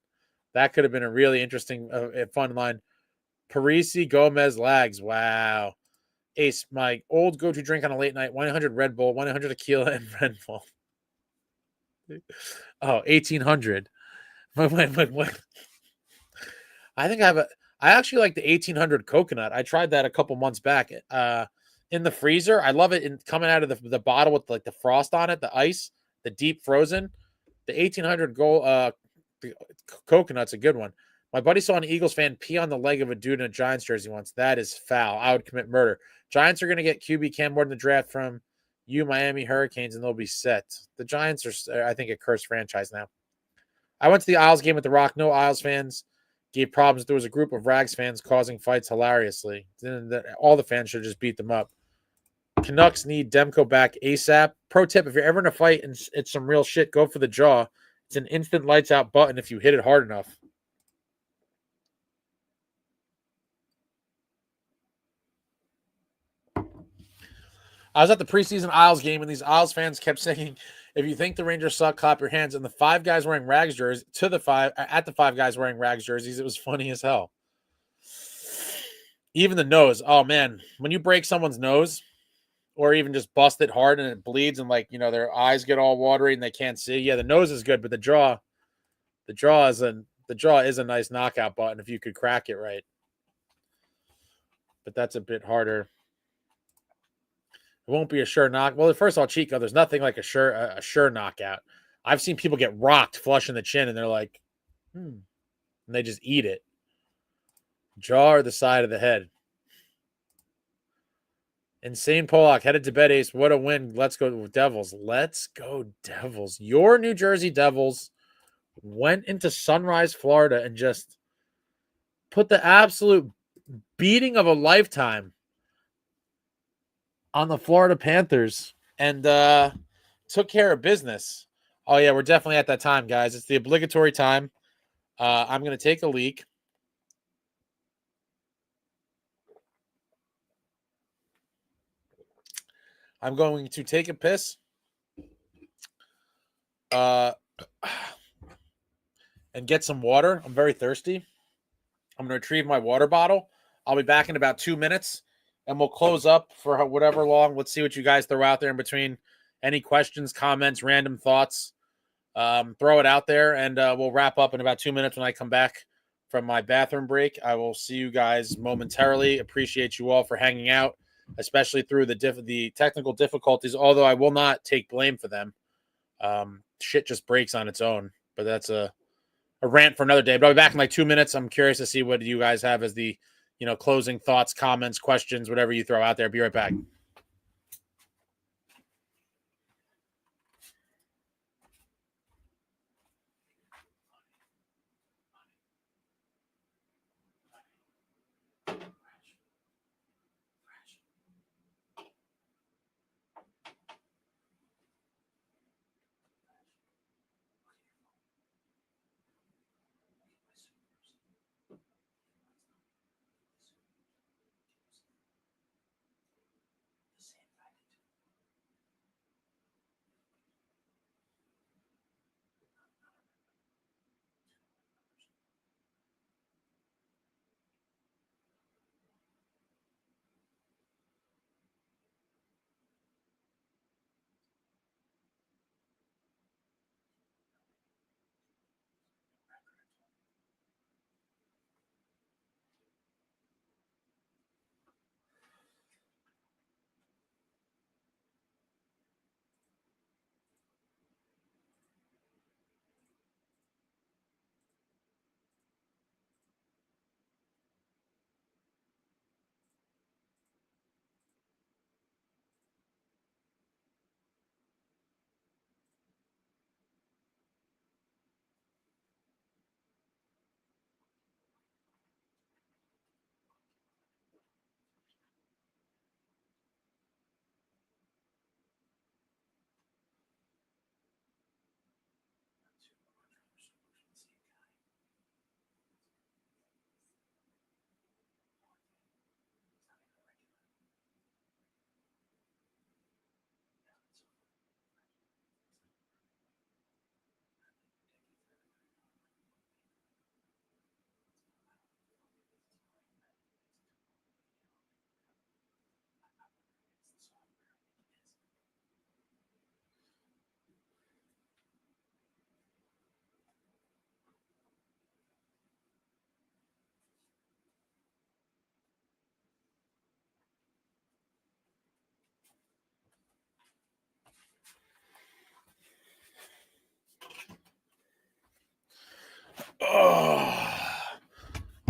That could have been a really interesting, fun line. Parisi Gomez Lags. Wow. Ace, my old go-to drink on a late night, 100 Red Bull, 100 tequila, and Red Bull. Oh, 1800. What? I think I actually like the 1800 coconut. I tried that a couple months back. In the freezer. I love it coming out of the bottle with the frost on it, the ice, the deep frozen. The 1800 coconut's a good one. My buddy saw an Eagles fan pee on the leg of a dude in a Giants jersey once. That is foul. I would commit murder. Giants are going to get QB Cam Ward in the draft from Miami Hurricanes, and they'll be set. The Giants are, I think, a cursed franchise now. I went to the Isles game with The Rock. No Isles fans gave problems. There was a group of Rags fans causing fights hilariously. Then all the fans should just beat them up. Canucks need Demko back ASAP. Pro tip, if you're ever in a fight and it's some real shit, go for the jaw. It's an instant lights out button if you hit it hard enough. I was at the preseason Isles game, and these Isles fans kept saying, if you think the Rangers suck, clap your hands. And the 5 guys wearing Rags jerseys, at the 5 guys wearing Rags jerseys, it was funny as hell. Even the nose. Oh, man. When you break someone's nose, or even just bust it hard and it bleeds and, like, you know, their eyes get all watery and they can't see. Yeah, the nose is good, but the jaw is a nice knockout button if you could crack it right. But that's a bit harder. It won't be a sure knock. Well, first of all, Chico, there's nothing like a sure knockout. I've seen people get rocked flush in the chin, and they're like, and they just eat it. Jaw or the side of the head. Insane Pollock, headed to bed, Ace. What a win. Let's go Devils. Let's go Devils. Your New Jersey Devils went into Sunrise, Florida, and just put the absolute beating of a lifetime on the Florida Panthers and took care of business. Oh, yeah, we're definitely at that time, guys. It's the obligatory time. I'm going to take a leak. I'm going to take a piss and get some water. I'm very thirsty. I'm going to retrieve my water bottle. I'll be back in about 2 minutes. And we'll close up for whatever long. Let's see what you guys throw out there in between. Any questions, comments, random thoughts. Throw it out there, and we'll wrap up in about 2 minutes when I come back from my bathroom break. I will see you guys momentarily. Appreciate you all for hanging out, especially through the technical difficulties, although I will not take blame for them. Shit just breaks on its own, but that's a rant for another day. But I'll be back in like 2 minutes. I'm curious to see what you guys have as the closing thoughts, comments, questions, whatever you throw out there. Be right back.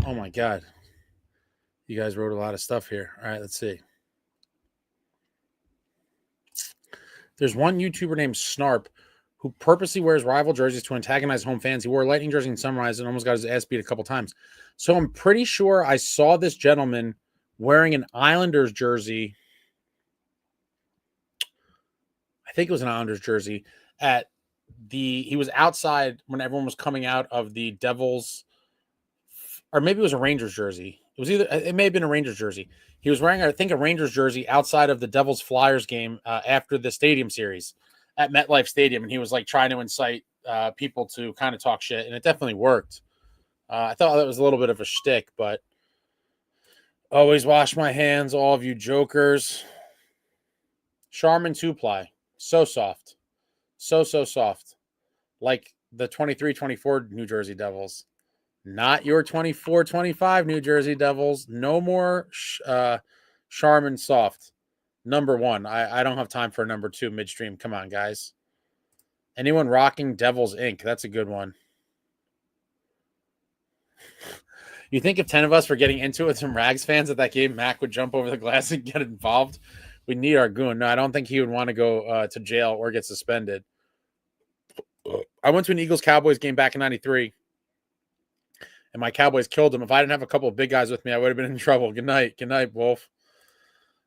Oh my God. You guys wrote a lot of stuff here. All right, let's see. There's one YouTuber named Snarp who purposely wears rival jerseys to antagonize home fans. He wore a Lightning jersey in Sunrise and almost got his ass beat a couple times. So I'm pretty sure I saw this gentleman wearing an Islanders jersey. I think it was an Islanders jersey he was outside when everyone was coming out of the Devils, or maybe it was a Rangers jersey. It may have been a Rangers jersey. He was wearing, I think, a Rangers jersey outside of the Devils Flyers game after the stadium series at MetLife Stadium. And he was like trying to incite people to kind of talk shit. And it definitely worked. I thought that was a little bit of a shtick, but always wash my hands, all of you jokers. Charmin 2-ply. So soft. So soft. Like the 23-24 New Jersey Devils. Not your 24-25 New Jersey Devils. No more Charmin soft. Number 1. I don't have time for number 2 midstream. Come on, guys. Anyone rocking Devils Inc? That's a good one. You think if 10 of us were getting into it with some Rags fans at that game, Mac would jump over the glass and get involved? We need our goon. No, I don't think he would want to go to jail or get suspended. I went to an Eagles-Cowboys game back in 93. And my Cowboys killed him. If I didn't have a couple of big guys with me, I would have been in trouble. Good night. Good night, Wolf.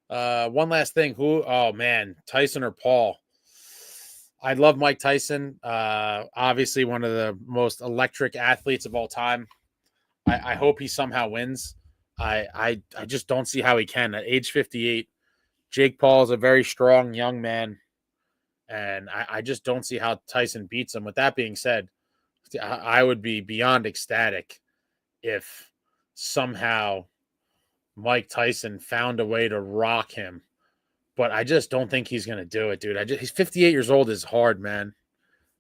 One last thing. Oh, man. Tyson or Paul? I love Mike Tyson. Obviously, one of the most electric athletes of all time. I hope he somehow wins. I just don't see how he can. At age 58, Jake Paul is a very strong young man. And I just don't see how Tyson beats him. With that being said, I would be beyond ecstatic if somehow Mike Tyson found a way to rock him. But I just don't think he's going to do it, dude. He's 58 years old is hard, man.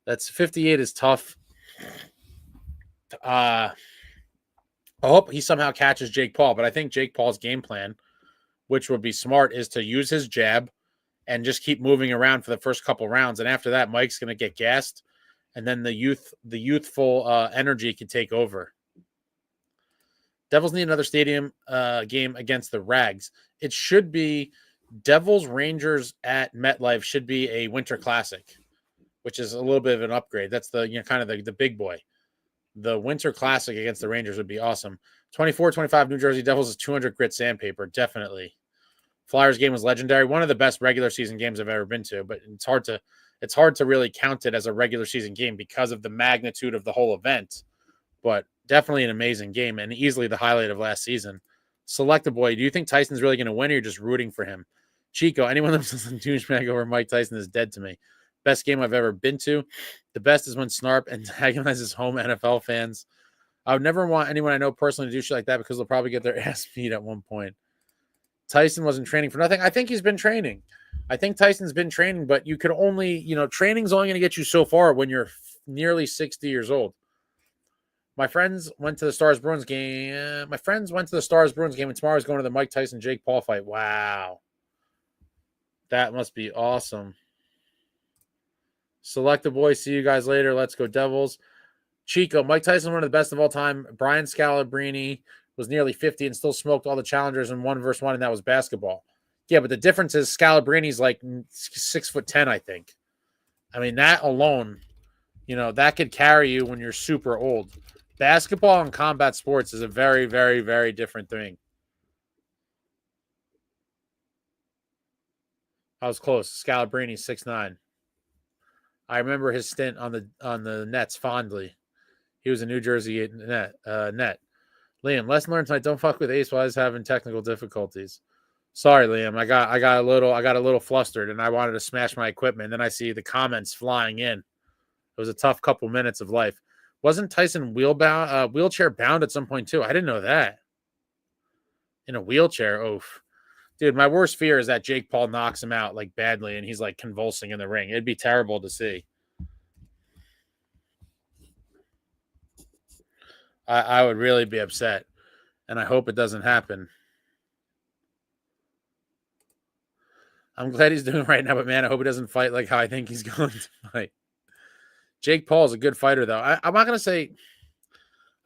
58 is tough. I hope he somehow catches Jake Paul, but I think Jake Paul's game plan, which would be smart, is to use his jab and just keep moving around for the first couple rounds. And after that, Mike's going to get gassed, and then the youthful energy can take over. Devils need another stadium game against the Rags. It should be Devils Rangers at MetLife should be a winter classic, which is a little bit of an upgrade. That's the kind of the big boy. The winter classic against the Rangers would be awesome. 24-25 New Jersey Devils is 200 grit sandpaper, definitely. Flyers game was legendary. One of the best regular season games I've ever been to, but it's hard to really count it as a regular season game because of the magnitude of the whole event. But definitely an amazing game and easily the highlight of last season. Select a boy. Do you think Tyson's really going to win or you're just rooting for him? Chico, anyone that says douchebag over Mike Tyson is dead to me. Best game I've ever been to. The best is when Snarp antagonizes home NFL fans. I would never want anyone I know personally to do shit like that because they'll probably get their ass beat at one point. Tyson wasn't training for nothing. I think he's been training. I think Tyson's been training, but you could only, training's only going to get you so far when you're nearly 60 years old. My friends went to the Stars-Bruins game. And tomorrow's going to the Mike Tyson-Jake Paul fight. Wow. That must be awesome. Select the boys. See you guys later. Let's go Devils. Chico, Mike Tyson, one of the best of all time. Brian Scalabrine was nearly 50 and still smoked all the challengers in 1-versus-1, and that was basketball. Yeah, but the difference is Scalabrine's like 6'10", I think. I mean, that alone, that could carry you when you're super old. Basketball and combat sports is a very, very, very different thing. I was close. Scalabrini, 6'9". I remember his stint on the Nets fondly. He was a New Jersey net. Liam, lesson learned tonight: don't fuck with Ace while he's having technical difficulties. Sorry, Liam. I got a little flustered and I wanted to smash my equipment. And then I see the comments flying in. It was a tough couple minutes of life. Wasn't Tyson wheelchair bound at some point too? I didn't know that. In a wheelchair, oof. Dude, my worst fear is that Jake Paul knocks him out like badly and he's like convulsing in the ring. It'd be terrible to see. I would really be upset, and I hope it doesn't happen. I'm glad he's doing it right now, but man, I hope he doesn't fight like how I think he's going to fight. Jake Paul is a good fighter, though. I'm not going to say,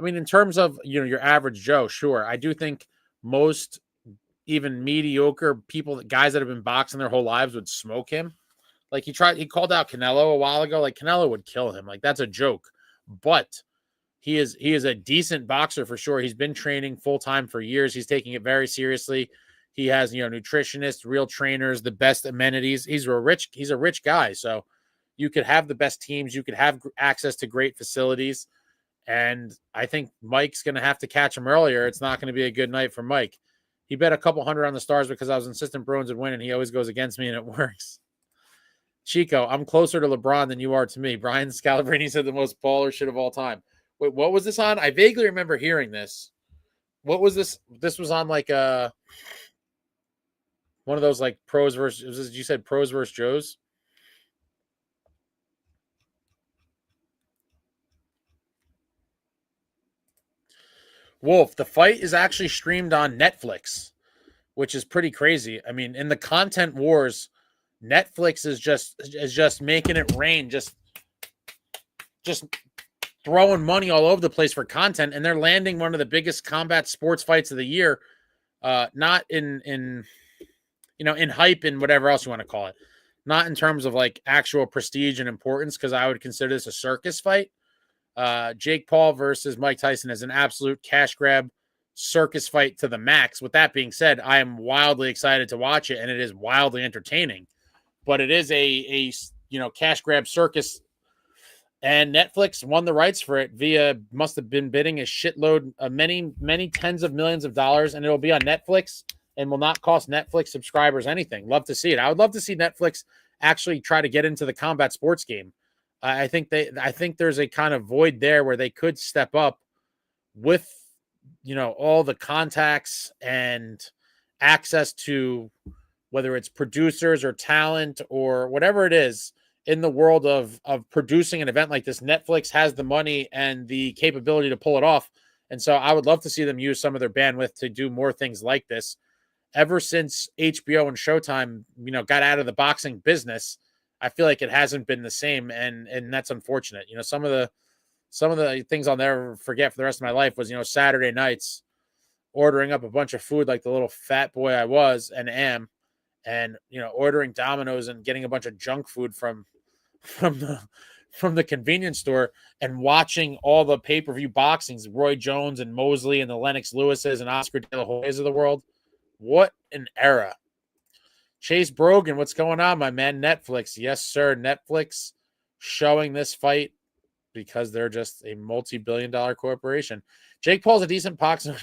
in terms of, your average Joe, sure. I do think most even mediocre people, guys that have been boxing their whole lives would smoke him. Like he called out Canelo a while ago. Like Canelo would kill him. Like that's a joke. But he is a decent boxer for sure. He's been training full time for years. He's taking it very seriously. He has, nutritionists, real trainers, the best amenities. He's a rich guy. So you could have the best teams. You could have access to great facilities. And I think Mike's going to have to catch him earlier. It's not going to be a good night for Mike. He bet a couple hundred on the Stars because I was insistent Bruins would win, and he always goes against me, and it works. Chico, I'm closer to LeBron than you are to me. Brian Scalabrine said the most baller shit of all time. Wait, what was this on? I vaguely remember hearing this. What was this? This was on like one of those like pros versus, you said pros versus Joes? Wolf, the fight is actually streamed on Netflix, which is pretty crazy. I mean, in the content wars, Netflix is just making it rain, just throwing money all over the place for content, and they're landing one of the biggest combat sports fights of the year. Not in hype and whatever else you want to call it. Not in terms of like actual prestige and importance, because I would consider this a circus fight. Jake Paul versus Mike Tyson is an absolute cash grab circus fight to the max. With that being said, I am wildly excited to watch it, and it is wildly entertaining. But it is a cash grab circus, and Netflix won the rights for it via, must have been bidding a shitload, many tens of millions of dollars, and it will be on Netflix and will not cost Netflix subscribers anything. Love to see it. I would love to see Netflix actually try to get into the combat sports game. I think there's a kind of void there where they could step up with, all the contacts and access to whether it's producers or talent or whatever it is in the world of producing an event like this. Netflix has the money and the capability to pull it off. And so I would love to see them use some of their bandwidth to do more things like this. Ever since HBO and Showtime, got out of the boxing business, I feel like it hasn't been the same, and that's unfortunate. Some of the things I'll never forget for the rest of my life was, Saturday nights ordering up a bunch of food like the little fat boy I was and am, and ordering Domino's and getting a bunch of junk food from the convenience store and watching all the pay-per-view boxings, Roy Jones and Mosley and the Lennox Lewises and Oscar De La Hoyas of the world. What an era. Chase Brogan, what's going on, my man? Netflix. Yes, sir. Netflix showing this fight because they're just a multi-billion-dollar corporation. Jake Paul's a decent boxer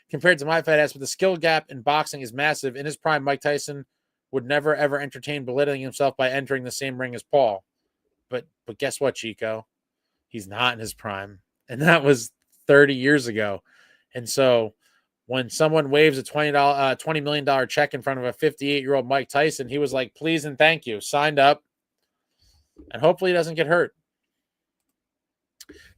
compared to my fat ass, but the skill gap in boxing is massive. In his prime, Mike Tyson would never, ever entertain belittling himself by entering the same ring as Paul. But guess what, Chico? He's not in his prime. And that was 30 years ago. And so when someone waves a $20 million check in front of a 58-year-old Mike Tyson, he was like, please and thank you. Signed up. And hopefully he doesn't get hurt.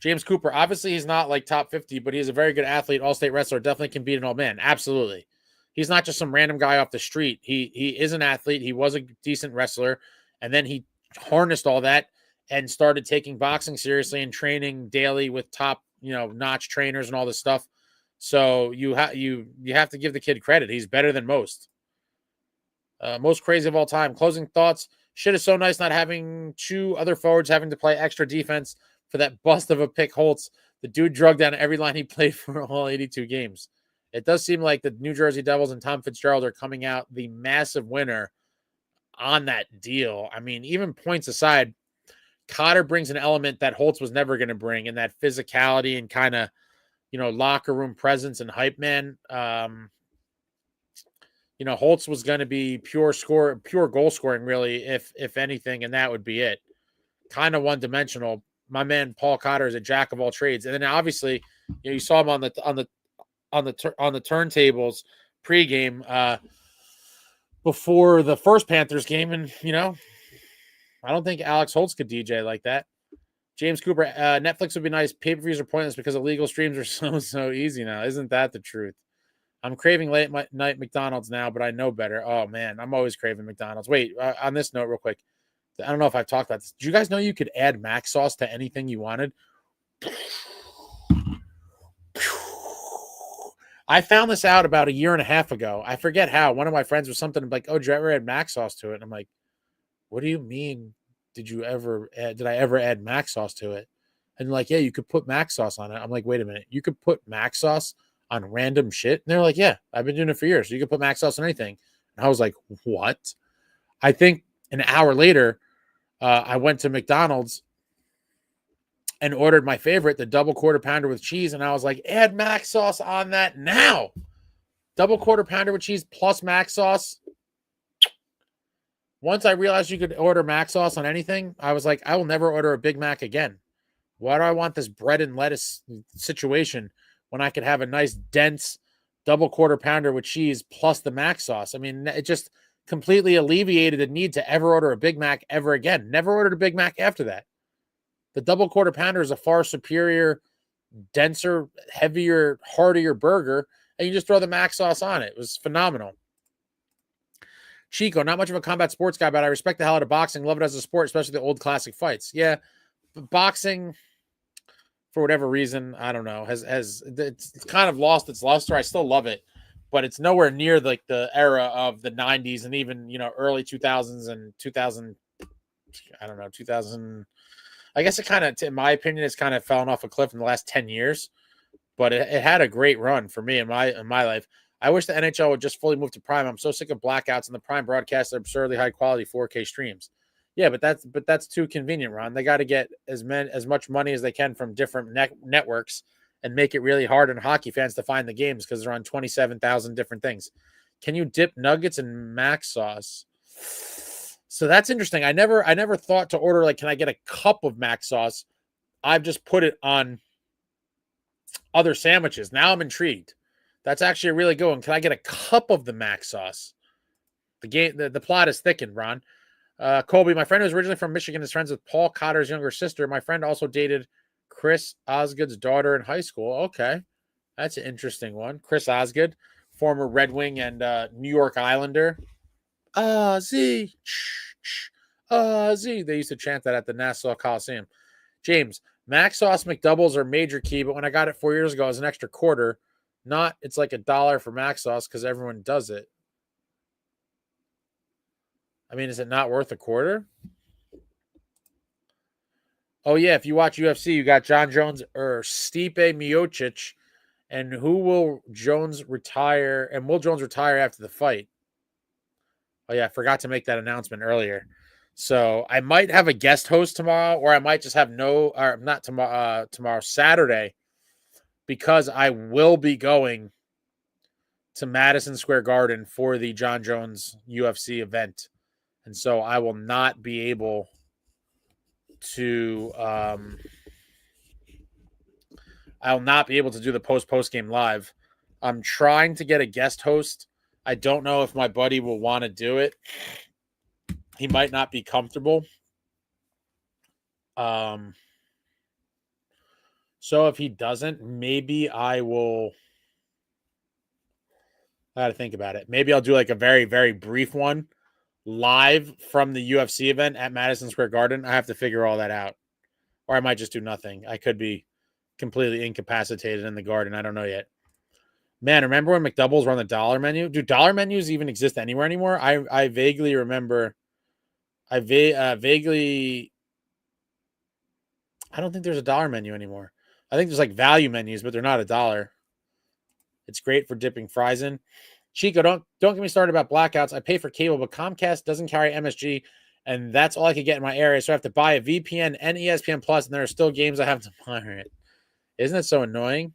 James Cooper, obviously he's not like top 50, but he's a very good athlete, all-state wrestler, definitely can beat an old man. Absolutely. He's not just some random guy off the street. He is an athlete. He was a decent wrestler. And then he harnessed all that and started taking boxing seriously and training daily with top, notch trainers and all this stuff. So you have to give the kid credit. He's better than most. Most crazy of all time. Closing thoughts. Shit is so nice not having two other forwards having to play extra defense for that bust of a pick Holtz. The dude drugged down every line he played for all 82 games. It does seem like the New Jersey Devils and Tom Fitzgerald are coming out the massive winner on that deal. I mean, even points aside, Cotter brings an element that Holtz was never going to bring, and that physicality and kind of, locker room presence and hype man. Holtz was going to be pure goal scoring, really, if anything, and that would be it. Kind of one-dimensional. My man Paul Cotter is a jack of all trades, and then obviously, you saw him on the turntables pregame before the first Panthers game, and I don't think Alex Holtz could DJ like that. James Cooper, Netflix would be nice. Pay-per-views are pointless because illegal streams are so easy now. Isn't that the truth? I'm craving late night McDonald's now, but I know better. Oh, man, I'm always craving McDonald's. Wait, on this note real quick, I don't know if I've talked about this. Did you guys know you could add mac sauce to anything you wanted? I found this out about a year and a half ago. I forget how. One of my friends was something like, oh, did you ever add mac sauce to it? And I'm like, what do you mean? Did I ever add mac sauce to it? And like, yeah, you could put mac sauce on it. I'm like, wait a minute, you could put mac sauce on random shit? And they're like, yeah, I've been doing it for years. So you could put mac sauce on anything. And I was like, what? I think an hour later, I went to McDonald's and ordered my favorite, the double quarter pounder with cheese. And I was like, add mac sauce on that now. Double quarter pounder with cheese plus mac sauce. Once I realized you could order mac sauce on anything, I was like, I will never order a Big Mac again. Why do I want this bread and lettuce situation when I could have a nice, dense double quarter pounder with cheese plus the mac sauce? I mean, it just completely alleviated the need to ever order a Big Mac ever again. Never ordered a Big Mac after that. The double quarter pounder is a far superior, denser, heavier, heartier burger, and you just throw the mac sauce on it. It was phenomenal. Chico, not much of a combat sports guy, but I respect the hell out of boxing. Love it as a sport, especially the old classic fights. Yeah, but boxing, for whatever reason, I don't know, has it's kind of lost its luster. I still love it, but it's nowhere near like the era of the 90s and even, early 2000s and 2000. I don't know, 2000. I guess it kind of, in my opinion, it's kind of fallen off a cliff in the last 10 years, but it had a great run for me in my life. I wish the NHL would just fully move to Prime. I'm so sick of blackouts and the Prime broadcasts are absurdly high quality 4K streams. Yeah, but that's too convenient, Ron. They got to get as much money as they can from different networks and make it really hard on hockey fans to find the games because they're on 27,000 different things. Can you dip nuggets in mac sauce? So that's interesting. I never thought to order, like, can I get a cup of mac sauce? I've just put it on other sandwiches. Now I'm intrigued. That's actually a really good one. Can I get a cup of the mac sauce? The plot is thickened, Ron. Colby, my friend who's originally from Michigan is friends with Paul Cotter's younger sister. My friend also dated Chris Osgood's daughter in high school. Okay. That's an interesting one. Chris Osgood, former Red Wing and New York Islander. Ozzy. Ozzy. They used to chant that at the Nassau Coliseum. James, mac sauce McDoubles are major key, but when I got it 4 years ago, it was an extra quarter. Not, it's like $1 for mac sauce because everyone does it. I mean, is it not worth a quarter? Oh, yeah. If you watch UFC, you got John Jones or Stipe Miocic. And who will Jones retire? And will Jones retire after the fight? Oh, yeah. I forgot to make that announcement earlier. So I might have a guest host tomorrow, or I might just have not tomorrow, Saturday, because I will be going to Madison Square Garden for the John Jones UFC event. And so I will not be able to do the post-game live. I'm trying to get a guest host. I don't know if my buddy will want to do it. He might not be comfortable. So if he doesn't, maybe I will. I got to think about it. Maybe I'll do like a very, very brief one live from the UFC event at Madison Square Garden. I have to figure all that out. Or I might just do nothing. I could be completely incapacitated in the garden. I don't know yet. Man, remember when McDoubles were on the dollar menu? Do dollar menus even exist anywhere anymore? I vaguely remember. I don't think there's a dollar menu anymore. I think there's like value menus, but they're not $1. It's great for dipping fries in. Chico, don't get me started about blackouts. I pay for cable, but Comcast doesn't carry MSG, and that's all I could get in my area. So I have to buy a VPN and ESPN Plus, and there are still games I have to pirate. Isn't it so annoying?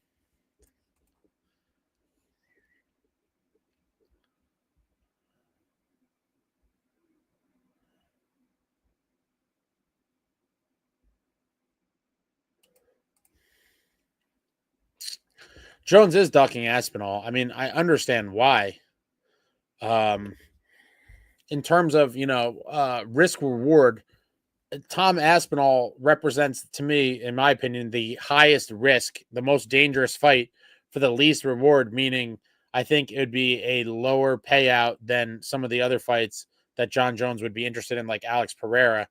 Jones is ducking Aspinall. I mean, I understand why. In terms of, risk reward, Tom Aspinall represents, to me, in my opinion, the highest risk, the most dangerous fight for the least reward, meaning I think it would be a lower payout than some of the other fights that John Jones would be interested in, like Alex Pereira.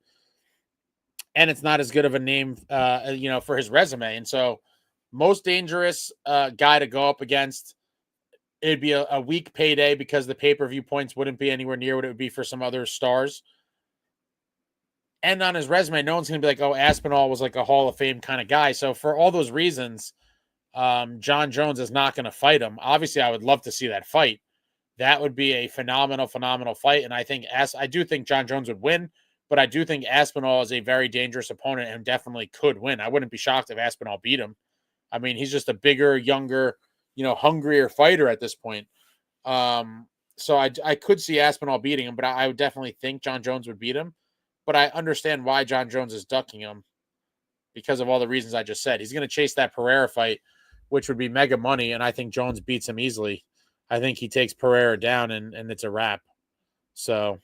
And it's not as good of a name, for his resume. And so most dangerous guy to go up against, it'd be a weak payday because the pay-per-view points wouldn't be anywhere near what it would be for some other stars. And on his resume, no one's going to be like, oh, Aspinall was like a Hall of Fame kind of guy. So for all those reasons, John Jones is not going to fight him. Obviously, I would love to see that fight. That would be a phenomenal fight. And I do think John Jones would win, but I do think Aspinall is a very dangerous opponent and definitely could win. I wouldn't be shocked if Aspinall beat him. I mean, he's just a bigger, younger, hungrier fighter at this point. So I could see Aspinall beating him, but I would definitely think John Jones would beat him. But I understand why John Jones is ducking him because of all the reasons I just said. He's going to chase that Pereira fight, which would be mega money, and I think Jones beats him easily. I think he takes Pereira down, and it's a wrap. So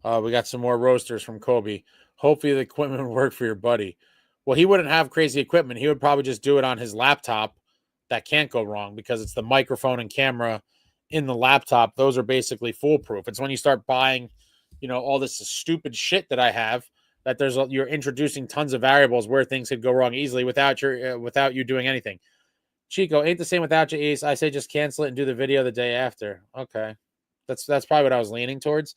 we got some more roasters from Kobe. Hopefully the equipment would work for your buddy. Well, he wouldn't have crazy equipment. He would probably just do it on his laptop. That can't go wrong because it's the microphone and camera in the laptop. Those are basically foolproof. It's when you start buying, all this stupid shit that I have that you're introducing tons of variables where things could go wrong easily without you doing anything. Chico, ain't the same without you, Ace. I say just cancel it and do the video the day after. Okay. That's probably what I was leaning towards.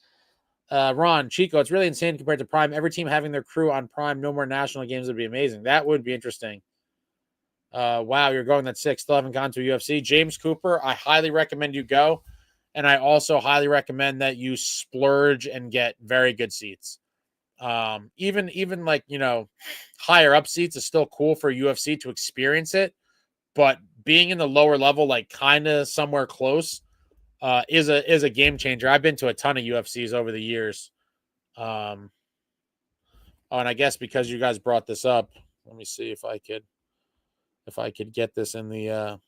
Ron, Chico, it's really insane compared to Prime. Every team having their crew on Prime, no more national games would be amazing. That would be interesting. Wow, you're going that 6. Still haven't gone to UFC. James Cooper, I highly recommend you go. And I also highly recommend that you splurge and get very good seats. Even like, higher up seats is still cool for UFC to experience it. But being in the lower level, like kind of somewhere close, is a game changer. I've been to a ton of UFCs over the years. And I guess because you guys brought this up, let me see if I could get this in the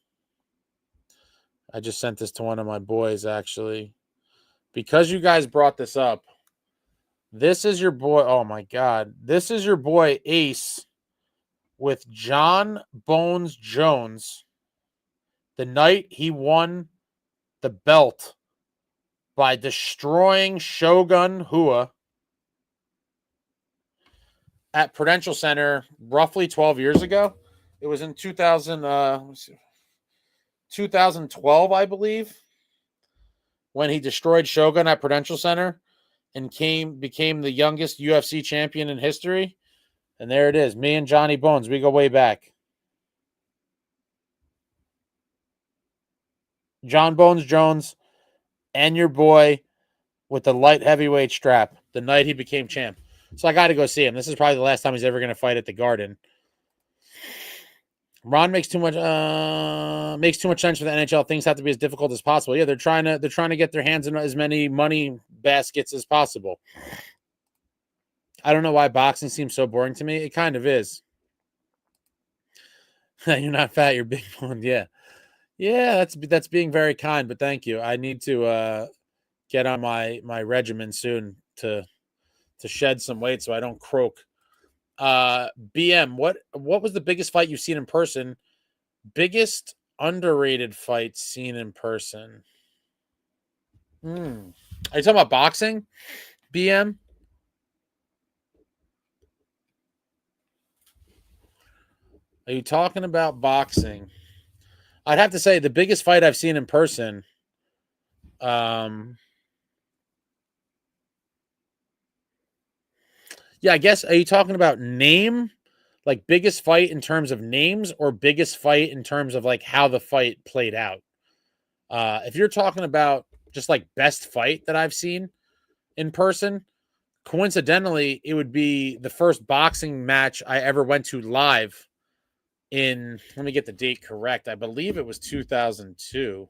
I just sent this to one of my boys actually. Because you guys brought this up, this is your boy. Oh my God. This is your boy Ace with John Bones Jones the night he won the belt by destroying Shogun Hua at Prudential Center roughly 12 years ago. It was in 2012, I believe, when he destroyed Shogun at Prudential Center and became the youngest UFC champion in history. And there it is. Me and Johnny Bones. We go way back. John Bones Jones and your boy with the light heavyweight strap the night he became champ. So I got to go see him. This is probably the last time he's ever going to fight at the Garden. Ron makes too much sense for the NHL. Things have to be as difficult as possible. Yeah, they're trying to get their hands in as many money baskets as possible. I don't know why boxing seems so boring to me. It kind of is. You're not fat, you're big boned. Yeah. Yeah, that's being very kind, but thank you. I need to get on my regimen soon to shed some weight so I don't croak. BM, what was the biggest fight you've seen in person? Biggest underrated fight seen in person? Are you talking about boxing, BM? Are you talking about boxing? I'd have to say the biggest fight I've seen in person. Yeah, I guess, are you talking about name? Like biggest fight in terms of names or biggest fight in terms of like how the fight played out? If you're talking about just like best fight that I've seen in person, coincidentally, it would be the first boxing match I ever went to live in, let me get the date correct. I believe it was 2002.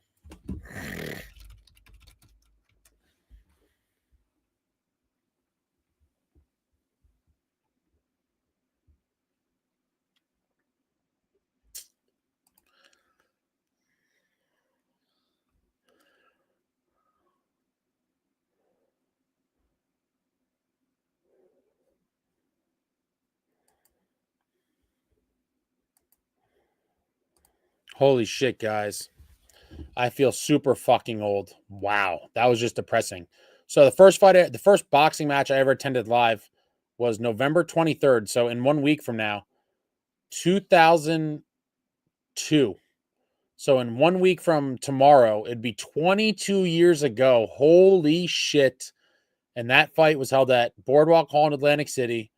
Holy shit, guys. I feel super fucking old. Wow. That was just depressing. So the first boxing match I ever attended live was November 23rd. So in 1 week from now, 2002. So in 1 week from tomorrow, it'd be 22 years ago. Holy shit. And that fight was held at Boardwalk Hall in Atlantic City,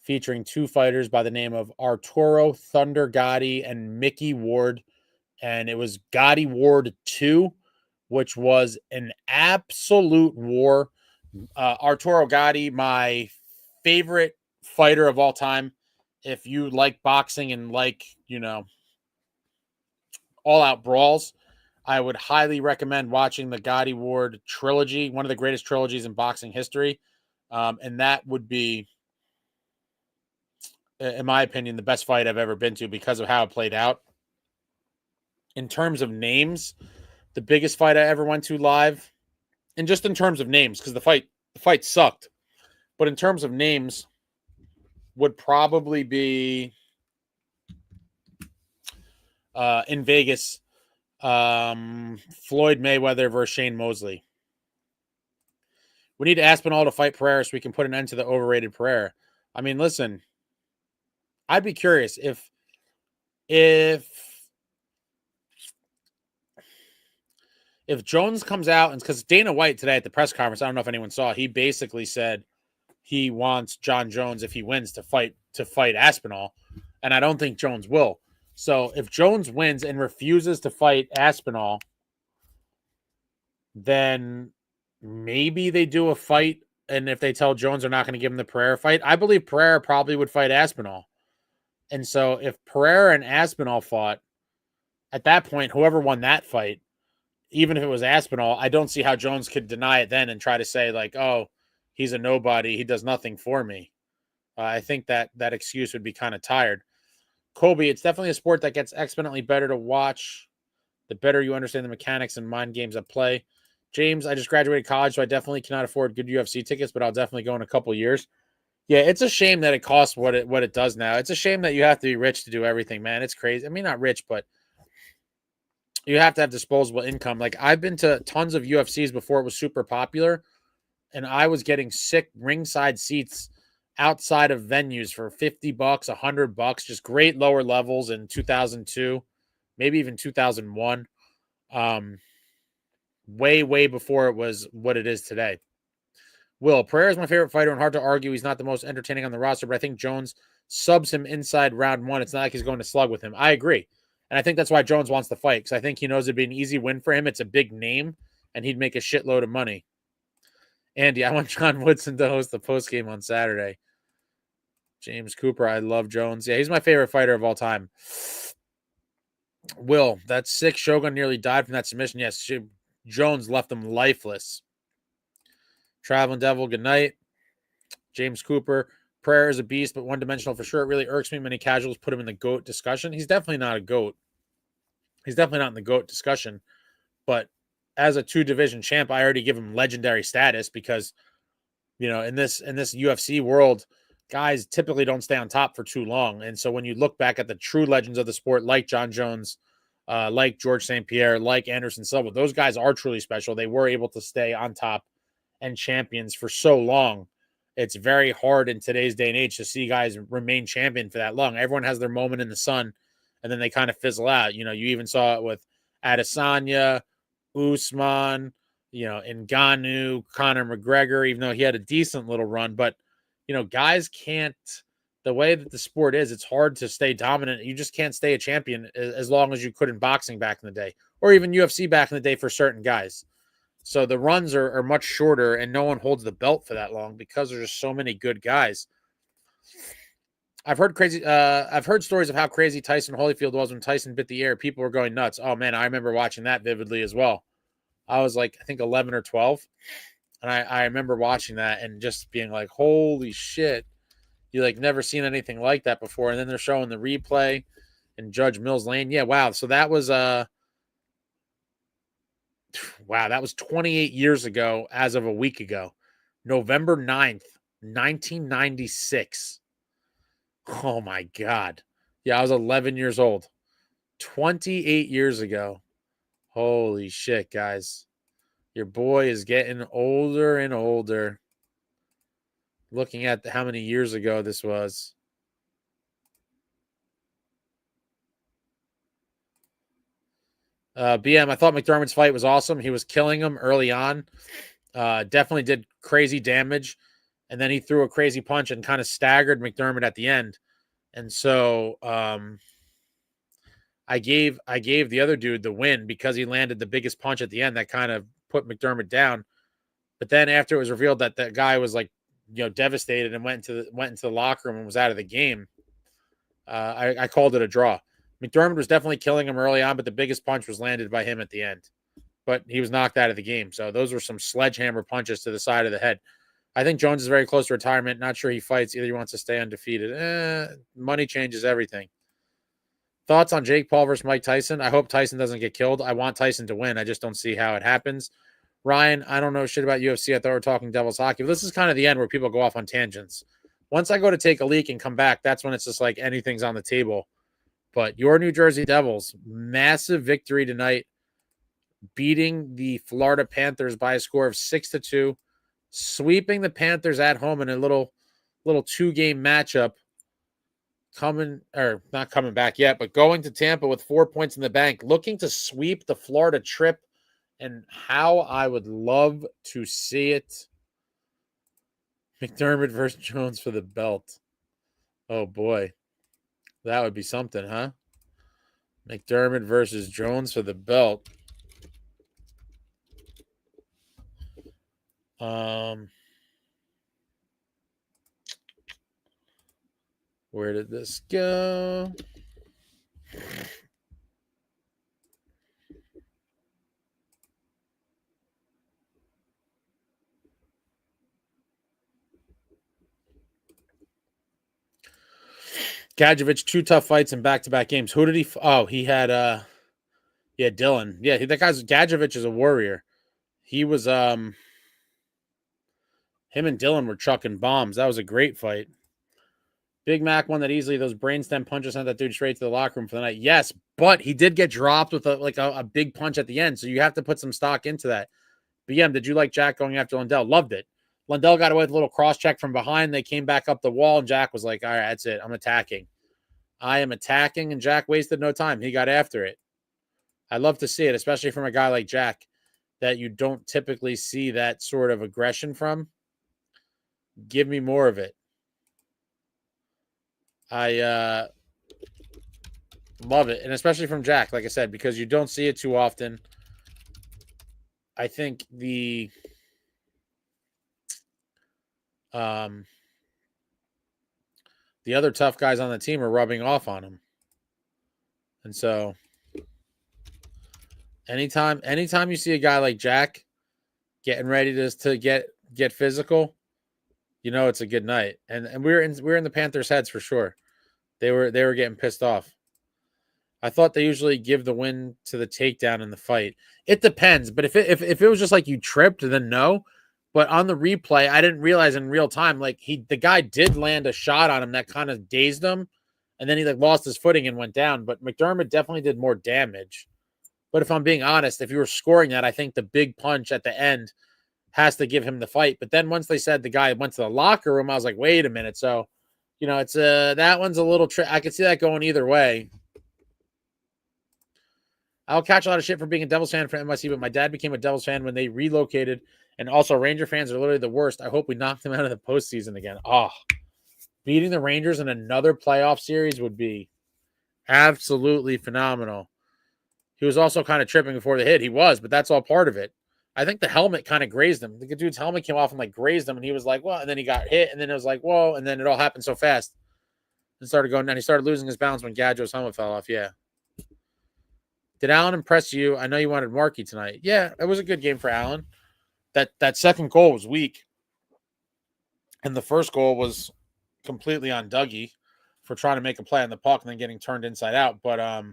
featuring two fighters by the name of Arturo Thunder Gotti and Mickey Ward. And it was Gotti Ward 2, which was an absolute war. Arturo Gotti, my favorite fighter of all time. If you like boxing and like, all-out brawls, I would highly recommend watching the Gotti Ward trilogy, one of the greatest trilogies in boxing history. And that would be, in my opinion, the best fight I've ever been to because of how it played out. In terms of names, the biggest fight I ever went to live, and just in terms of names, because the fight sucked, but in terms of names, would probably be in Vegas, Floyd Mayweather versus Shane Mosley. We need Aspinall to fight Pereira so we can put an end to the overrated Pereira. I mean, listen, I'd be curious if Jones comes out, and because Dana White today at the press conference, I don't know if anyone saw, he basically said he wants John Jones, if he wins, to fight Aspinall, and I don't think Jones will. So if Jones wins and refuses to fight Aspinall, then maybe they do a fight, and if they tell Jones they're not going to give him the Pereira fight, I believe Pereira probably would fight Aspinall. And so if Pereira and Aspinall fought, at that point, whoever won that fight, even if it was Aspinall, I don't see how Jones could deny it then and try to say, like, oh, he's a nobody, he does nothing for me. I think that excuse would be kind of tired. Kobe, it's definitely a sport that gets exponentially better to watch the better you understand the mechanics and mind games at play. James, I just graduated college, so I definitely cannot afford good UFC tickets, but I'll definitely go in a couple years. Yeah, it's a shame that it costs what it does now. It's a shame that you have to be rich to do everything, man. It's crazy. I mean, not rich, but you have to have disposable income. Like, I've been to tons of UFCs before it was super popular, and I was getting sick ringside seats outside of venues for $50, $100, just great lower levels in 2002, maybe even 2001. Way before it was what it is today. Will, Pereira is my favorite fighter and hard to argue. He's not the most entertaining on the roster, but I think Jones subs him inside round one. It's not like he's going to slug with him. I agree. And I think that's why Jones wants to fight, because I think he knows it'd be an easy win for him. It's a big name, and he'd make a shitload of money. Andy, I want John Woodson to host the post-game on Saturday. James Cooper, I love Jones. Yeah, he's my favorite fighter of all time. Will, that's sick. Shogun nearly died from that submission. Yes, Jones left him lifeless. Traveling Devil, good night. James Cooper, Pereira is a beast, but one-dimensional for sure. It really irks me. Many casuals put him in the GOAT discussion. He's definitely not a GOAT. He's definitely not in the GOAT discussion. But as a two-division champ, I already give him legendary status because, in this UFC world, guys typically don't stay on top for too long. And so when you look back at the true legends of the sport, like John Jones, like George St. Pierre, like Anderson Silva, those guys are truly special. They were able to stay on top and champions for so long. It's very hard in today's day and age to see guys remain champion for that long. Everyone has their moment in the sun, and then they kind of fizzle out. You even saw it with Adesanya, Usman, Ngannou, Conor McGregor, even though he had a decent little run. But, guys can't, the way that the sport is, it's hard to stay dominant. You just can't stay a champion as long as you could in boxing back in the day, or even UFC back in the day for certain guys. So the runs are much shorter, and no one holds the belt for that long because there's just so many good guys. I've heard stories of how crazy Tyson Holyfield was when Tyson bit the air. People were going nuts. Oh man, I remember watching that vividly as well. I was like, I think 11 or 12. And I remember watching that and just being like, holy shit. You never seen anything like that before. And then they're showing the replay in Judge Mills Lane. Yeah, wow. So that was that was 28 years ago as of a week ago. November 9th, 1996. Oh my God. Yeah, I was 11 years old. 28 years ago. Holy shit, guys. Your boy is getting older and older. Looking at how many years ago this was. BM, I thought McDermott's fight was awesome. He was killing him early on. definitely did crazy damage. And then he threw a crazy punch and kind of staggered McDermott at the end. And so I gave the other dude the win because he landed the biggest punch at the end that kind of put McDermott down. But then after it was revealed that that guy was like, devastated and went into the locker room and was out of the game, I called it a draw. McDermott was definitely killing him early on, but the biggest punch was landed by him at the end. But he was knocked out of the game. So those were some sledgehammer punches to the side of the head. I think Jones is very close to retirement. Not sure he fights. Either he wants to stay undefeated. Money changes everything. Thoughts on Jake Paul versus Mike Tyson? I hope Tyson doesn't get killed. I want Tyson to win. I just don't see how it happens. Ryan, I don't know shit about UFC. I thought we were talking Devils hockey. But this is kind of the end where people go off on tangents. Once I go to take a leak and come back, that's when it's just like anything's on the table. But your New Jersey Devils, massive victory tonight, beating the Florida Panthers by a score of 6-2, sweeping the Panthers at home in a little 2-game matchup. Not coming back yet, but going to Tampa with 4 points in the bank, looking to sweep the Florida trip. And how I would love to see it. McDermott versus Jones for the belt. Oh, boy. That would be something, huh? McDermott versus Jones for the belt. Where did this go? Gadjevich, 2 tough fights in back-to-back games. Who did he? He had Dylan. Yeah, that guy's Gadjevich is a warrior. He was him and Dylan were chucking bombs. That was a great fight. Big Mac won that easily. Those brainstem punches sent that dude straight to the locker room for the night. Yes, but he did get dropped with a big punch at the end, so you have to put some stock into that. BM, did you like Jack going after Lundell? Loved it. Lundell got away with a little cross-check from behind. They came back up the wall, and Jack was like, all right, that's it. I'm attacking. I am attacking, and Jack wasted no time. He got after it. I love to see it, especially from a guy like Jack that you don't typically see that sort of aggression from. Give me more of it. I love it, and especially from Jack, like I said, because you don't see it too often. I think the other tough guys on the team are rubbing off on him. And so anytime you see a guy like Jack getting ready to get physical, it's a good night. And we're in the Panthers' heads for sure. They were getting pissed off. I thought they usually give the win to the takedown in the fight. It depends, but if it was just like you tripped, then no. But on the replay, I didn't realize in real time, the guy did land a shot on him that kind of dazed him, and then he lost his footing and went down. But McDermott definitely did more damage. But if I'm being honest, if you were scoring that, I think the big punch at the end has to give him the fight. But then once they said the guy went to the locker room, I was like, wait a minute. So, it's that one's a little I could see that going either way. I'll catch a lot of shit for being a Devils fan for NYC, but my dad became a Devils fan when they relocated. And also, Ranger fans are literally the worst. I hope we knock them out of the postseason again. Beating the Rangers in another playoff series would be absolutely phenomenal. He was also kind of tripping before the hit. He was, but that's all part of it. I think the helmet kind of grazed him. The dude's helmet came off and grazed him, and he was like, well, and then he got hit, and then it was like, whoa, and then it all happened so fast. And started going down. He started losing his balance when Gadjo's helmet fell off. Yeah. Did Allen impress you? I know you wanted Markey tonight. Yeah, it was a good game for Allen. That second goal was weak. And the first goal was completely on Dougie for trying to make a play on the puck and then getting turned inside out. But,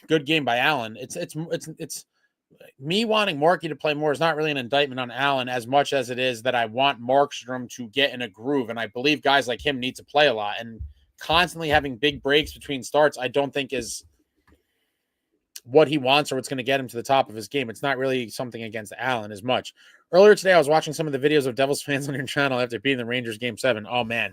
good game by Allen. It's me wanting Markey to play more is not really an indictment on Allen as much as it is that I want Markstrom to get in a groove. And I believe guys like him need to play a lot. And constantly having big breaks between starts, I don't think is what he wants or what's going to get him to the top of his game. It's not really something against Allen as much. Earlier today, I was watching some of the videos of Devils fans on your channel after beating the Rangers Game 7. Oh, man.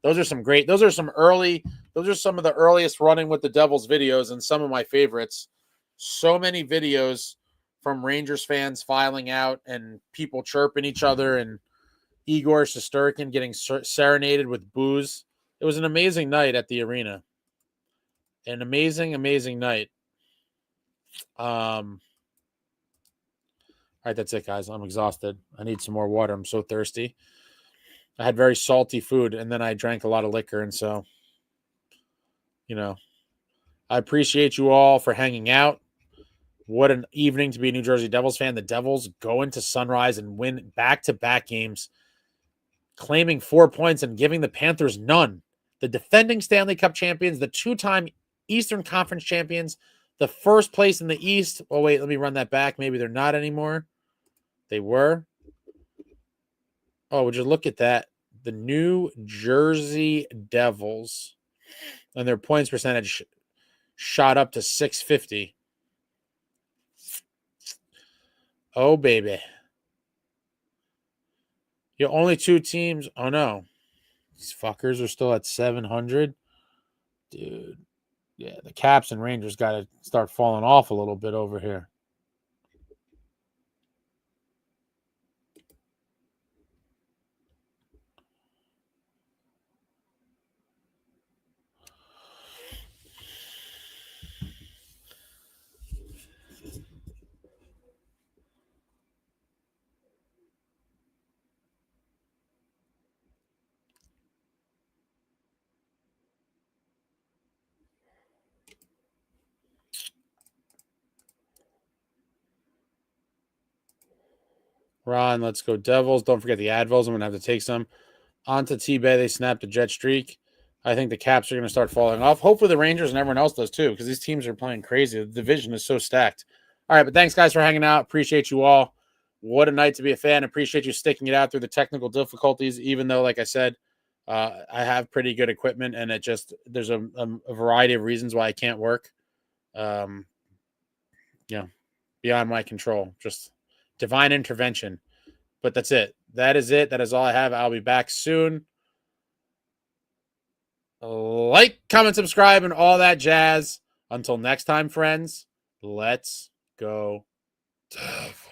Those are some of the earliest running with the Devils videos and some of my favorites. so many videos from Rangers fans filing out and people chirping each other and Igor Shesterkin getting serenaded with booze. It was an amazing night at the arena. An amazing, amazing night. All right, that's it, guys. I'm exhausted. I need some more water. I'm so thirsty. I had very salty food, and then I drank a lot of liquor, and so, I appreciate you all for hanging out. What an evening to be a New Jersey Devils fan. The Devils go into Sunrise and win back-to-back games, claiming 4 points and giving the Panthers none. The defending Stanley Cup champions, the two-time Eastern Conference champions, the first place in the East. Oh, wait, let me run that back. Maybe they're not anymore. They were. Oh, would you look at that? The New Jersey Devils and their points percentage shot up to 650. Oh, baby. Only two teams. Oh, no. These fuckers are still at 700. Dude. Yeah, the Caps and Rangers got to start falling off a little bit over here. Ron, let's go Devils. Don't forget the Advils. I'm going to have to take some. On to T-Bay. They snapped a jet streak. I think the Caps are going to start falling off. Hopefully the Rangers and everyone else does too, because these teams are playing crazy. The division is so stacked. All right, but thanks, guys, for hanging out. Appreciate you all. What a night to be a fan. Appreciate you sticking it out through the technical difficulties, even though, like I said, I have pretty good equipment, and there's a variety of reasons why I can't work. Beyond my control. Just divine intervention. But that's it. That is it. That is all I have. I'll be back soon. Like, comment, subscribe, and all that jazz. Until next time, friends, let's go Devils.